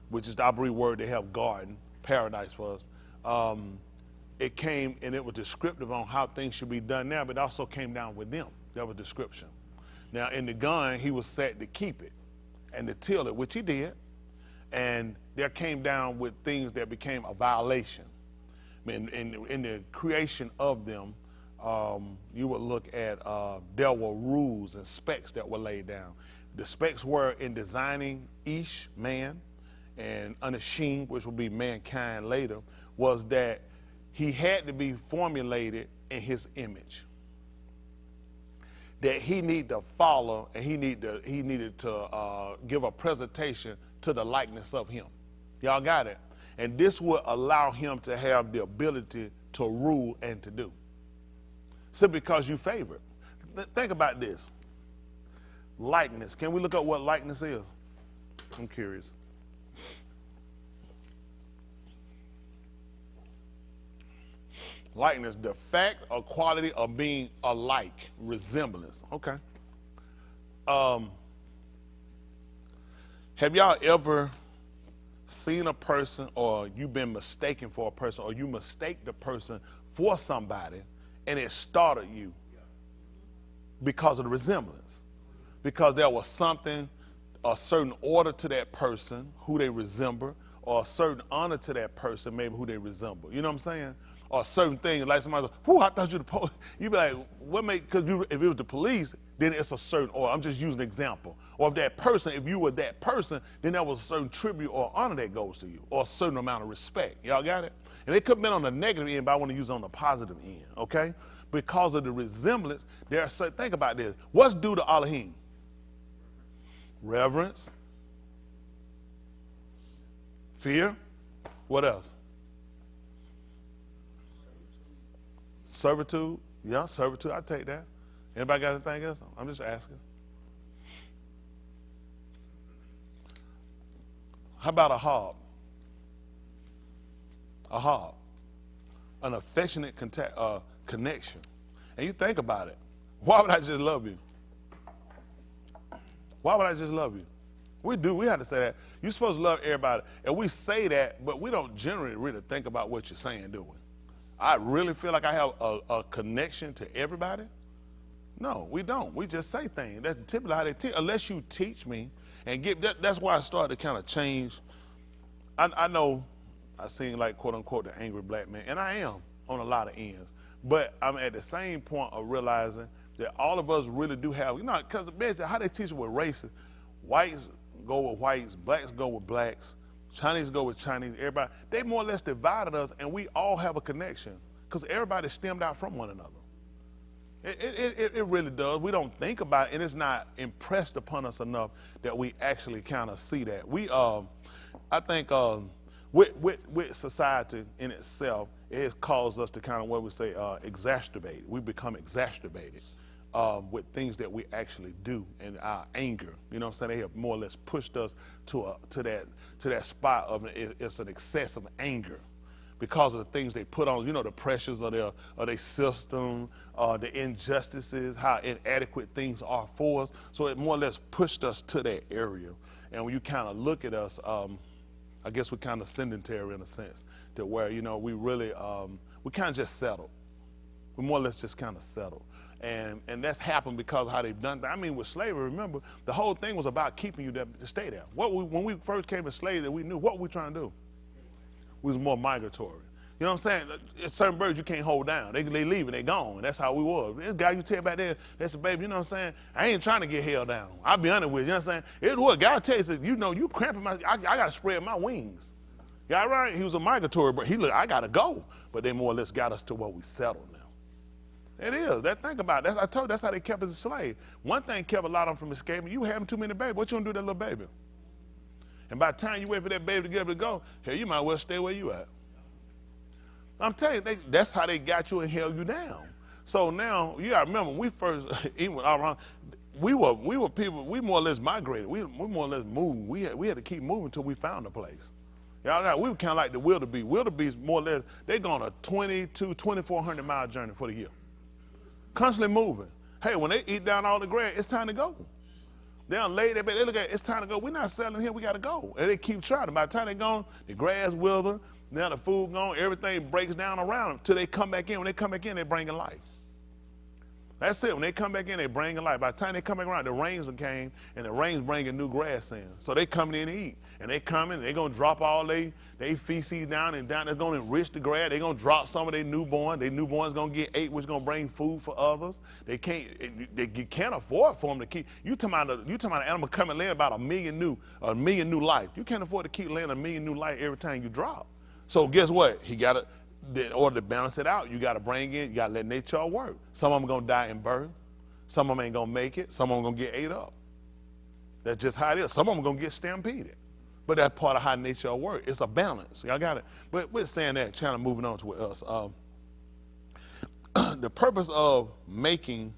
which is the Abri word, they have garden, paradise for us. It came and it was descriptive on how things should be done now, but it also came down with them. That was description. Now in the gun, he was set to keep it and to till it, which he did. And there came down with things that became a violation. In the creation of them, you would look at, there were rules and specs that were laid down. The specs were in designing Ish, man, and Anashim, which would be mankind later, was that he had to be formulated in his image. That he needed to follow, and he needed to give a presentation to the likeness of him. Y'all got it? And this would allow him to have the ability to rule and to do. Simply because you favor it. Think about this. Likeness. Can we look up what likeness is? I'm curious. Likeness, the fact or quality of being alike, resemblance. Okay. Have y'all ever seen a person, or you've been mistaken for a person, or you mistake the person for somebody, and it startled you because of the resemblance? Because there was something, a certain order to that person who they resemble, or a certain honor to that person, maybe who they resemble. You know what I'm saying? Or certain things, like somebody goes, whoo, I thought you were the police. You'd be like, what make, because if it was the police, then it's a certain order. I'm just using an example. Or if that person, if you were that person, then there was a certain tribute or honor that goes to you, or a certain amount of respect. Y'all got it? And it could have been on the negative end, but I want to use it on the positive end, okay? Because of the resemblance, there are certain, think about this. What's due to Elohim? Reverence. Fear. What else? Servitude. Yeah, servitude, I take that. Anybody got anything else? I'm just asking. How about a hob? A hob. An affectionate connection. And you think about it. Why would I just love you? Why would I just love you? We have to say that. You're supposed to love everybody. And we say that, but we don't generally really think about what you're saying, do we? I really feel like I have a connection to everybody. No, we don't. We just say things. That's typically how they teach. Unless you teach me and that's why I started to kind of change. I know I seem like, quote unquote, the angry black man, and I am on a lot of ends. But I'm at the same point of realizing that all of us really do have, because basically how they teach with races, whites go with whites, blacks go with blacks, Chinese go with Chinese, everybody. They more or less divided us, and we all have a connection because everybody stemmed out from one another. It really does. We don't think about it, and it's not impressed upon us enough that we actually kind of see that. I think with society in itself, it has caused us to kind of, what we say, exacerbate. We become exacerbated with things that we actually do and our anger. You know what I'm saying? They have more or less pushed us to that spot of it's an excess of anger, because of the things they put on, the pressures of their system, the injustices, how inadequate things are for us. So it more or less pushed us to that area. And when you kind of look at us, I guess we're kind of sedentary in a sense, to where, we really, we kind of just settle. We more or less just kind of settle. And that's happened because of how they've done that. I mean, with slavery, remember, the whole thing was about keeping you there to stay there. When we first came to slavery, we knew what we were trying to do. We was more migratory. You know what I'm saying? It's certain birds you can't hold down. They leave and they gone. And that's how we was. This guy you tell back there, that's a baby, you know what I'm saying? I ain't trying to get held down. I'll be honest with you, you know what I'm saying? It was, God tell you, you cramping I got to spread my wings. Yeah, right? He was a migratory bird. I got to go. But they more or less got us to where we settled now. It is. Think about it. I told you, that's how they kept us a slave. One thing kept a lot of them from escaping. You having too many babies. What you gonna do with that little baby? And by the time you wait for that baby to get able to go, hell, you might well stay where you at. I'm telling you, that's how they got you and held you down. So now, you gotta remember, when we first, even around, we were people, we more or less migrated. We more or less moved. We had to keep moving until we found a place. Y'all, we were kind of like the wildebeest. Wildebeest, more or less, they go on a 2,400 mile journey for the year. Constantly moving. Hey, when they eat down all the grass, it's time to go. They don't lay there, but they look at it, it's time to go. We're not selling here, we got to go. And they keep trying. By the time they're gone, the grass wither, now the food gone, everything breaks down around them till they come back in. When they come back in, they bring in life. That's it. When they come back in, they bring in life. By the time they come back around, the rains came, and the rains bringing new grass in. So they coming in to eat. And they coming, they're going to drop all they feces down, and they're going to enrich the grass. They're going to drop some of their newborn. Their newborn's going to get ate, which is going to bring food for others. You can't afford for them to keep. You talking about an animal coming laying about a million new life. You can't afford to keep laying a million new life every time you drop. So guess what? In order to balance it out, you got to bring in, you got to let nature work. Some of them going to die in birth. Some of them ain't going to make it. Some of them going to get ate up. That's just how it is. Some of them going to get stampeded. But that's part of how nature works. It's a balance. Y'all got it? But we're saying that, kind of moving on to us. The purpose of making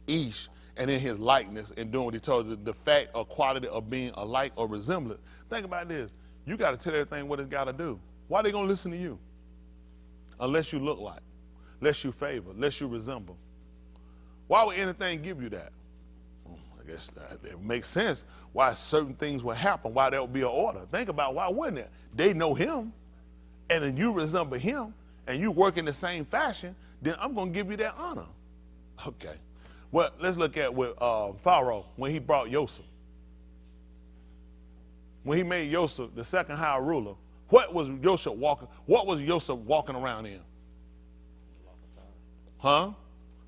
each and in his likeness and doing what he told you, the fact or quality of being alike or resemblance. Think about this. You got to tell everything what it's got to do. Why are they going to listen to you? Unless you look like, unless you favor, unless you resemble. Why would anything give you that? Well, I guess it makes sense why certain things would happen, why there would be an order. Think about why wouldn't it? They know him, and then you resemble him, and you work in the same fashion, then I'm going to give you that honor. Okay. Well, let's look at with Pharaoh when he brought Joseph. When he made Joseph the second high ruler, what was Joseph walking around in? Huh?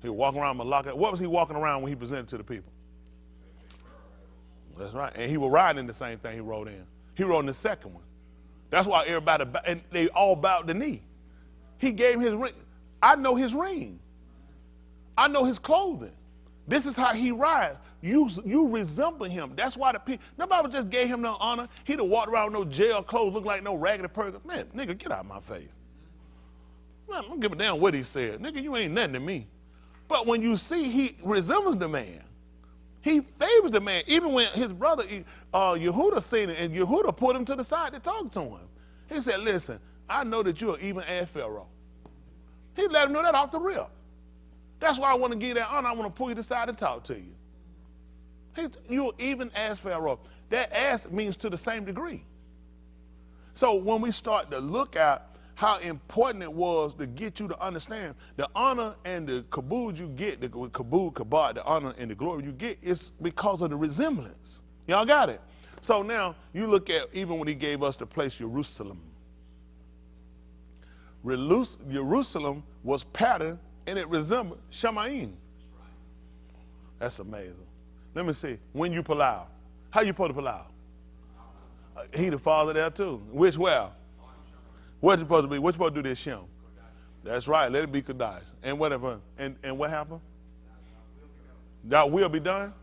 He was walking around Malacca. What was he walking around when he presented to the people? That's right. And he was riding in the same thing he rode in. He rode in the second one. That's why everybody, and they all bowed the knee. He gave his ring. I know his ring. I know his clothing. This is how he rides. You resemble him. That's why the people, nobody just gave him no honor. He'd have walked around with no jail clothes, look like no raggedy person. Man, nigga, get out of my face. I don't give a damn what he said. Nigga, you ain't nothing to me. But when you see he resembles the man, he favors the man. Even when his brother Yehuda seen it, and Yehuda put him to the side to talk to him. He said, listen, I know that you're even as Pharaoh. He let him know that off the rip. That's why I want to give you that honor. I want to pull you to the side to talk to you. You're even as Pharaoh. That as means to the same degree. So when we start to look at how important it was to get you to understand the honor and the kabod you get, the kabod, the honor and the glory you get, is because of the resemblance. Y'all got it? So now you look at even when he gave us the place Jerusalem. Jerusalem was patterned and it resembled Shamayim. That's amazing. Let me see. When you palau, how you supposed to palau? He the father there too. Which well? What's supposed to be? What's supposed to do this Shem? That's right. Let it be Kadash. And whatever. And what happened? That will be done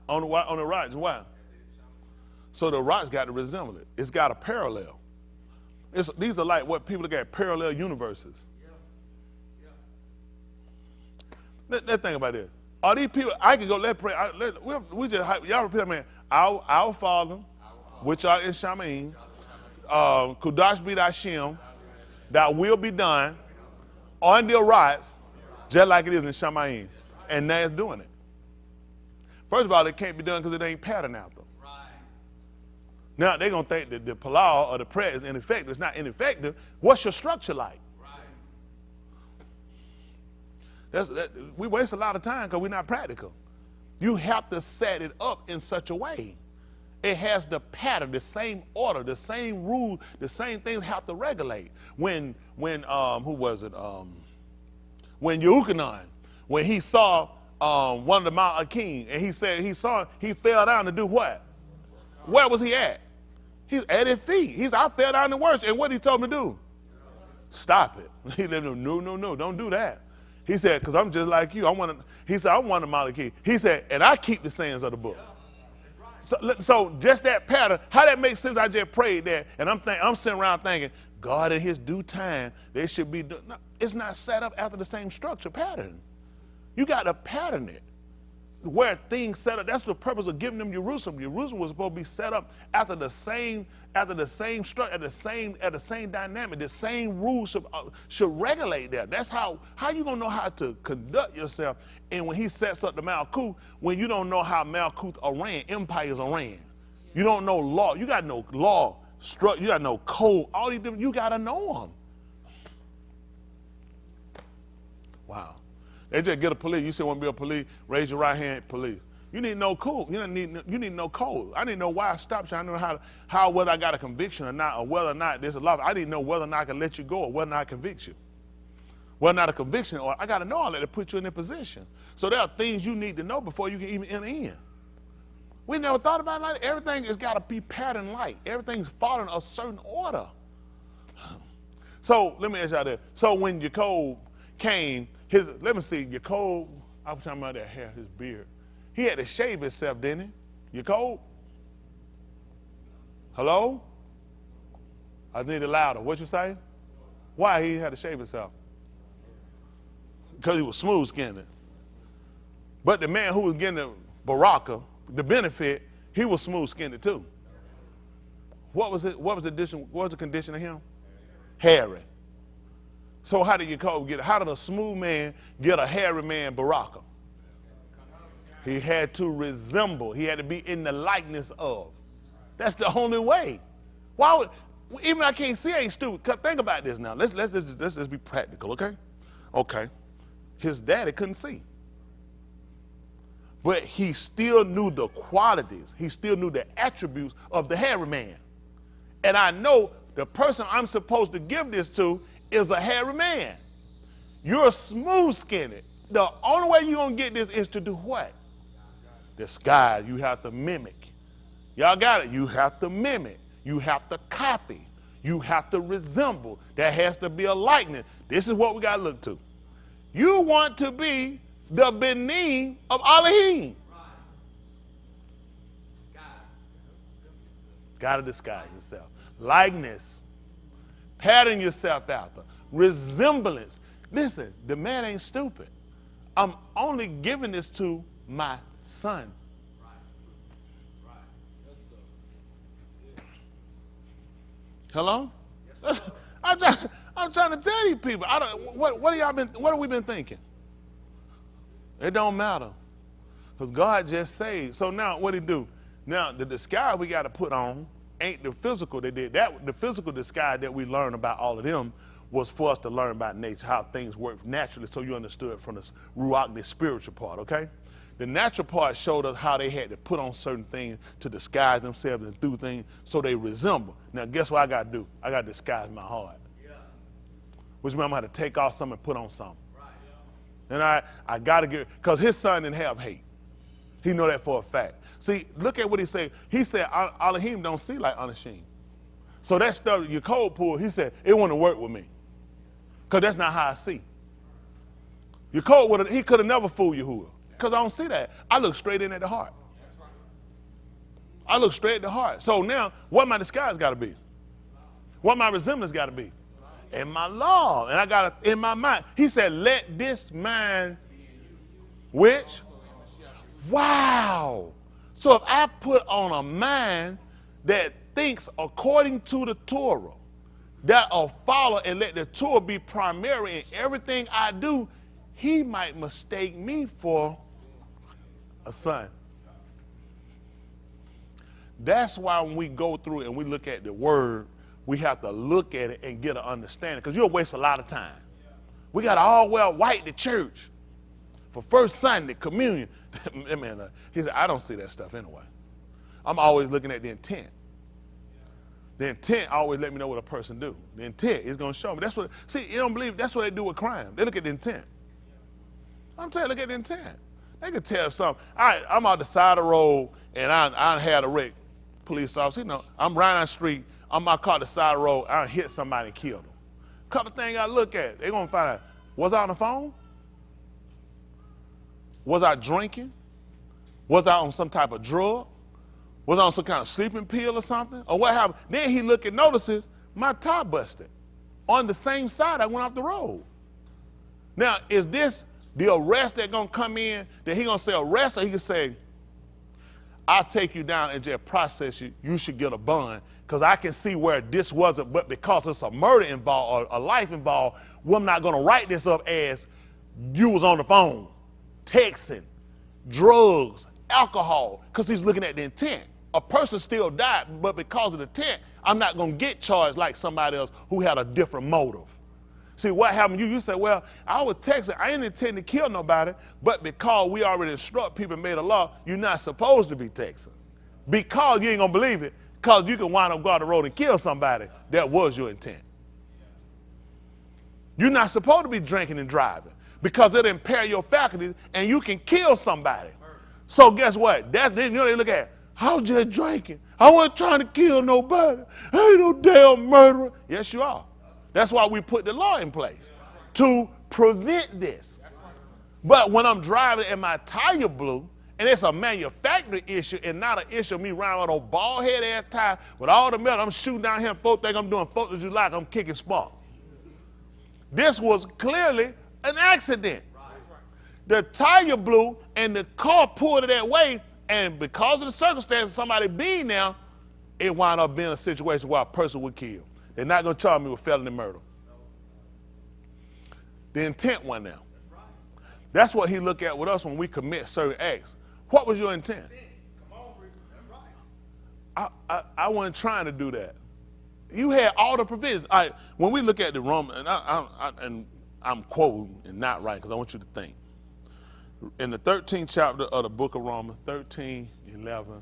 on the rocks. Why? So the rocks got to resemble it. It's got a parallel. These are like what people look at, parallel universes. Let's think about this. Are these people? I could go. Let's pray. We just y'all repeat, man. Our Father, which art in Shamayim. Kudash be thy Shem, thy will be done on the rocks, just like it is in Shamayim. And now it's doing it. First of all, it can't be done because it ain't patterned out there. Right. Now they're going to think that the palau or the prayer is ineffective. It's not ineffective. What's your structure like? Right. We waste a lot of time because we're not practical. You have to set it up in such a way. It has the pattern, the same order, the same rule, the same things have to regulate. When who was it? When Yehukanan, when he saw one of the Mount Akim, and he said he fell down to do what? Where was he at? He's at his feet. I fell down to worship. And what he told him to do? Stop it. He let him know, no, don't do that. He said, because I'm just like you. He said, I'm one of the Mount Akim. He said, and I keep the sayings of the book. So just that pattern, how that makes sense? I just prayed that, and I'm sitting around thinking, God in His due time, they should be. No, it's not set up after the same structure pattern. You got to pattern it where things set up. That's the purpose of giving them Jerusalem. Jerusalem was supposed to be set up after the same structure, at the same dynamic. The same rules should regulate that. That's how you gonna know how to conduct yourself. And when he sets up the Malkuth, when you don't know how Malkuth are ran, empires are ran, you don't know law. You got no law structure. You got no code. All these different. You gotta know them. Wow. They just get a police. You say want to be a police? Raise your right hand, police. You need no code. You need no code. I didn't know why I stopped you. I didn't know how whether I got a conviction or not, or whether or not there's a law. I didn't know whether or not I can let you go or whether or not I convict you. Whether or not a conviction, or I got to know all that to put you in a position. So there are things you need to know before you can even enter in. We never thought about it like that. Everything has got to be patterned like. Everything's following a certain order. So let me ask y'all this. So when Jacob came, let me see, Jacob, I was talking about that hair, his beard. He had to shave himself, didn't he? Jacob? Hello? I need it louder. What you say? Why he had to shave himself? Because he was smooth skinned. But the man who was getting the baraka, the benefit, he was smooth skinned too. What was it? What was the condition of him? Hairy. So how did Jacob get it? How did a smooth man get a hairy man baraka? He had to resemble. He had to be in the likeness of. That's the only way. Why would, even I can't see, I ain't stupid. Cause think about this now. Let's just be practical, okay? Okay. His daddy couldn't see. But he still knew the qualities. He still knew the attributes of the hairy man. And I know the person I'm supposed to give this to is a hairy man. You're smooth skinned. The only way you're going to get this is to do what? Disguise. You have to mimic. Y'all got it? You have to mimic. You have to copy. You have to resemble. There has to be a likeness. This is what we got to look to. You want to be the Benin of Elohim. Got to disguise yourself. Likeness. Pattern yourself after. Resemblance. Listen, the man ain't stupid. I'm only giving this to my son. Right. Yes, sir. Yeah. Hello? Yes, sir. I'm trying to tell you people. What have we been thinking? It don't matter. Because God just saved. So now what he do? Now the disguise we got to put on ain't the physical they did. The physical disguise that we learned about all of them was for us to learn about nature, how things work naturally, so you understood from the ruach, the spiritual part, okay? The natural part showed us how they had to put on certain things to disguise themselves and do things so they resemble. Now guess what I got to do? I got to disguise my heart. Yeah. Which means I'm going to have to take off something and put on something. Right. And I got to get, because his son didn't have hate. He know that for a fact. See, look at what he said. He said, Elohim don't see like Anashim. So that stuff, your code pool, he said, it wouldn't work with me. Because that's not how I see. Your code, he could have never fooled Yahuwah. Because I don't see that. I look straight in at the heart. I look straight at the heart. So now, what my disguise got to be? What my resemblance got to be? In my law. And I got it in my mind. He said, let this mind, which? Wow. So if I put on a mind that thinks according to the Torah, that I'll follow and let the Torah be primary in everything I do, he might mistake me for a son. That's why when we go through and we look at the word, we have to look at it and get an understanding, because you'll waste a lot of time. We got to all wear white to church for first Sunday, communion. Man, he said, I don't see that stuff anyway. I'm always looking at the intent. The intent always let me know what a person do. The intent is going to show me. That's what, see, you don't believe, that's what they do with crime. They look at the intent. I'm telling you, look at the intent. They can tell something. I'm out the side of the road and I had a wreck. Police officer, you know, I'm riding on the street, I'm my car the side of the road, I hit somebody and killed them. Couple things I look at, they're going to find out, was I on the phone? Was I drinking? Was I on some type of drug? Was I on some kind of sleeping pill or something? Or what happened? Then he look and notices my tire busted on the same side I went off the road. Now, is this the arrest that gonna come in, that he gonna say arrest, or he can say, I'll take you down and just process you, you should get a bond, because I can see where this wasn't, but because it's a murder involved or a life involved, well, I'm not gonna write this up as you was on the phone, texting, drugs, alcohol, because he's looking at the intent. A person still died, but because of the intent, I'm not going to get charged like somebody else who had a different motive. See, what happened, you say, well, I was texting, I didn't intend to kill nobody, but because we already instruct people and made a law, you're not supposed to be texting. Because you ain't going to believe it, because you can wind up going on the road and kill somebody. That was your intent. You're not supposed to be drinking and driving, because it'll impair your faculties and you can kill somebody. So guess what? Then you know they look at, I was just drinking. I wasn't trying to kill nobody. I ain't no damn murderer. Yes, you are. That's why we put the law in place, to prevent this. But when I'm driving and my tire blew, and it's a manufacturing issue and not an issue of me riding with a bald head ass tire with all the metal, I'm shooting down here and folks think I'm doing 4th of July, I'm kicking spark. This was clearly an accident. The tire blew and the car pulled it that way, and because of the circumstances, somebody being there, it wound up being a situation where a person would kill. They're not going to charge me with felony murder. The intent went there. That's what he look at with us when we commit certain acts. What was your intent? I wasn't trying to do that. You had all the provisions. When we look at the Roman, and I'm quoting and not right because I want you to think. In the 13th chapter of the book of Romans, 13, 11,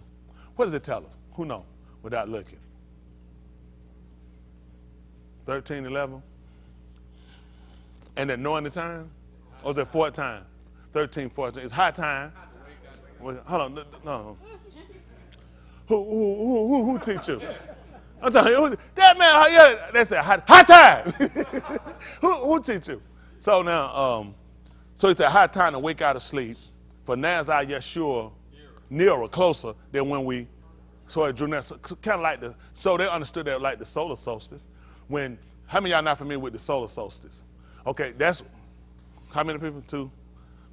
what does it tell us? Who knows without looking? 13, 11? And then knowing the time? Or is it 4th time? 13, 14. It's high time. Hold on, no. Who teach you? I'm telling you, that man, yeah, that's a high time. who teach you? So now, so it's a high time to wake out of sleep. For now is our Yeshua nearer, closer than when we, so it drew near. So kind of like so they understood that like the solar solstice, when How many of y'all not familiar with the solar solstice? Okay, that's, how many people? 2?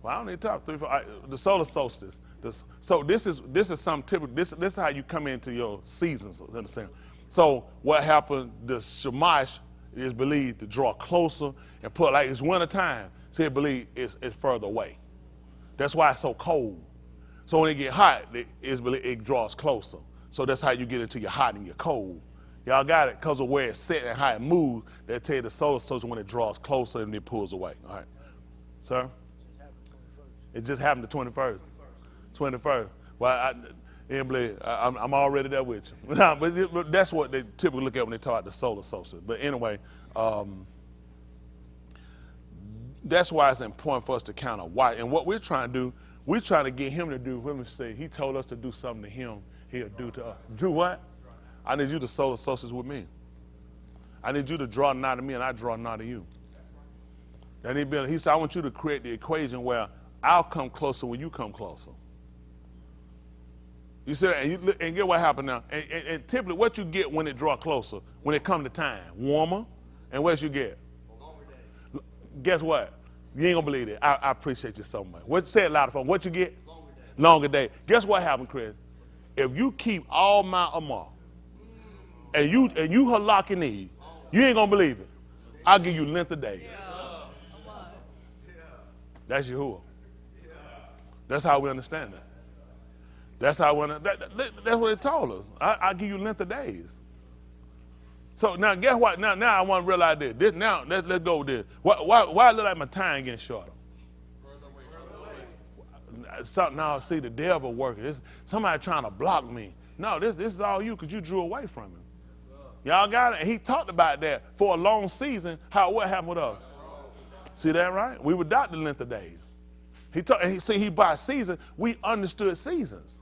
Well, I don't need to talk 3, 4. The solar solstice. So this is some typical. This is how you come into your seasons. Understand? So what happened? The Shamash is believed to draw closer and put, like, it's winter time. So it believed it's further away. That's why it's so cold. So when it get hot, it draws closer. So that's how you get into your hot and your cold. Y'all got it? Because of where it's set and how it moves, they tell you the solar solstice when it draws closer and it pulls away. All right. Sir? It just happened the 21st. 21st. Well, I'm already there with you. But that's what they typically look at when they talk about the solar solstice. But anyway, that's why it's important for us to kind of watch. And what we're trying to do, we're trying to get him to do, let me say, he told us to do something to him, he'll do to us. Do what? I need you to solar solstice with me. I need you to draw nigh to me and I draw nigh to you. And he said, I want you to create the equation where I'll come closer when you come closer. You see that? And get what happened now. And typically what you get when it draw closer, when it come to time, warmer, and what you get? Longer day. Guess what? You ain't gonna believe it. I appreciate you so much. What, say it louder for me. What you get? Longer day. Longer day. Guess what happened, Chris? If you keep all my Amar, and you halak and Eve, you ain't gonna believe it. I'll give you length of days. That's Yahuwah. That's how we understand that. That's how that's what it told us. I'll give you length of days. So now guess what? Now I want to realize this. Now let's go with this. Why it look like my time getting shorter? Now see the devil working. Somebody trying to block me. No, this is all you because you drew away from him. Y'all got it? And he talked about that for a long season, what happened with us. See that, right? We were without the length of days. He by season, we understood seasons.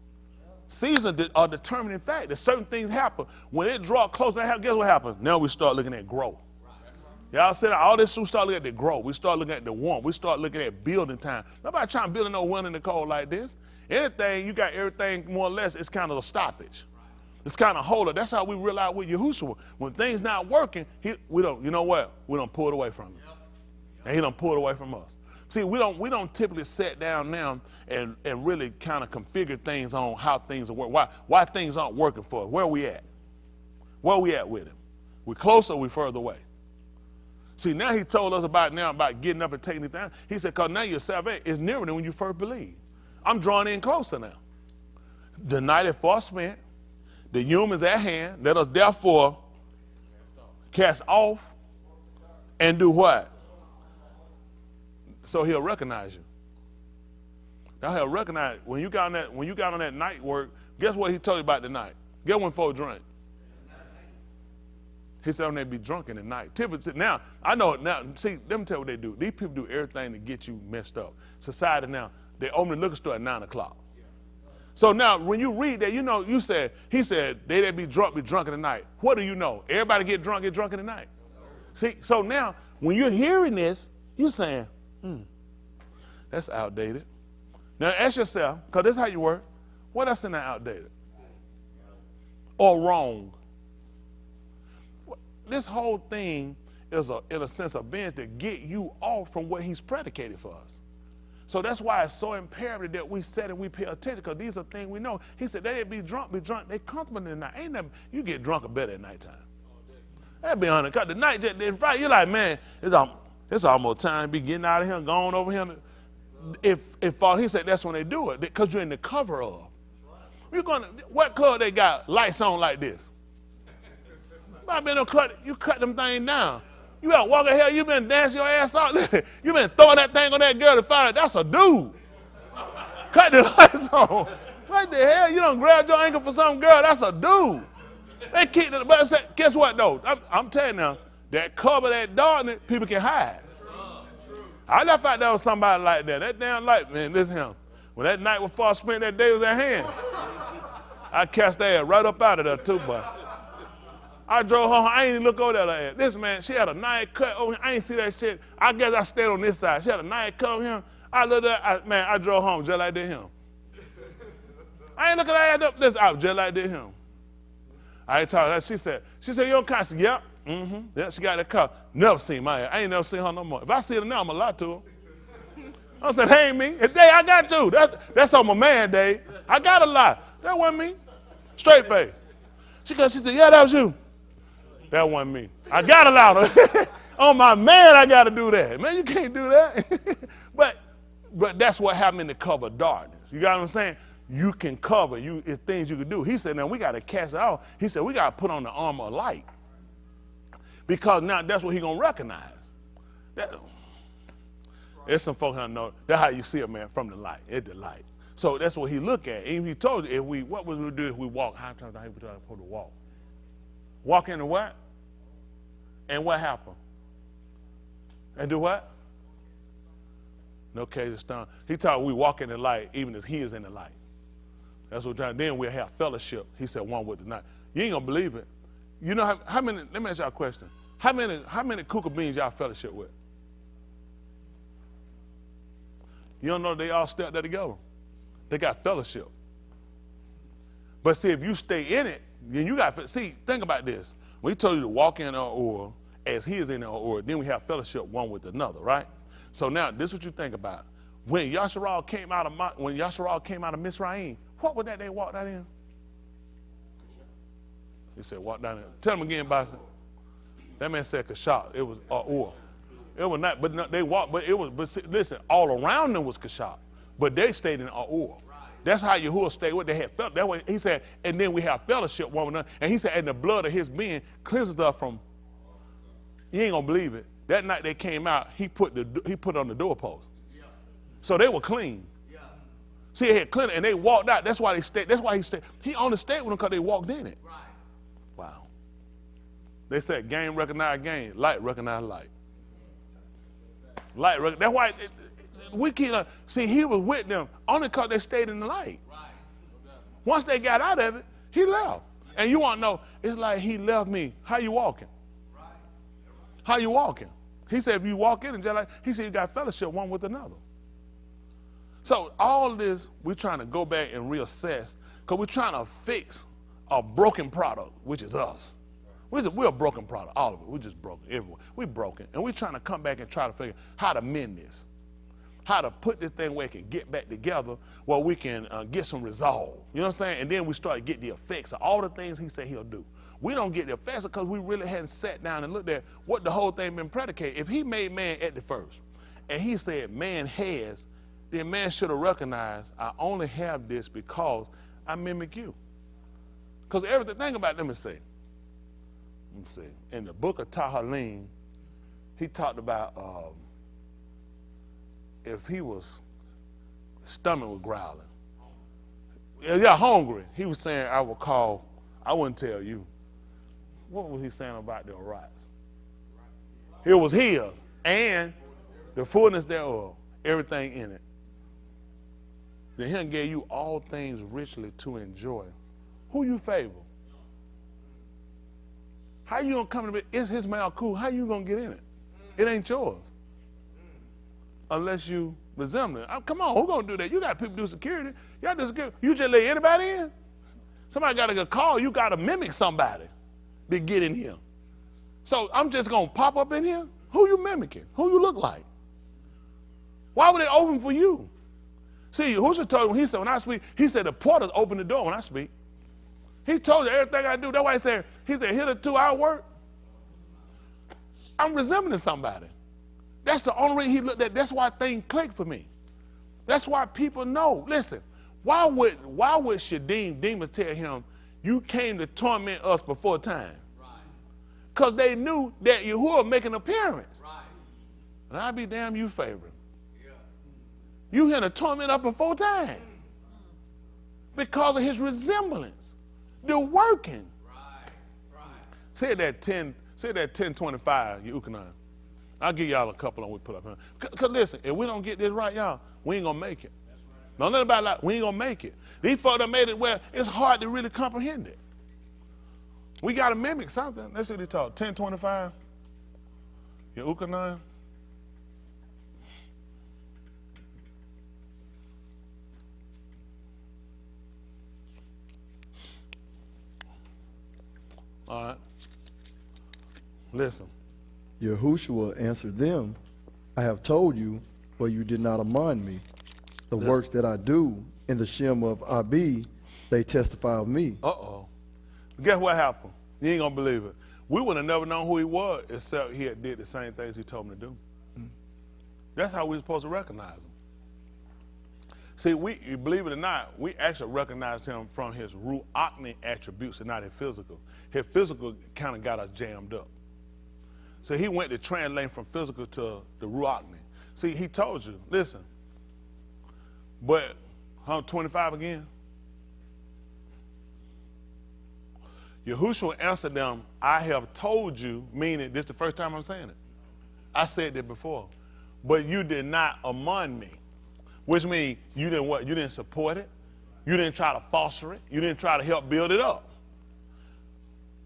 Seasons are determining fact that certain things happen. When it draw close, guess what happens? Now we start looking at growth. Y'all said all this, we start looking at the growth. We start looking at the warmth. We start looking at building time. Nobody trying to build no winter in the cold like this. Anything, you got everything more or less, it's kind of a stoppage. It's kind of hold up. That's how we realize with Yahushua. When things not working, we don't, you know what? We don't pull it away from him. And he don't pull it away from us. See, we don't typically sit down now and really kind of configure things on how things are working. Why things aren't working for us. Where are we at? Where are we at with him? We closer or we further away? See, now he told us about getting up and taking it down. He said, because now your salvation is nearer than when you first believed. I'm drawing in closer now. The night is far spent. The Yom is at hand. Let us therefore cast off and do what? So he'll recognize you. Now he'll recognize when you got on that night work. Guess what he told you about the night? Get one for a drink. He said, I'm going to be drunk in the night. Typically, now, I know now, see, let me tell you what they do. These people do everything to get you messed up. Society now, they open the liquor store at 9 o'clock. So now, when you read that, he said, they that be drunk in the night. What do you know? Everybody get drunk in the night. See, so now, when you're hearing this, you're saying, that's outdated. Now ask yourself, because this is how you work, what else in that outdated? Or wrong? This whole thing is, in a sense, a bench to get you off from what he's predicated for us. So that's why it's so imperative that we sit and we pay attention, because these are things we know. He said, they be drunk, they comfortable in the night. Ain't nothing, you get drunk or better at nighttime. That'd be honest, because the night, you're like, man, it's almost time to be getting out of here and going over here. He said that's when they do it, because you're in the cover of. What club they got lights on like this? You cut them things down. You out walking here, you been dancing your ass out. You been throwing that thing on that girl to find out that's a dude. Cut the lights on. What the hell? You done grabbed your ankle for some girl, that's a dude. They keep it, but guess what though? I'm telling you now, that cover, that darkness, people can hide. I left out there with somebody like that. That damn light, man, listen to him. When that night was far spent, that day was at hand. I cast that right up out of there too, boy. I drove home, I ain't even look over there. This man, she had a nice cut over here. I ain't see that shit. I guess I stayed on this side. She had a nice cut over here. I looked at man, I drove home just like that him. I ain't looking at that, this out just like that him. I ain't talking that. She said, you don't conscious. Yep. Mm-hmm. Yeah, she got that car. Never seen my ass. I ain't never seen her no more. If I see her now, I'm going to lie to her. I said, hey, me. If Dave, I got you. That's on my man, Dave. I got to lie. That wasn't me. Straight face. She said, yeah, that was you. That wasn't me. I got to lie. On my man, I got to do that. Man, you can't do that. But that's what happened in the cover of darkness. You got what I'm saying? You can cover. It's things you can do. He said, now we got to cast it out. He said, we got to put on the armor of light. Because now that's what he's going to recognize. There's some folks that know. That's how you see a man from the light. It's the light. So that's what he look at. And he told you, what would we do if we walk? How many times are we supposed to walk? Walk into what? And what happened? And do what? No case of stone. He told we walk in the light even as he is in the light. That's what we're trying. Then we'll have fellowship. He said one with the night. You ain't going to believe it. You know how many, let me ask y'all a question. How many cocoa beans y'all fellowship with? You don't know they all step there together. They got fellowship. But see, if you stay in it, then you got, see, think about this. We told you to walk in our oil as he is in our oil, then we have fellowship one with another, right? So now, this is what you think about. When Yasharal came out of Mizraim, what was that they walked out in? He said, walk down there. Tell them again, Boston. That man said Kashab. It was oil. It was not, but no, they walked, but it was, but listen, all around them was Kashab, but they stayed in oil. That's how Yahuwah stayed with. They had felt that way. He said, and then we have fellowship one with another. And he said, and the blood of his being cleanses us from. You ain't gonna believe it. That night they came out, he put it on the doorpost. Yeah. So they were clean. Yeah. See, they had clean, and they walked out. That's why they stayed. That's why he stayed. He only stayed with them because they walked in it. Right. Wow. They said, game recognize game, light recognize light. Light. That's why we can't see. He was with them only because they stayed in the light. Right. Once they got out of it, he left. And you want to know? It's like he left me. How you walking? Right. How you walking? He said, if you walk in and just like he said, you got fellowship one with another. So all this, we're trying to go back and reassess because we're trying to fix a broken product, which is us. We're a broken product, all of it. We're just broken everywhere. We're broken. And we're trying to come back and try to figure how to mend this, how to put this thing where it can get back together, where we can get some resolve. You know what I'm saying? And then we start to get the effects of all the things he said he'll do. We don't get the effects because we really hadn't sat down and looked at what the whole thing been predicated. If he made man at the first, and he said man has, then man should have recognized I only have this because I mimic you. Because everything, think about it, let me see. In the book of Tahalim, he talked about if he was stomach was growling. Yeah, hungry. He was saying, I wouldn't tell you. What was he saying about the rights? It was his, and the fullness thereof, everything in it. Then he gave you all things richly to enjoy. Who you favor? How you gonna come to me? It's his malcool. How you gonna get in it? It ain't yours. Unless you resemble it. Come on, who gonna do that? You got people do security. Y'all do security. You just let anybody in? Somebody got to get a call. You got to mimic somebody to get in here. So I'm just gonna pop up in here? Who you mimicking? Who you look like? Why would they open for you? See, Yahushua told him, he said, when I speak, he said the portals open the door when I speak. He told you everything I do. That's why he said, hitherto I work. I'm resembling somebody. That's the only reason he looked at. That's why things click for me. That's why people know. Listen, why would Shadim demons tell him, you came to torment us before time? Because they knew that Yahuwah make an appearance. Right. And I'd be damn you favoring. Yeah. You here to torment us before time. Because of his resemblance. The working. Right. Say that 1025, you Ukanan. I'll give y'all a couple on we put up here. Because listen, if we don't get this right, y'all, we ain't going to make it. That's right. Don't let anybody lie. We ain't going to make it. These folks that made it where it's hard to really comprehend it. We got to mimic something. Let's see what he taught. 1025. You Ukanan. All right. Listen. Yahushua answered them, I have told you, but you did not among me. The works that I do in the Shem of Abi, they testify of me. Uh-oh. Guess what happened? You ain't going to believe it. We would have never known who he was except he had did the same things he told him to do. That's how we're supposed to recognize him. See, you believe it or not, we actually recognized him from his ruachni attributes and not his physical. His physical kind of got us jammed up. So he went to translate from physical to the ruachni. See, he told you, listen, but 125 again. Yahushua answered them, I have told you, meaning this is the first time I'm saying it. I said that before. But you did not among me. Which means you didn't what? You didn't support it. You didn't try to foster it. You didn't try to help build it up.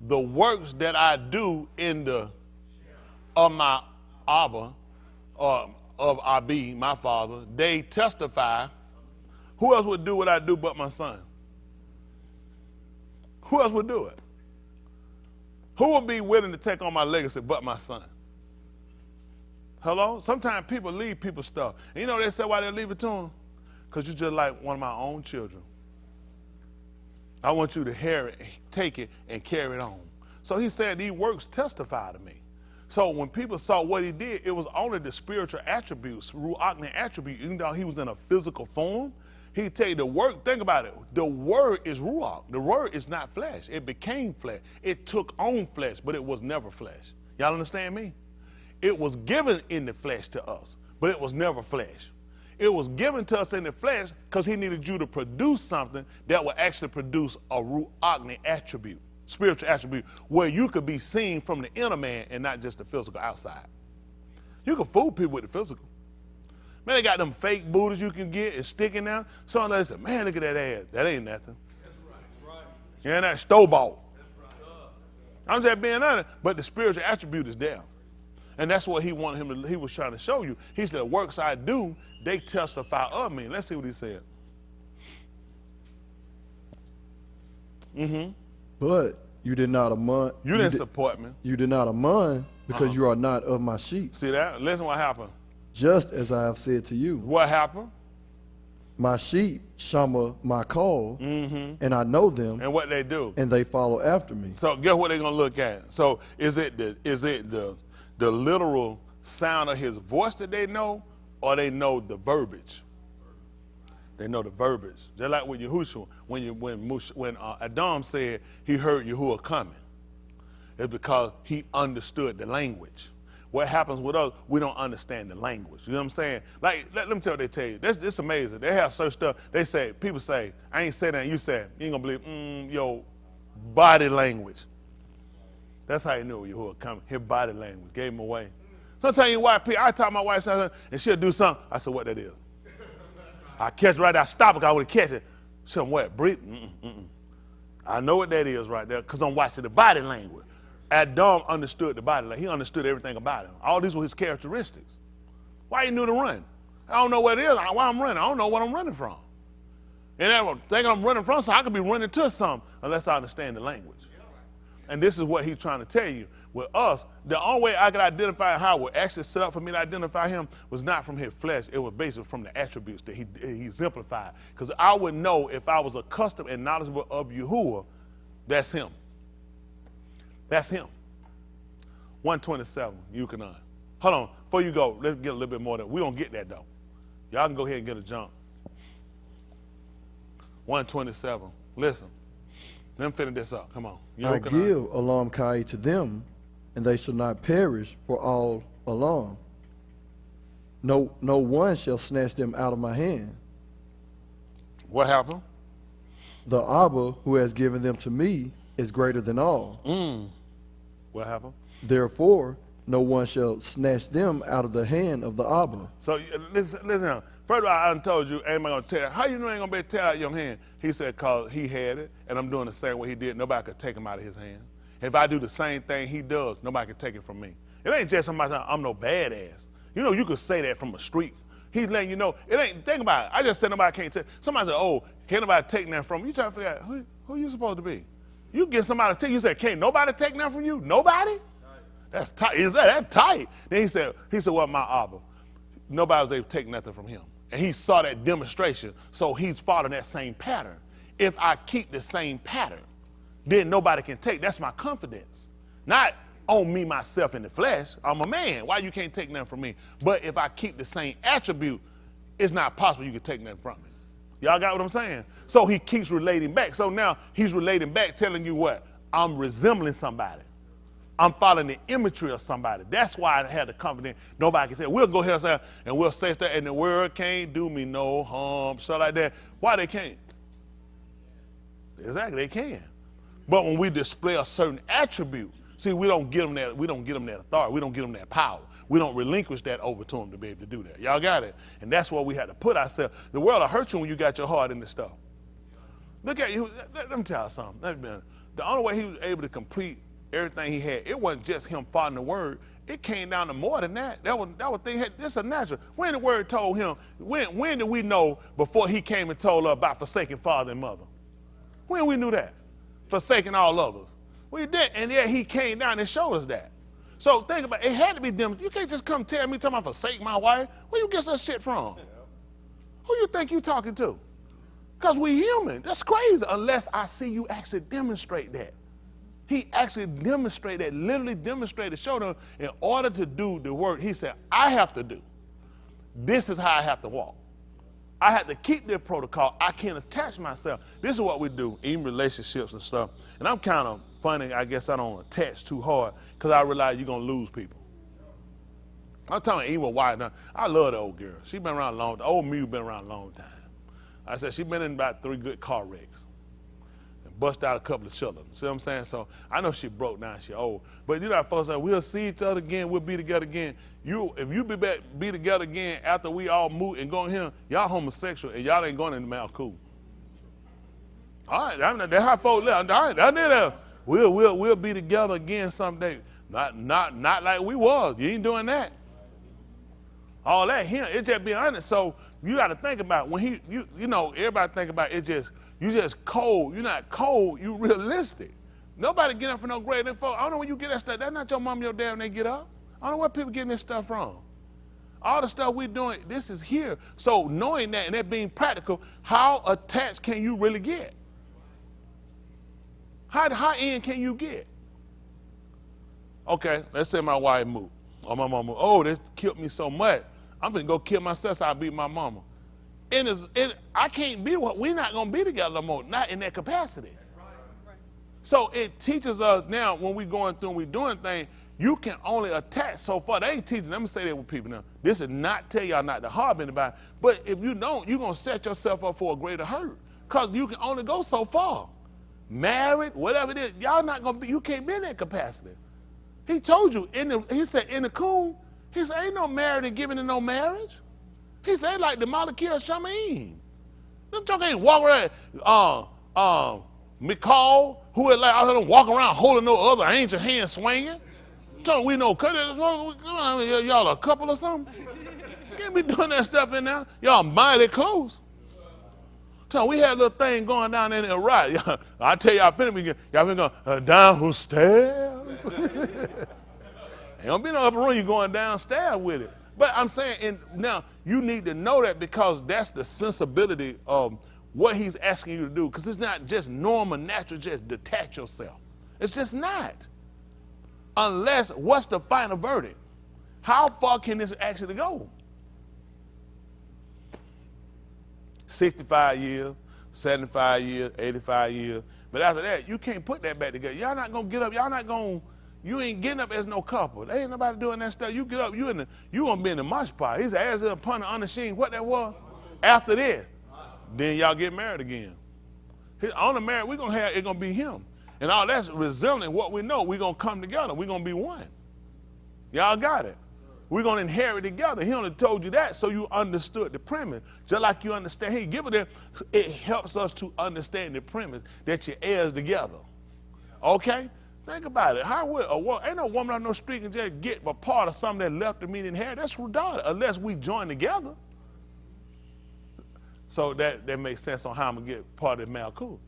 The works that I do in the of my Abba, of Abi, my father, they testify. Who else would do what I do but my son? Who else would do it? Who would be willing to take on my legacy but my son? Hello? Sometimes people leave people's stuff. And you know they say why they leave it to them? Because you're just like one of my own children. I want you to take it and carry it on. So he said these works testify to me. So when people saw what he did, it was only the spiritual attributes, ruachni attribute, even though he was in a physical form. He tell you the work, think about it, the word is ruach. The word is not flesh. It became flesh. It took on flesh, but it was never flesh. Y'all understand me? It was given in the flesh to us, but it was never flesh. It was given to us in the flesh because he needed you to produce something that would actually produce a ruachni attribute, spiritual attribute, where you could be seen from the inner man and not just the physical outside. You can fool people with the physical. Man, they got them fake booties you can get and sticking out. Some of them say, man, look at that ass. That ain't nothing. That's right. Yeah, that store-bought. I'm just being honest, but the spiritual attribute is there. And that's what he wanted him to, he was trying to show you. He said, the works I do, they testify of me. Let's see what he said. But you did not among. You didn't support me. You did not among because you are not of my sheep. See that? Listen what happened. Just as I have said to you. What happened? My sheep, Shama, my call, and I know them. And what they do. And they follow after me. So guess what they're going to look at? So is it the literal sound of his voice that they know, or they know the verbiage? They know the verbiage. Just like with Yahushua, when Adam said he heard Yahuwah coming, it's because he understood the language. What happens with us, we don't understand the language. You know what I'm saying? Like, let them tell what they tell you. It's amazing. They have such stuff. They say, people say, I ain't say that, and you say, you ain't gonna believe, your body language. That's how you knew Yahuwah coming. His body language gave him away. Sometimes you white people, I talk to my wife and she'll do something. I said, what that is? I catch it right there. I stop it. I would catch it. Something what? Breathe. I know what that is right there because I'm watching the body language. Adam understood the body language. He understood everything about him. All these were his characteristics. Why he knew to run? I don't know what it is. Why I'm running? I don't know what I'm running from. And I'm thinking I'm running from something. I could be running to something unless I understand the language. And this is what he's trying to tell you. With us, the only way I could identify how it would actually set up for me to identify him was not from his flesh. It was basically from the attributes that he exemplified. Because I would know if I was accustomed and knowledgeable of Yahuwah, that's him. That's him. 127, Yukonon. Hold on, before you go, let's get a little bit more than, we don't get that though. Y'all can go ahead and get a jump. 127, listen. Let me finish this up, come on. I give Alam Kai to them, and they shall not perish for all along. No one shall snatch them out of my hand. What happened? The Abba who has given them to me is greater than all. What happened? Therefore, no one shall snatch them out of the hand of the Abba. So listen now. First of all, I done told you, ain't going to tear. How you know ain't going to be able to tear out your hand? He said, because he had it, and I'm doing the same way he did. Nobody could take him out of his hand. If I do the same thing he does, nobody can take it from me. It ain't just somebody saying, I'm no badass. You know, you could say that from a street. He's letting you know, it ain't, think about it. I just said nobody can't take. Somebody said, oh, can't nobody take that from you? You trying to figure out, who you supposed to be? You get somebody to take, you say, can't nobody take that from you? Nobody? That's tight. Is that tight? Then he said, well, my Abba, nobody was able to take nothing from him. And he saw that demonstration, so he's following that same pattern. If I keep the same pattern, then nobody can take. That's my confidence. Not on me, myself, in the flesh. I'm a man. Why you can't take nothing from me? But if I keep the same attribute, it's not possible you can take nothing from me. Y'all got what I'm saying? So he keeps relating back. So now he's relating back, telling you what? I'm resembling somebody. I'm following the imagery of somebody. That's why I had the confidence. Nobody can say, we'll go here and we'll say stuff, and the world can't do me no harm, stuff like that. Why they can't? Exactly, they can. But when we display a certain attribute, see, we don't get them that authority. We don't get them that power. We don't relinquish that over to them to be able to do that. Y'all got it? And that's where we had to put ourselves. The world will hurt you when you got your heart in this stuff. Look at you. Let me tell you something. The only way he was able to complete everything he had, it wasn't just him following the word. It came down to more than that. That was thing. This is natural. When the word told him, when did we know before he came and told us about forsaking father and mother? When we knew that? Forsaking all others. We did, and yet he came down and showed us that. So think about it. It had to be them. You can't just come tell me, talking about forsake my wife. Where you get that shit from? Who you think you talking to? Because we human. That's crazy. Unless I see you actually demonstrate that. He actually demonstrated that, literally demonstrated, showed them in order to do the work he said, I have to do. This is how I have to walk. I have to keep their protocol. I can't attach myself. This is what we do, even relationships and stuff. And I'm kind of funny. I guess I don't attach too hard because I realize you're going to lose people. I'm telling you, even wife now, I love the old girl. She's been around a long time. Old me been around a long time. I said she's been in about 3 good car wrecks. Bust out a couple of children. See what I'm saying? So I know she broke down, she old. But you know, folks say, we'll see each other again, we'll be together again. If you be together again after we all move and go in here, y'all homosexual and y'all ain't going in the Mount Cool. All right, that's how folks live. All right, we'll be together again someday. Not like we was. You ain't doing that. All that here, it's just being honest. So you got to think about when you know, everybody think about it just. You just cold. You're not cold. You realistic. Nobody get up for no grade info. I don't know where you get that stuff. That's not your mom, your dad when they get up. I don't know where people getting this stuff from. All the stuff we're doing, this is here. So knowing that and that being practical, how attached can you really get? How high end can you get? Okay, let's say my wife moved. Or my mama, this killed me so much. I'm finna go kill myself so I beat my mama. I can't be we're not going to be together no more, not in that capacity. Right. So it teaches us now when we're going through and we're doing things, you can only attach so far. They ain't teaching. Let me say that with people now. This is not tell y'all not to harm anybody, but if you don't, you're going to set yourself up for a greater hurt because you can only go so far. Married, whatever it is, y'all not going to be, you can't be in that capacity. He told you, he said in the coon, he said ain't no married and giving in no marriage. He said like the molecule Shamin. Them jokers ain't walk around, McCall, who is like out here walk around holding no other angel hand swinging. So we know, y'all a couple or something? Can't be doing that stuff in there. Y'all mighty close. So we had a little thing going down there in Iraq. I tell y'all finna go down whose stairs. Ain't gonna be no upper room, you going downstairs with it. But I'm saying, now you need to know that because that's the sensibility of what he's asking you to do. Because it's not just normal, natural, just detach yourself. It's just not. Unless, what's the final verdict? How far can this actually go? 65 years, 75 years, 85 years. But after that, you can't put that back together. Y'all not going to get up. You ain't getting up as no couple. There ain't nobody doing that stuff. You get up, you gonna be in the mosh pile. He's as upon the unashamed. What that was? After that, then y'all get married again. On the marriage, we're gonna have it gonna be him. And all that's resembling what we know. We're gonna come together. We're gonna be one. Y'all got it. We're gonna inherit together. He only told you that so you understood the premise. Just like you understand, he give it. It helps us to understand the premise that you're heirs together. Okay? Think about it. How would ain't no woman on no street can just get a part of something that left to me in hair? That's retarded, unless we join together. So that makes sense on how I'm gonna get part of the Malcool.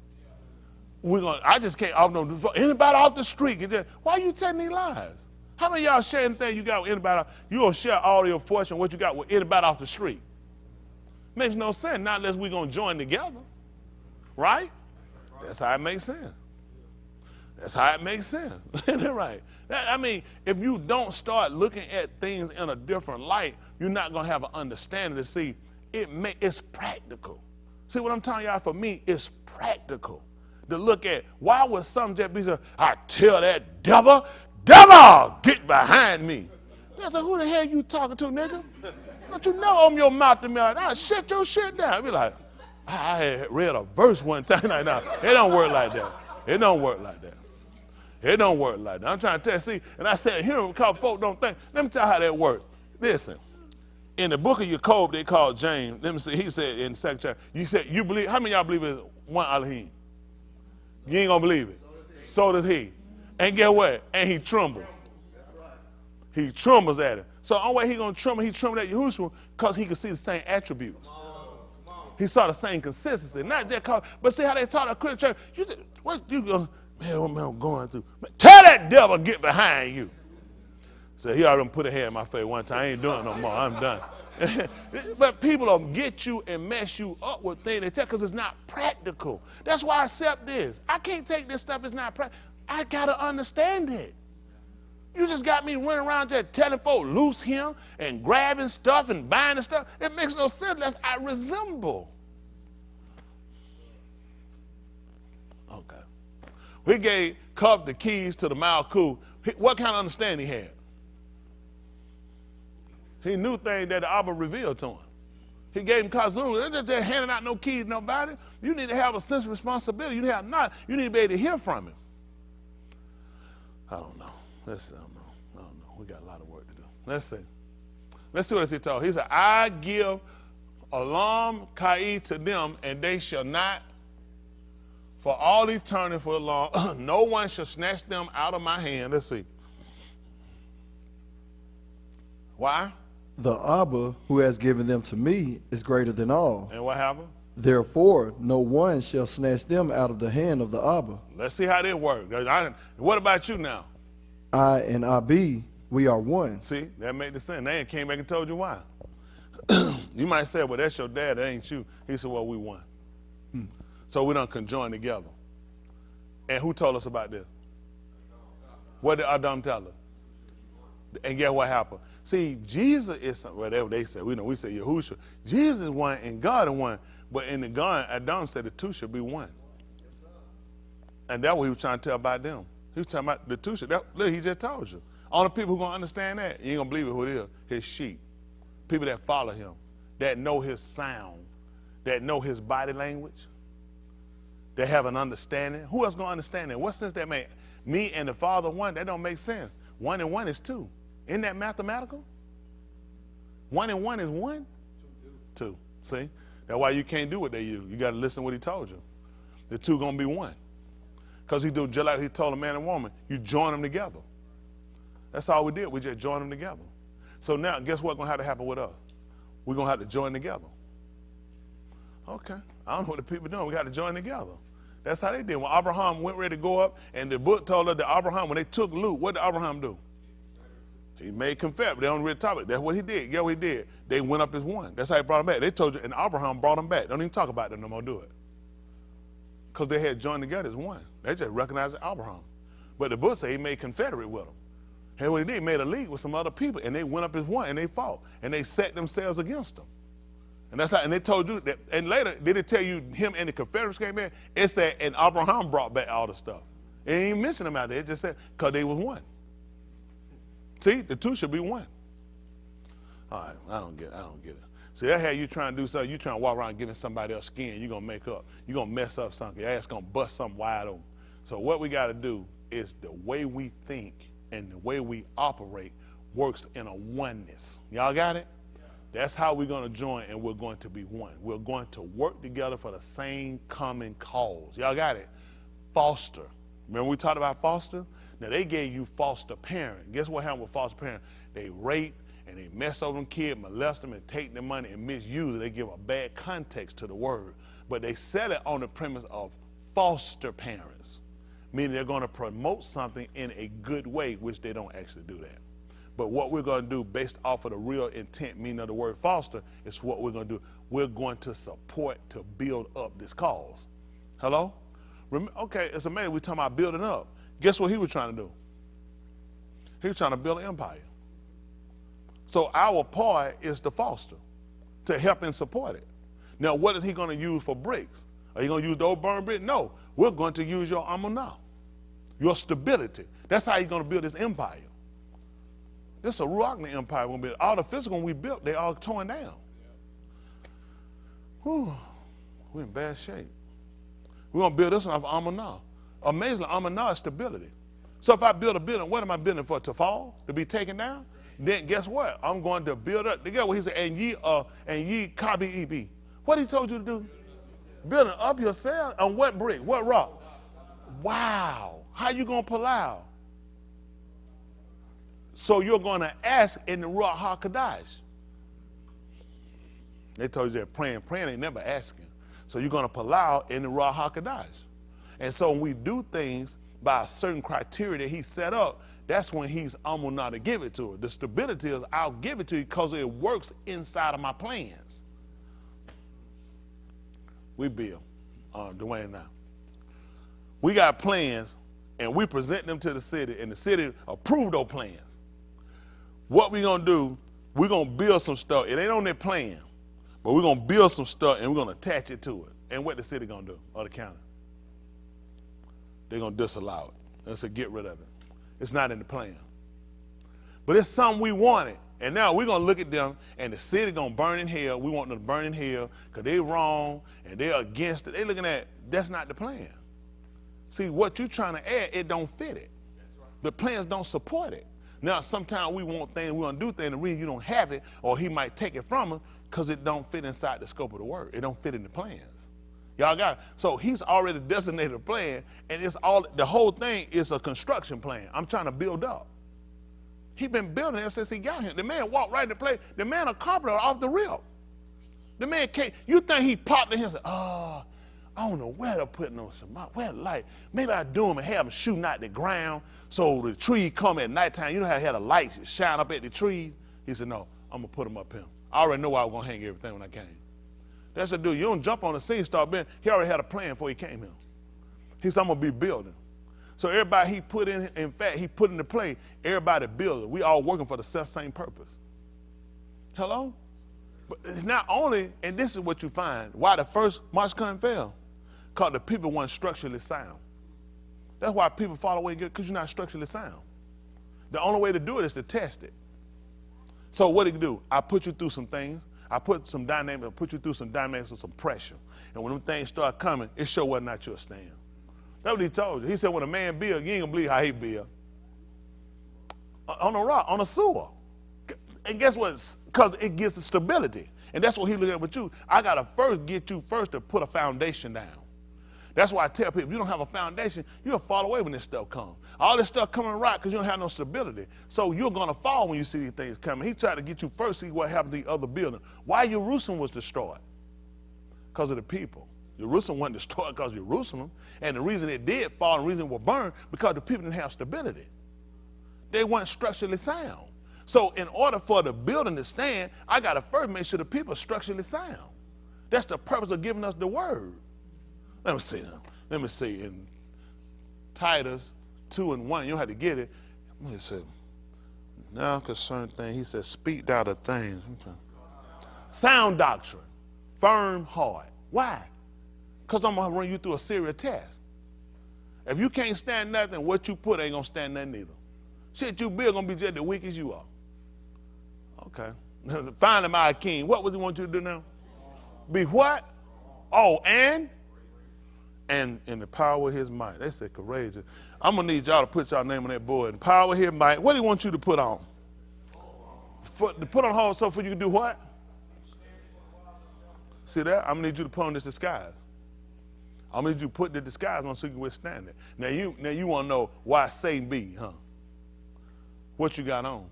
I just can't anybody off the street can just, why are you telling these lies? How many of y'all share anything you got with anybody? You don't share all your fortune, what you got with anybody off the street. Makes no sense, not unless we're going to join together. Right? That's how it makes sense. That's how it makes sense. Isn't that right? I mean, if you don't start looking at things in a different light, you're not going to have an understanding to see it's practical. See what I'm telling y'all? For me, it's practical to look at. Why would some just be saying, I tell that devil, get behind me. I said, who the hell you talking to, nigga? Don't you know I'm your mouth to me? I'll shut your shit down. Be like, I had read a verse one time. Like, no, it don't work like that. It don't work like that. It don't work like that. I'm trying to tell you, see, and I said, here, because folk don't think. Let me tell you how that works. Listen, in the book of Jacob, they called James. Let me see, he said in the second chapter, you said, you believe, how many of y'all believe it's one Elohim? You ain't going to believe it. So does he. And guess what? And he trembled. He trembles at it. So the only way he going to tremble, he trembled at Yahushua because he could see the same attributes. He saw the same consistency. Not just cause, but see how they taught a Christian church. What you going, man, what I'm going through? Man, tell that devil get behind you. So he already put a hand in my face one time. I ain't doing it no more. I'm done. But people will get you and mess you up with things they tell because it's not practical. That's why I accept this. I can't take this stuff. It's not practical. I got to understand it. You just got me running around just telling folk loose him and grabbing stuff and buying the stuff. It makes no sense unless I resemble. Okay. We gave Cuff the keys to the Malku. What kind of understanding he had? He knew things that the Abba revealed to him. He gave him Kazoo. They're just handing out no keys to nobody. You need to have a sense of responsibility. You need to be able to hear from him. I don't know. I don't know. We got a lot of work to do. Let's see. Let's see what he told. He said, I give alam kai to them, and they shall not for all eternity for long. No one shall snatch them out of my hand. Let's see. Why? The Abba who has given them to me is greater than all. And what happened? Therefore, no one shall snatch them out of the hand of the Abba. Let's see how they work. What about you now? I and Abi, we are one. See, that made the sense. They came back and told you why. You might say, well, that's your dad, that ain't you. He said, well, we one. So we done conjoined together. And who told us about this? What did Adam tell us? And guess what happened? See, Jesus is whatever they say. We say Yahushua. Jesus is one and God is one. But in the God, Adam said the two should be one. And that's what he was trying to tell about them. He was talking about the two should. Look, he just told you. Only people who going to understand that, you ain't going to believe it who it is. His sheep. People that follow him. That know his sound. That know his body language. That have an understanding. Who else going to understand that? What sense that make? Me and the Father one, that don't make sense. 1 and 1 is 2. Isn't that mathematical? 1 and 1 is 1? 2. See? That's why you can't do what they use. You got to listen to what he told you. The two going to be one. Because he do just like he told a man and woman, you join them together. That's all we did. We just joined them together. So now, guess what's going to have to happen with us? We're going to have to join together. Okay. I don't know what the people doing. We got to join together. That's how they did. When Abraham went ready to go up, and the book told us that Abraham, when they took Luke, what did Abraham do? He made confession. They don't really talk about it. That's what he did. Guess what he did? They went up as one. That's how he brought them back. They told you, and Abraham brought them back. Don't even talk about them no more, do it. Because they had joined together as one. They just recognized Abraham. But the book said he made confederate with them. And what he did, he made a league with some other people, and they went up as one, and they fought. And they set themselves against them. And that's how, and they told you that, and later, did it tell you him and the Confederates came in? It said, and Abraham brought back all the stuff. It ain't even mentioned them out there. It just said, because they was one. See, the two should be one. All right, I don't get it. See, that's how you trying to do something. You trying to walk around getting somebody else's skin. You're going to make up. You're going to mess up something. Your ass going to bust something wide open. So what we got to do is the way we think and the way we operate works in a oneness. Y'all got it? That's how we're going to join, and we're going to be one. We're going to work together for the same common cause. Y'all got it? Foster. Remember we talked about foster? Now, they gave you foster parent. Guess what happened with foster parent? They rape, and they mess over them kids, molest them, and take their money and misuse it. They give a bad context to the word. But they set it on the premise of foster parents, meaning they're going to promote something in a good way, which they don't actually do that. But what we're going to do based off of the real intent, meaning of the word foster, is what we're going to do. We're going to support to build up this cause. Hello? Okay, it's amazing. We're talking about building up. Guess what he was trying to do? He was trying to build an empire. So our part is to foster, to help and support it. Now, what is he going to use for bricks? Are you going to use the old burn brick? No. We're going to use your amunah, your stability. That's how you're going to build this empire. This is a Ruachni empire. All the physical we built, they all torn down. Whew. We're in bad shape. We're going to build this one off amunah. Amazingly, amunah is stability. So if I build a building, what am I building for? To fall? To be taken down? Then guess what? I'm going to build up. Get what he said, and ye kabi eb. What he told you to do? Building up yourself on what brick? What rock? Wow. How you going to pull out? So you're going to ask in the Ruach HaKodesh. They told you that praying ain't never asking. So you're going to pull out in the Ruach HaKodesh. And so when we do things by a certain criteria that he set up, that's when he's not to give it to her. The stability is I'll give it to you because it works inside of my plans. We build, Dwayne now. We got plans and we present them to the city and the city approved those plans. What we gonna do, we're gonna build some stuff. It ain't on their plan, but we're gonna build some stuff and we're gonna attach it to it. And what the city gonna do, or the county? They're gonna disallow it. They say get rid of it. It's not in the plan. But it's something we wanted. And now we're going to look at them, and the city going to burn in hell. We want them to burn in hell because they're wrong, and they're against it. They're looking at, that's not the plan. See, what you're trying to add, it don't fit it. The plans don't support it. Now, sometimes we want things, we want to do things, the reason you don't have it, or he might take it from us, because it don't fit inside the scope of the word. It don't fit in the plans. Y'all got it? So he's already designated a plan, and it's all, the whole thing is a construction plan. I'm trying to build up. He been building ever since he got here. The man walked right into place. The man a carpenter off the rip. The man can't, you think he popped in here and said, oh, I don't know where to put no some, where the light. Maybe I do him and have him shooting out the ground so the tree come at nighttime. You know how he had the lights shine up at the trees? He said, no, I'm going to put him up here. I already know I was going to hang everything when I came. That's a dude. You don't jump on the scene, start building. He already had a plan before he came here. He said, I'm going to be building. So everybody he put in fact, he put into play, everybody building. We all working for the same purpose. Hello? But it's not only, and this is what you find, why the first March Con fell. Because the people weren't structurally sound. That's why people fall away, because you're not structurally sound. The only way to do it is to test it. So what did he do? I put you through some things. I put some dynamics, I put you through some dynamics and some pressure. And when them things start coming, it show whether or not you'll stand. That's what he told you. He said when a man build, you ain't gonna believe how he build. On a rock, on a sewer. And guess what? Because it gives the stability. And that's what he look at with you. I gotta first get you first to put a foundation down. That's why I tell people, if you don't have a foundation, you'll fall away when this stuff comes. All this stuff coming right because you don't have no stability. So you're gonna fall when you see these things coming. He tried to get you first, see what happened to the other building. Why Jerusalem was destroyed? Because of the people. Jerusalem wasn't destroyed because of Jerusalem. And the reason it did fall and the reason it was burned, because the people didn't have stability. They weren't structurally sound. So in order for the building to stand, I got to first make sure the people are structurally sound. That's the purpose of giving us the word. Let me see now. Let me see. In Titus 2:1, you don't have to get it. Let me see. Now concerning things, he says, speak thou the things. Sound doctrine. Firm heart. Why? Because I'm going to run you through a serious test. If you can't stand nothing, what you put ain't going to stand nothing either. Shit you build going to be just as weak as you are. Okay. Finally, my king. What was he want you to do now? Be what? Oh, and in the power of his might. They said courageous. I'm going to need y'all to put y'all name on that board. The power of his might. What do he want you to put on? To put on hold so for you can do what? See that? I'm going to need you to put on this disguise. I'm going to need you to put the disguise on so you can withstand it. Now you want to know why Satan be, huh? What you got on?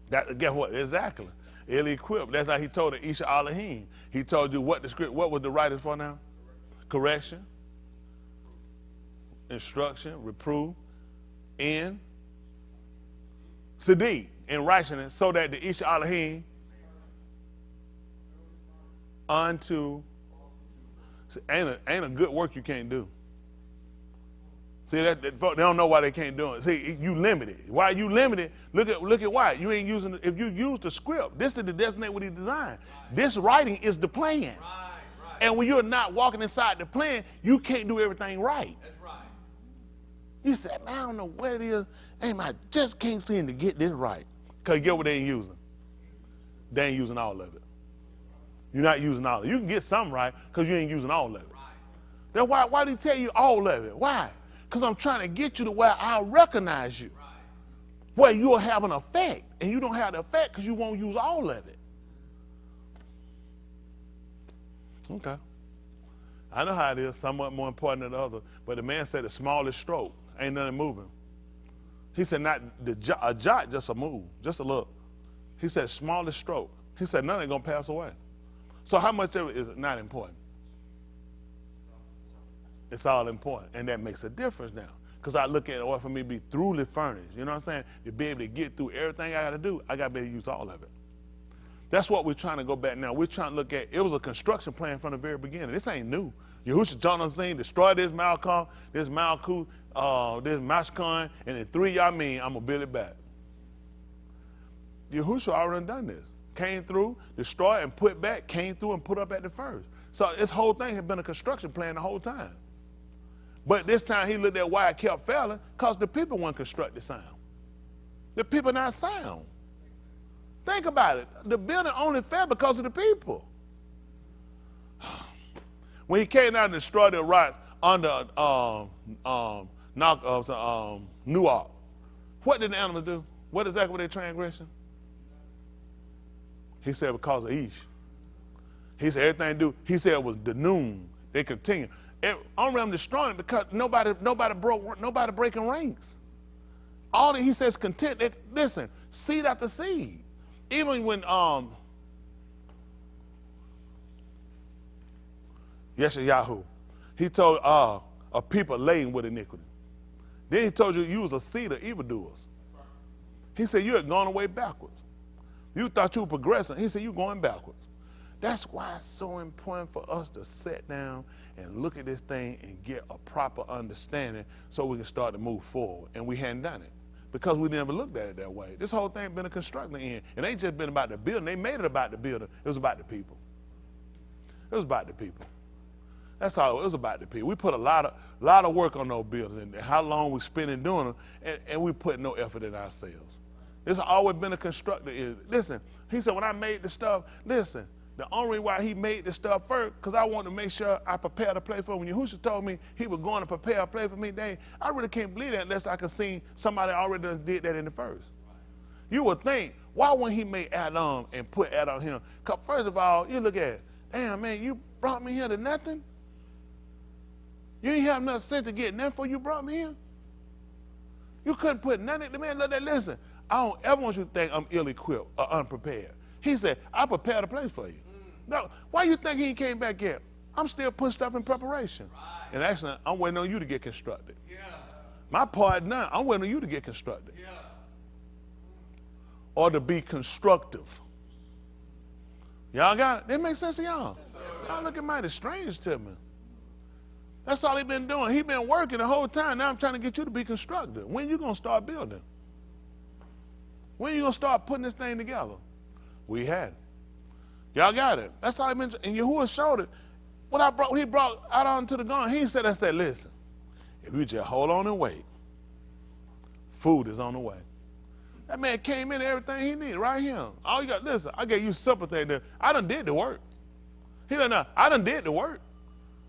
Guess what? Exactly. Ill-equipped. That's how he told the Isha Elohim. He told you what the script, what was the writers for now? correction, instruction, reproof, and Sadiq, in righteousness, so that the Ish Elohim unto ain't a good work you can't do. See that they don't know why they can't do it. See, you limited. Why you limited? Look at why you ain't using. If you use the script, this is the designate what he designed. Right. This writing is the plan. Right. And when you're not walking inside the plan, you can't do everything right. That's right. You said, man, I don't know what it is. I just can't seem to get this right. Because get what they ain't using. They ain't using all of it. You're not using all of it. You can get some right because you ain't using all of it. Right. Then why did he tell you all of it? Why? Because I'm trying to get you to where I'll recognize you. Right. Where you'll have an effect. And you don't have the effect because you won't use all of it. Okay. I know how it is, somewhat more important than the other. But the man said the smallest stroke, ain't nothing moving. He said not a jot, just a move, just a look. He said smallest stroke. He said none ain't gonna pass away. So how much of it is not important? It's all important, and that makes a difference now. Because I look at it, or for me to be thoroughly furnished, you know what I'm saying? To be able to get through everything I got to do, I got to be able to use all of it. That's what we're trying to go back now. We're trying to look at, it was a construction plan from the very beginning. This ain't new. Yahushua jumped on the scene, destroy this Malcolm, this Malku, this Mashkan, and in 3 y'all mean I'm going to build it back. Yahushua already done this. Came through, destroyed and put back, came through and put up at the first. So this whole thing had been a construction plan the whole time. But this time he looked at why it kept failing, because the people weren't constructed sound. The people not sound. Think about it. The building only fell because of the people. When he came out and destroyed the rocks under Nuak, what did the animals do? What exactly were their transgression? He said because of Ish. He said everything do. He said it was the noon. They continue. Only them destroying because nobody breaking ranks. All that he says content. Listen, seed after seed. Even when Yeshayahu, he told a people laden with iniquity. Then he told you was a seed of evildoers. He said you had gone away backwards. You thought you were progressing. He said you're going backwards. That's why it's so important for us to sit down and look at this thing and get a proper understanding so we can start to move forward. And we hadn't done it because we never looked at it that way. This whole thing been a constructing end. It ain't just been about the building. They made it about the building. It was about the people. It was about the people. That's all it was about the people. We put a lot of work on those buildings and how long we spending doing them, and we put no effort in ourselves. It's always been a constructor. Listen, he said when I made the stuff, listen, the only reason why he made the stuff first, because I wanted to make sure I prepared a place for him. When Yahushua told me he was going to prepare a place for me, I really can't believe that unless I could see somebody already did that in the first. You would think, why wouldn't he make Adam and put Adam on him? Because first of all, you look at it, damn man, you brought me here to nothing? You ain't have enough sense to get nothing before you brought me here? You couldn't put nothing. The man looked at, listen, I don't ever want you to think I'm ill-equipped or unprepared. He said, I prepared a place for you. No, why you think he came back yet? I'm still putting stuff in preparation. Right. And actually, I'm waiting on you to get constructed. Yeah. My part now, I'm waiting on you to get constructed. Yeah. Or to be constructive. Y'all got it? That makes sense to y'all? Yes, y'all looking mighty strange to me. That's all he been doing. He been working the whole time. Now I'm trying to get you to be constructive. When you going to start building? When you going to start putting this thing together? We had it. Y'all got it. That's all he been. And Yahuwah showed it. When he brought out onto the garden, he said, listen, if you just hold on and wait, food is on the way. That man came in everything he needed right here. All you got, listen, I gave you sympathy there. I done did the work. He done, I done did the work.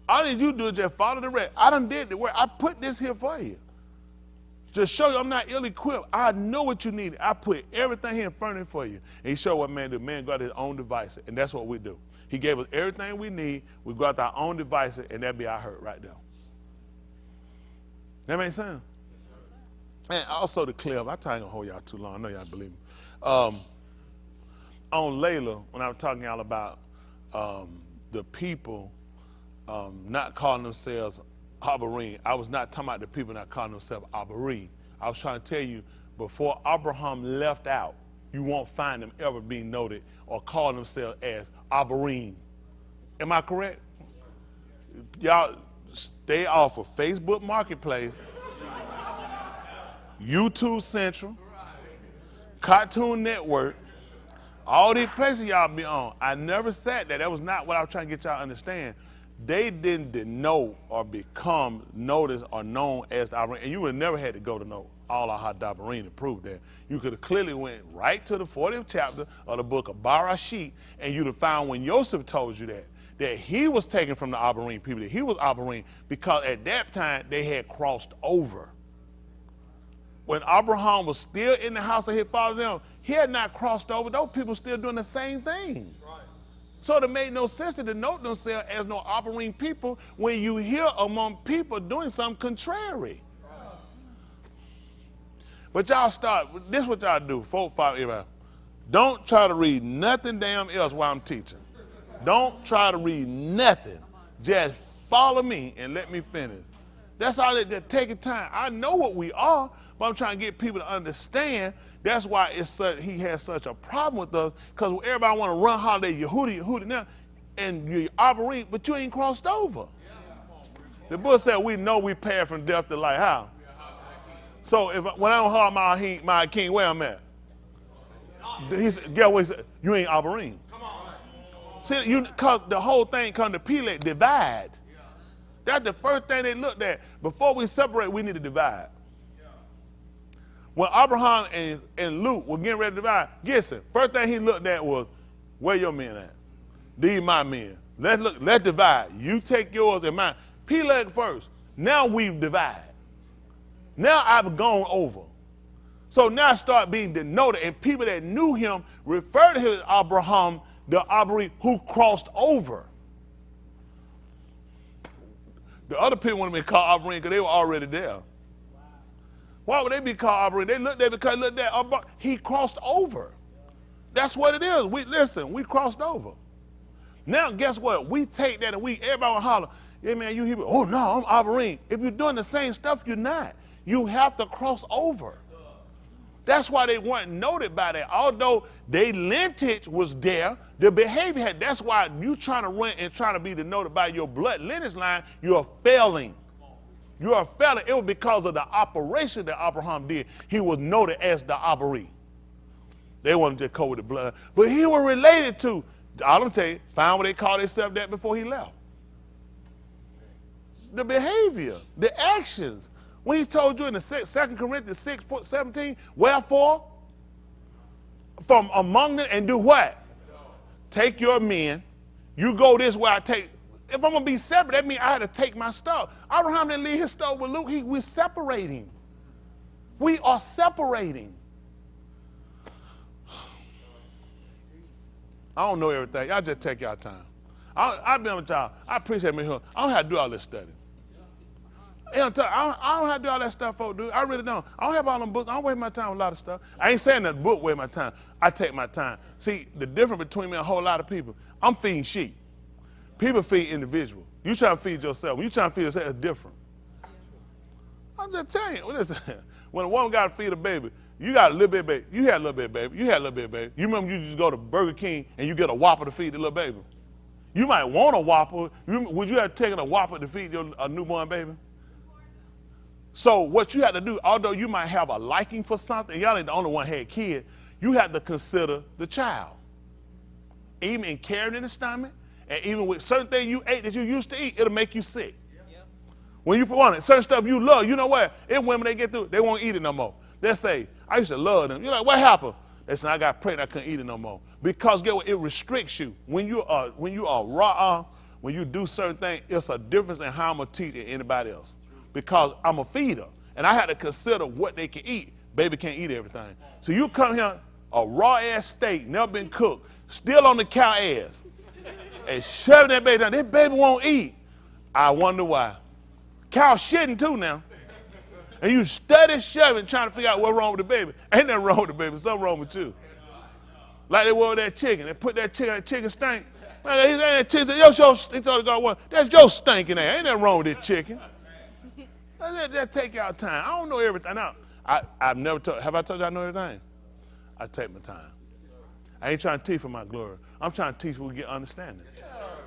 All you do is just follow the rest. I done did the work. I put this here for you. Just show you I'm not ill-equipped. I know what you need. I put everything here in front of you for you. And he showed what man did. Man got his own devices, and that's what we do. He gave us everything we need. We got our own devices, and that be our hurt right there. That make sense? And also the clip. I ain't gonna hold y'all too long. I know y'all believe me. On Layla, when I was talking y'all about the people not calling themselves Abarim. I was not talking about the people not calling themselves Abarim. I was trying to tell you, before Abraham left out, you won't find them ever being noted or calling themselves as Abarim. Am I correct? Y'all stay off of Facebook Marketplace, YouTube Central, Cartoon Network, all these places y'all be on. I never said that. That was not what I was trying to get y'all to understand. They didn't denote or become noticed or known as the Abarim. And you would have never had to go to know all of Hadabarim to prove that. You could have clearly went right to the 40th chapter of the book of Barashit, and you'd have found when Joseph told you that he was taken from the Abarim people, that he was Abarim, because at that time they had crossed over. When Abraham was still in the house of his father, them, he had not crossed over. Those people still doing the same thing. Right. So it made no sense to denote themselves as no Abarim people when you hear among people doing something contrary. Right. But y'all start, this is what y'all do, 4, 5, everybody. Don't try to read nothing damn else while I'm teaching. Don't try to read nothing. Just follow me and let me finish. That's all that taking time. I know what we are, but I'm trying to get people to understand. That's why he has such a problem with us, because everybody want to run holiday, Yehudi now, and you're Abarim, but you ain't crossed over. The book said we know we pass from death to life. How? So when I don't holler my king, where I'm at? He said, guess what he said? You ain't Abarim. See, because the whole thing come to Pilate, divide. That's the first thing they looked at. Before we separate, we need to divide. When Abraham and Luke were getting ready to divide, guess it. First thing he looked at was, where your men at? These my men. Let's divide. You take yours and mine. Pilate first. Now we've divided. Now I've gone over. So now I start being denoted, and people that knew him refer to him as Abraham, the Abarim who crossed over. The other people want to be called Abarim because they were already there. Why would they be called Abarim? They looked there because look there, he crossed over. That's what it is. We crossed over. Now guess what? We take that and everybody will holler, yeah man, you Hebrew. Oh no, I'm Abarim. If you're doing the same stuff, you're not. You have to cross over. That's why they weren't noted by that. Although their lineage was there, the behavior had. That's why you trying to run and trying to be denoted by your blood lineage line, you are failing. You are failing. It was because of the operation that Abraham did. He was noted as the Abarim. They wanted to code the blood. But he was related to, all I'm telling you, find what they called themselves that before he left. The behavior, the actions. When he told you in the 2 Corinthians 6:17, wherefore, from among them, and do what? Take your men. You go this way, I take. If I'm going to be separate, that means I had to take my stuff. Abraham didn't leave his stuff with Luke. We're separating. We are separating. I don't know everything. Y'all just take y'all time. I've been with y'all. I appreciate me here. I don't have to do all this study. I don't have to do all that stuff, folks, dude. I really don't. I don't have all them books. I don't waste my time with a lot of stuff. I ain't saying that book waste my time. I take my time. See, the difference between me and a whole lot of people, I'm feeding sheep. People feed individuals. You trying to feed yourself. When you trying to feed yourself, it's different. I'm just telling you. Listen, when a woman got to feed a baby, you got a little bit of baby. You had a little bit of baby. You had a little bit of baby. You remember you just go to Burger King and you get a Whopper to feed the little baby. You might want a Whopper. Would you have taken a Whopper to feed a newborn baby? So what you have to do, although you might have a liking for something, y'all ain't the only one had kids, you have to consider the child. Even in carrying the stomach, and even with certain things you ate that you used to eat, it'll make you sick. Yep. When you want it, certain stuff you love, you know what? If women, they get through, they won't eat it no more. They'll say, I used to love them. You're like, what happened? They say, I got pregnant, I couldn't eat it no more. Because get what? It restricts you. When you are raw, when you do certain things, it's a difference in how I'm going to teach anybody else. Because I'm a feeder, and I had to consider what they can eat. Baby can't eat everything. So you come here, a raw-ass steak, never been cooked, still on the cow ass, and shoving that baby down. This baby won't eat. I wonder why. Cow shitting too now. And you study shoving, trying to figure out what's wrong with the baby. Ain't nothing wrong with the baby. Something wrong with you. Like they were that chicken. They put that chicken stink. Man, he said that chicken. He told the guy, well, that's your stinking ass. Ain't nothing wrong with this chicken. Just take y'all time. I don't know everything. Now, I've never told. Have I told you I know everything? I take my time. I ain't trying to teach for my glory. I'm trying to teach so we get understanding.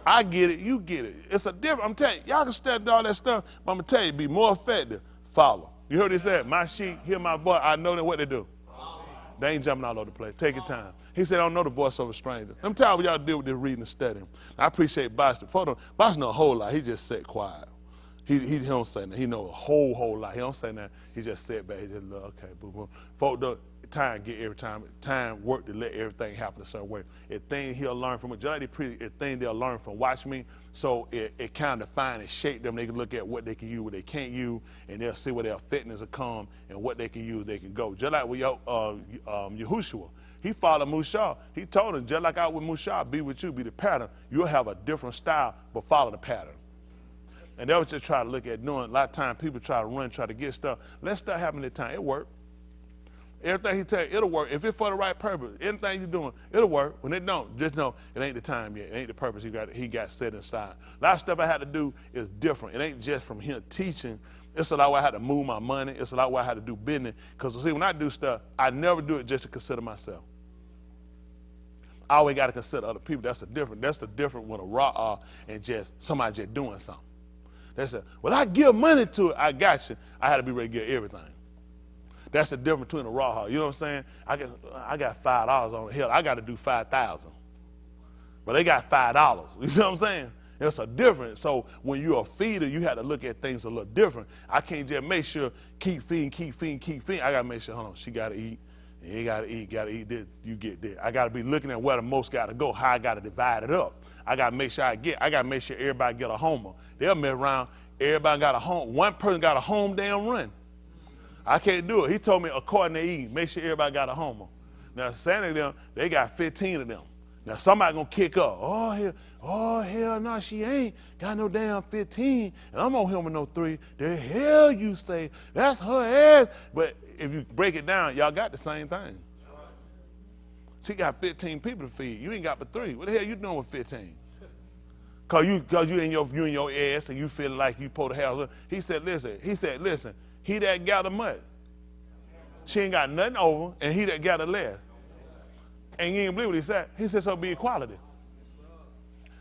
I get it, you get it. It's a different. I'm telling you, y'all can study all that stuff, but I'm gonna tell you, be more effective. Follow. You heard he said, my sheep hear my voice. I know what they do. They ain't jumping all over the place. Take your time. He said, I don't know the voice of a stranger. Let me tell you what y'all do with this reading and studying. I appreciate Boss. Boss know a whole lot. He just sat quiet. He don't say nothing. He know a whole lot. He don't say nothing. He just sat back. He just look, okay, boo boo. Folk don't time get every time. Time work to let everything happen a certain way. A thing he'll learn from majority a thing they'll learn from watch me. So it kind of define and shape them. They can look at what they can use, what they can't use, and they'll see where their fitness will come and what they can use, they can go. Just like with Yahushua. He followed Musha. He told him, just like I with Musha, be with you, be the pattern. You'll have a different style, but follow the pattern. And that's what you try to look at doing. A lot of times people try to run, try to get stuff. Let stuff happen at time. It work. Everything he tell you, it'll work. If it's for the right purpose, anything you're doing, it'll work. When it don't, just know it ain't the time yet. It ain't the purpose he got set inside. A lot of stuff I had to do is different. It ain't just from him teaching. It's a lot where I had to move my money. It's a lot where I had to do business. Because see, when I do stuff, I never do it just to consider myself. I always got to consider other people. That's the difference. That's the difference when a raw and just somebody just doing something. They said, well, I give money to it. I got you. I had to be ready to give everything. That's the difference between a raw. You know what I'm saying? I got $5 on the hill. I got to do 5,000. But they got $5. You see what I'm saying? It's a difference. So when you're a feeder, you have to look at things a little different. I can't just make sure keep feeding. I got to make sure, hold on, she got to eat. You got to eat this, you get this. I got to be looking at where the most got to go, how I got to divide it up. I got to make sure I got to make sure everybody get a homer. They'll mess around, everybody got a home. One person got a home damn run. I can't do it. He told me according to Eve, make sure everybody got a homer. Now, Santa them, they got 15 of them. Now, somebody going to kick up. Oh, hell no, she ain't got no damn 15, and I'm on him with no 3. The hell you say? That's her ass. But if you break it down, y'all got the same thing. She got 15 people to feed. You ain't got but 3. What the hell you doing with 15? Cause you in your ass and you feel like you supposed to have. He said, listen. He that got the mud. She ain't got nothing over, and he that got the less. And you ain't believe what he said. He said, so be equality.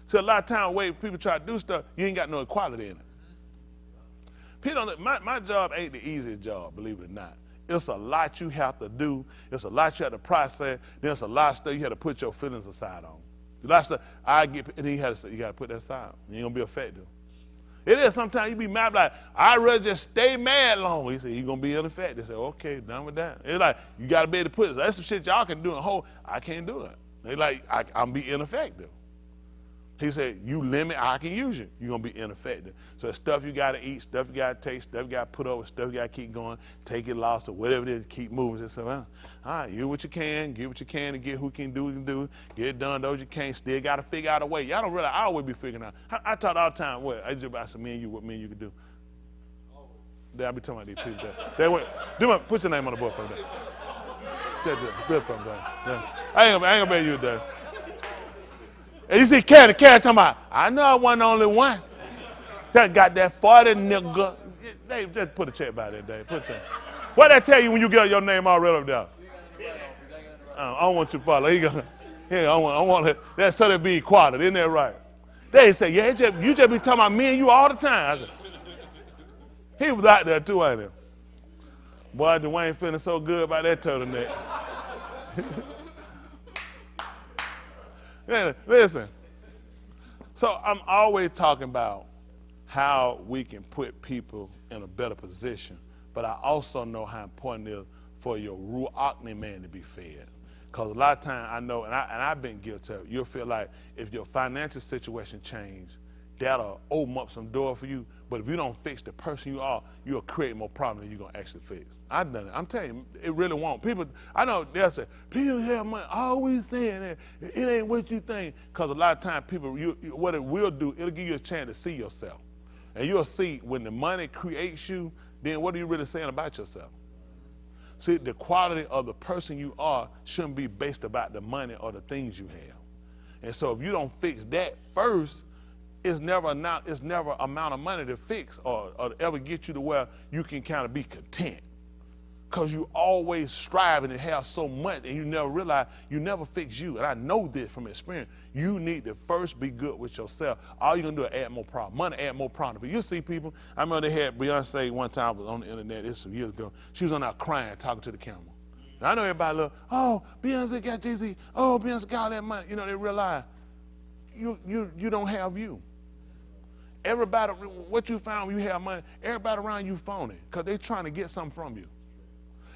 So a lot of times, way people try to do stuff, you ain't got no equality in it. People don't, my job ain't the easiest job, believe it or not. It's a lot you have to do. It's a lot you have to process. There's a lot of stuff you have to put your feelings aside on. A lot of stuff and he had to say, you got to put that aside. You ain't gonna be effective. It is sometimes you be mad like, I'd rather just stay mad long. He said, you're gonna be ineffective. He said, okay, done with that. It's like, you gotta be able to put it. That's some shit y'all can do in whole. I can't do it. They like, I'm be ineffective. He said, you limit, I can use you. You're going to be ineffective. So the stuff you got to eat, stuff you got to take, stuff you got to put over, stuff you got to keep going, take it lost or whatever it is, keep moving. So, all right, you what you can, get what you can to get who can do what you can do, get it done, those you can't, still got to figure out a way. Y'all don't realize, I always be figuring out. I talk all the time, what? I just about to me and you, what me and you can do. I be talking about these people. Put your name on the board for me. Good for me. I ain't gonna bet you today. And you see Candy talking about, I know I wasn't the only one. Got that 40 nigga. Dave, just put a check by that, Dave. Put a check. What that tell you when you get your name all read up there? I don't want you to follow. I want that so that be equality. Isn't that right? They say, yeah, you just be talking about me and you all the time. I said, he was out there too, ain't he? Boy, Dwayne feeling so good about that turtleneck. Listen, so I'm always talking about how we can put people in a better position, but I also know how important it is for your Ruach man to be fed. Because a lot of times I know, and I've been guilty of it, you'll feel like if your financial situation changes, that'll open up some door for you, but if you don't fix the person you are, you'll create more problems than you're going to actually fix. I've done it. I'm telling you, it really won't. People, I know they'll say, people have money, always saying that it ain't what you think. Because a lot of times people, what it will do, it'll give you a chance to see yourself. And you'll see when the money creates you, then what are you really saying about yourself? See, the quality of the person you are shouldn't be based about the money or the things you have. And so if you don't fix that first, it's never amount of money to fix or to ever get you to where you can kind of be content. Because you always striving and have so much, and you never realize you never fix you. And I know this from experience. You need to first be good with yourself. All you're going to do is add more problems. Money add more problems. But you see people, I remember they had Beyonce one time on the internet, this was years ago. She was on there crying, talking to the camera. And I know everybody look, oh, Beyonce got Jay-Z. Oh, Beyonce got all that money. You know, they realize you don't have you. Everybody, what you found when you have money, everybody around you phony because they're trying to get something from you.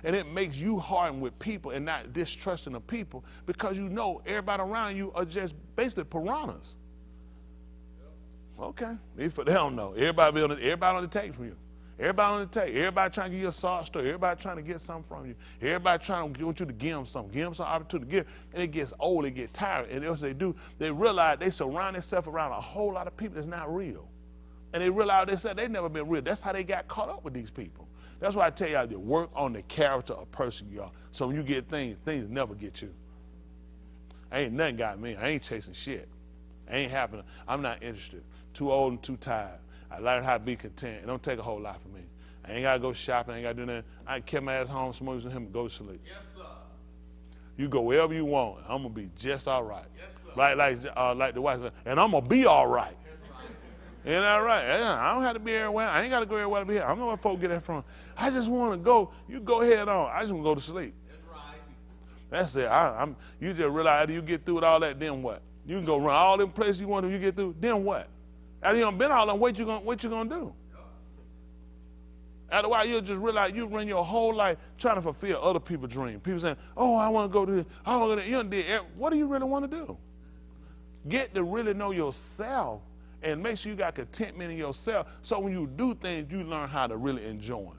And it makes you harden with people and not distrusting of people because you know everybody around you are just basically piranhas. Okay, they don't know. Everybody on the take from you. Everybody on the take. Everybody trying to give you a soft story. Everybody trying to get something from you. Everybody trying to want you to give them something. Give them some opportunity to give. And it gets old. It gets tired. And else they do. They realize they surround themselves around a whole lot of people that's not real. And they realize they said they've never been real. That's how they got caught up with these people. That's why I tell y'all to work on the character of person you are. So when you get things never get you. Ain't nothing got me. I ain't chasing shit. Ain't happening. I'm not interested. Too old and too tired. I learned how to be content. It don't take a whole lot for me. I ain't got to go shopping. I ain't got to do nothing. I can keep my ass home, smoke with him, and go to sleep. Yes, sir. You go wherever you want. I'm going to be just all right. Yes, sir. Like the wife said, and I'm going to be all right. Ain't that right? Yeah, I don't have to be everywhere. I ain't got to go everywhere to be here. I don't know where folks get that from. I just want to go. You go ahead on. I just want to go to sleep. That's right. That's it. You just realize after you get through with all that, then what? You can go run all them places you want to. You get through, then what? After you done been all them, what you gonna do? After a while, you'll just realize you run your whole life trying to fulfill other people's dreams. People saying, "Oh, I want to go to this. I want to go to that." You done did. What do you really want to do? Get to really know yourself and make sure you got contentment in yourself. So when you do things, you learn how to really enjoy them.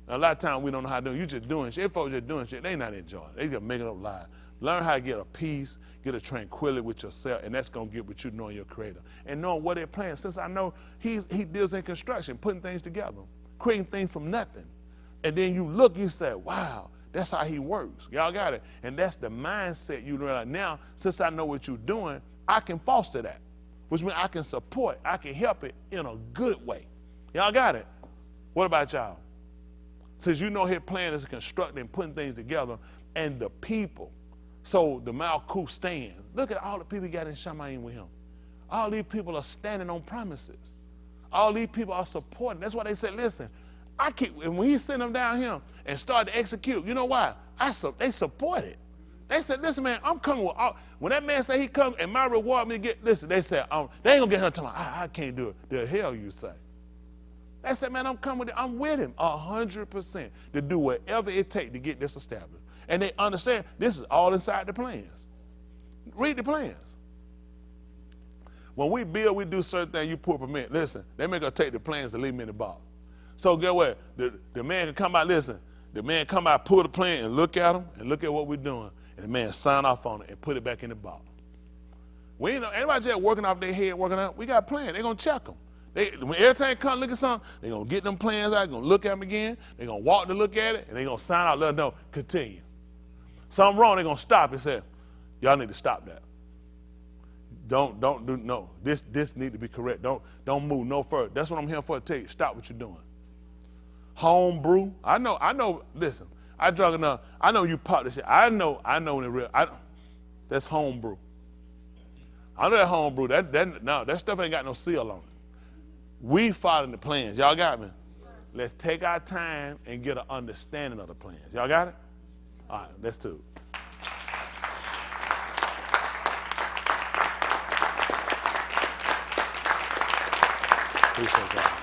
Now, a lot of times we don't know how to do it. You just doing shit. If folks just doing shit, they not enjoying it. They just making up lies. Learn how to get a peace, get a tranquility with yourself, and that's going to get with you knowing your creator. And knowing what they're planning. Since I know he deals in construction, putting things together, creating things from nothing. And then you look, you say, wow, that's how he works. Y'all got it? And that's the mindset you realize now, since I know what you're doing, I can foster that. Which means I can support, I can help it in a good way. Y'all got it? What about y'all? Since you know his plan is constructing and putting things together, and the people, so the Malkuth stands. Look at all the people he got in Shamayim with him. All these people are standing on promises. All these people are supporting. That's why they said, listen, and when he sent them down here and started to execute, you know why? They supported. They said, listen, man, I'm coming with all. When that man said he come and my reward me to get, listen, they said, they ain't gonna get him to I can't do it. The hell you say. They said, man, I'm coming with it. I'm with him 100% to do whatever it takes to get this established. And they understand this is all inside the plans. Read the plans. When we build, we do certain things, you pull permit. Listen, they make us take the plans and leave them in the box. So get what? The man can come out, listen, the man come out, pull the plan and look at them and look at what we're doing. And the man sign off on it and put it back in the box. We ain't know, everybody just working off their head, working out. We got plans. They're going to check them. When every time they come look at something, they're going to get them plans out, they're going to look at them again, they're going to walk to look at it, and they're going to sign out, let them know, continue. Something wrong, they're going to stop and say, y'all need to stop that. Don't do, no, this need to be correct. Don't move no further. That's what I'm here for to tell you. Stop what you're doing. Home brew. I know, listen, I drunk enough. I know you pop this shit. I know when it real. That's home brew. I know that home brew. That stuff ain't got no seal on it. We following the plans. Y'all got me? Let's take our time and get an understanding of the plans. Y'all got it? All right, let's do it. Appreciate that.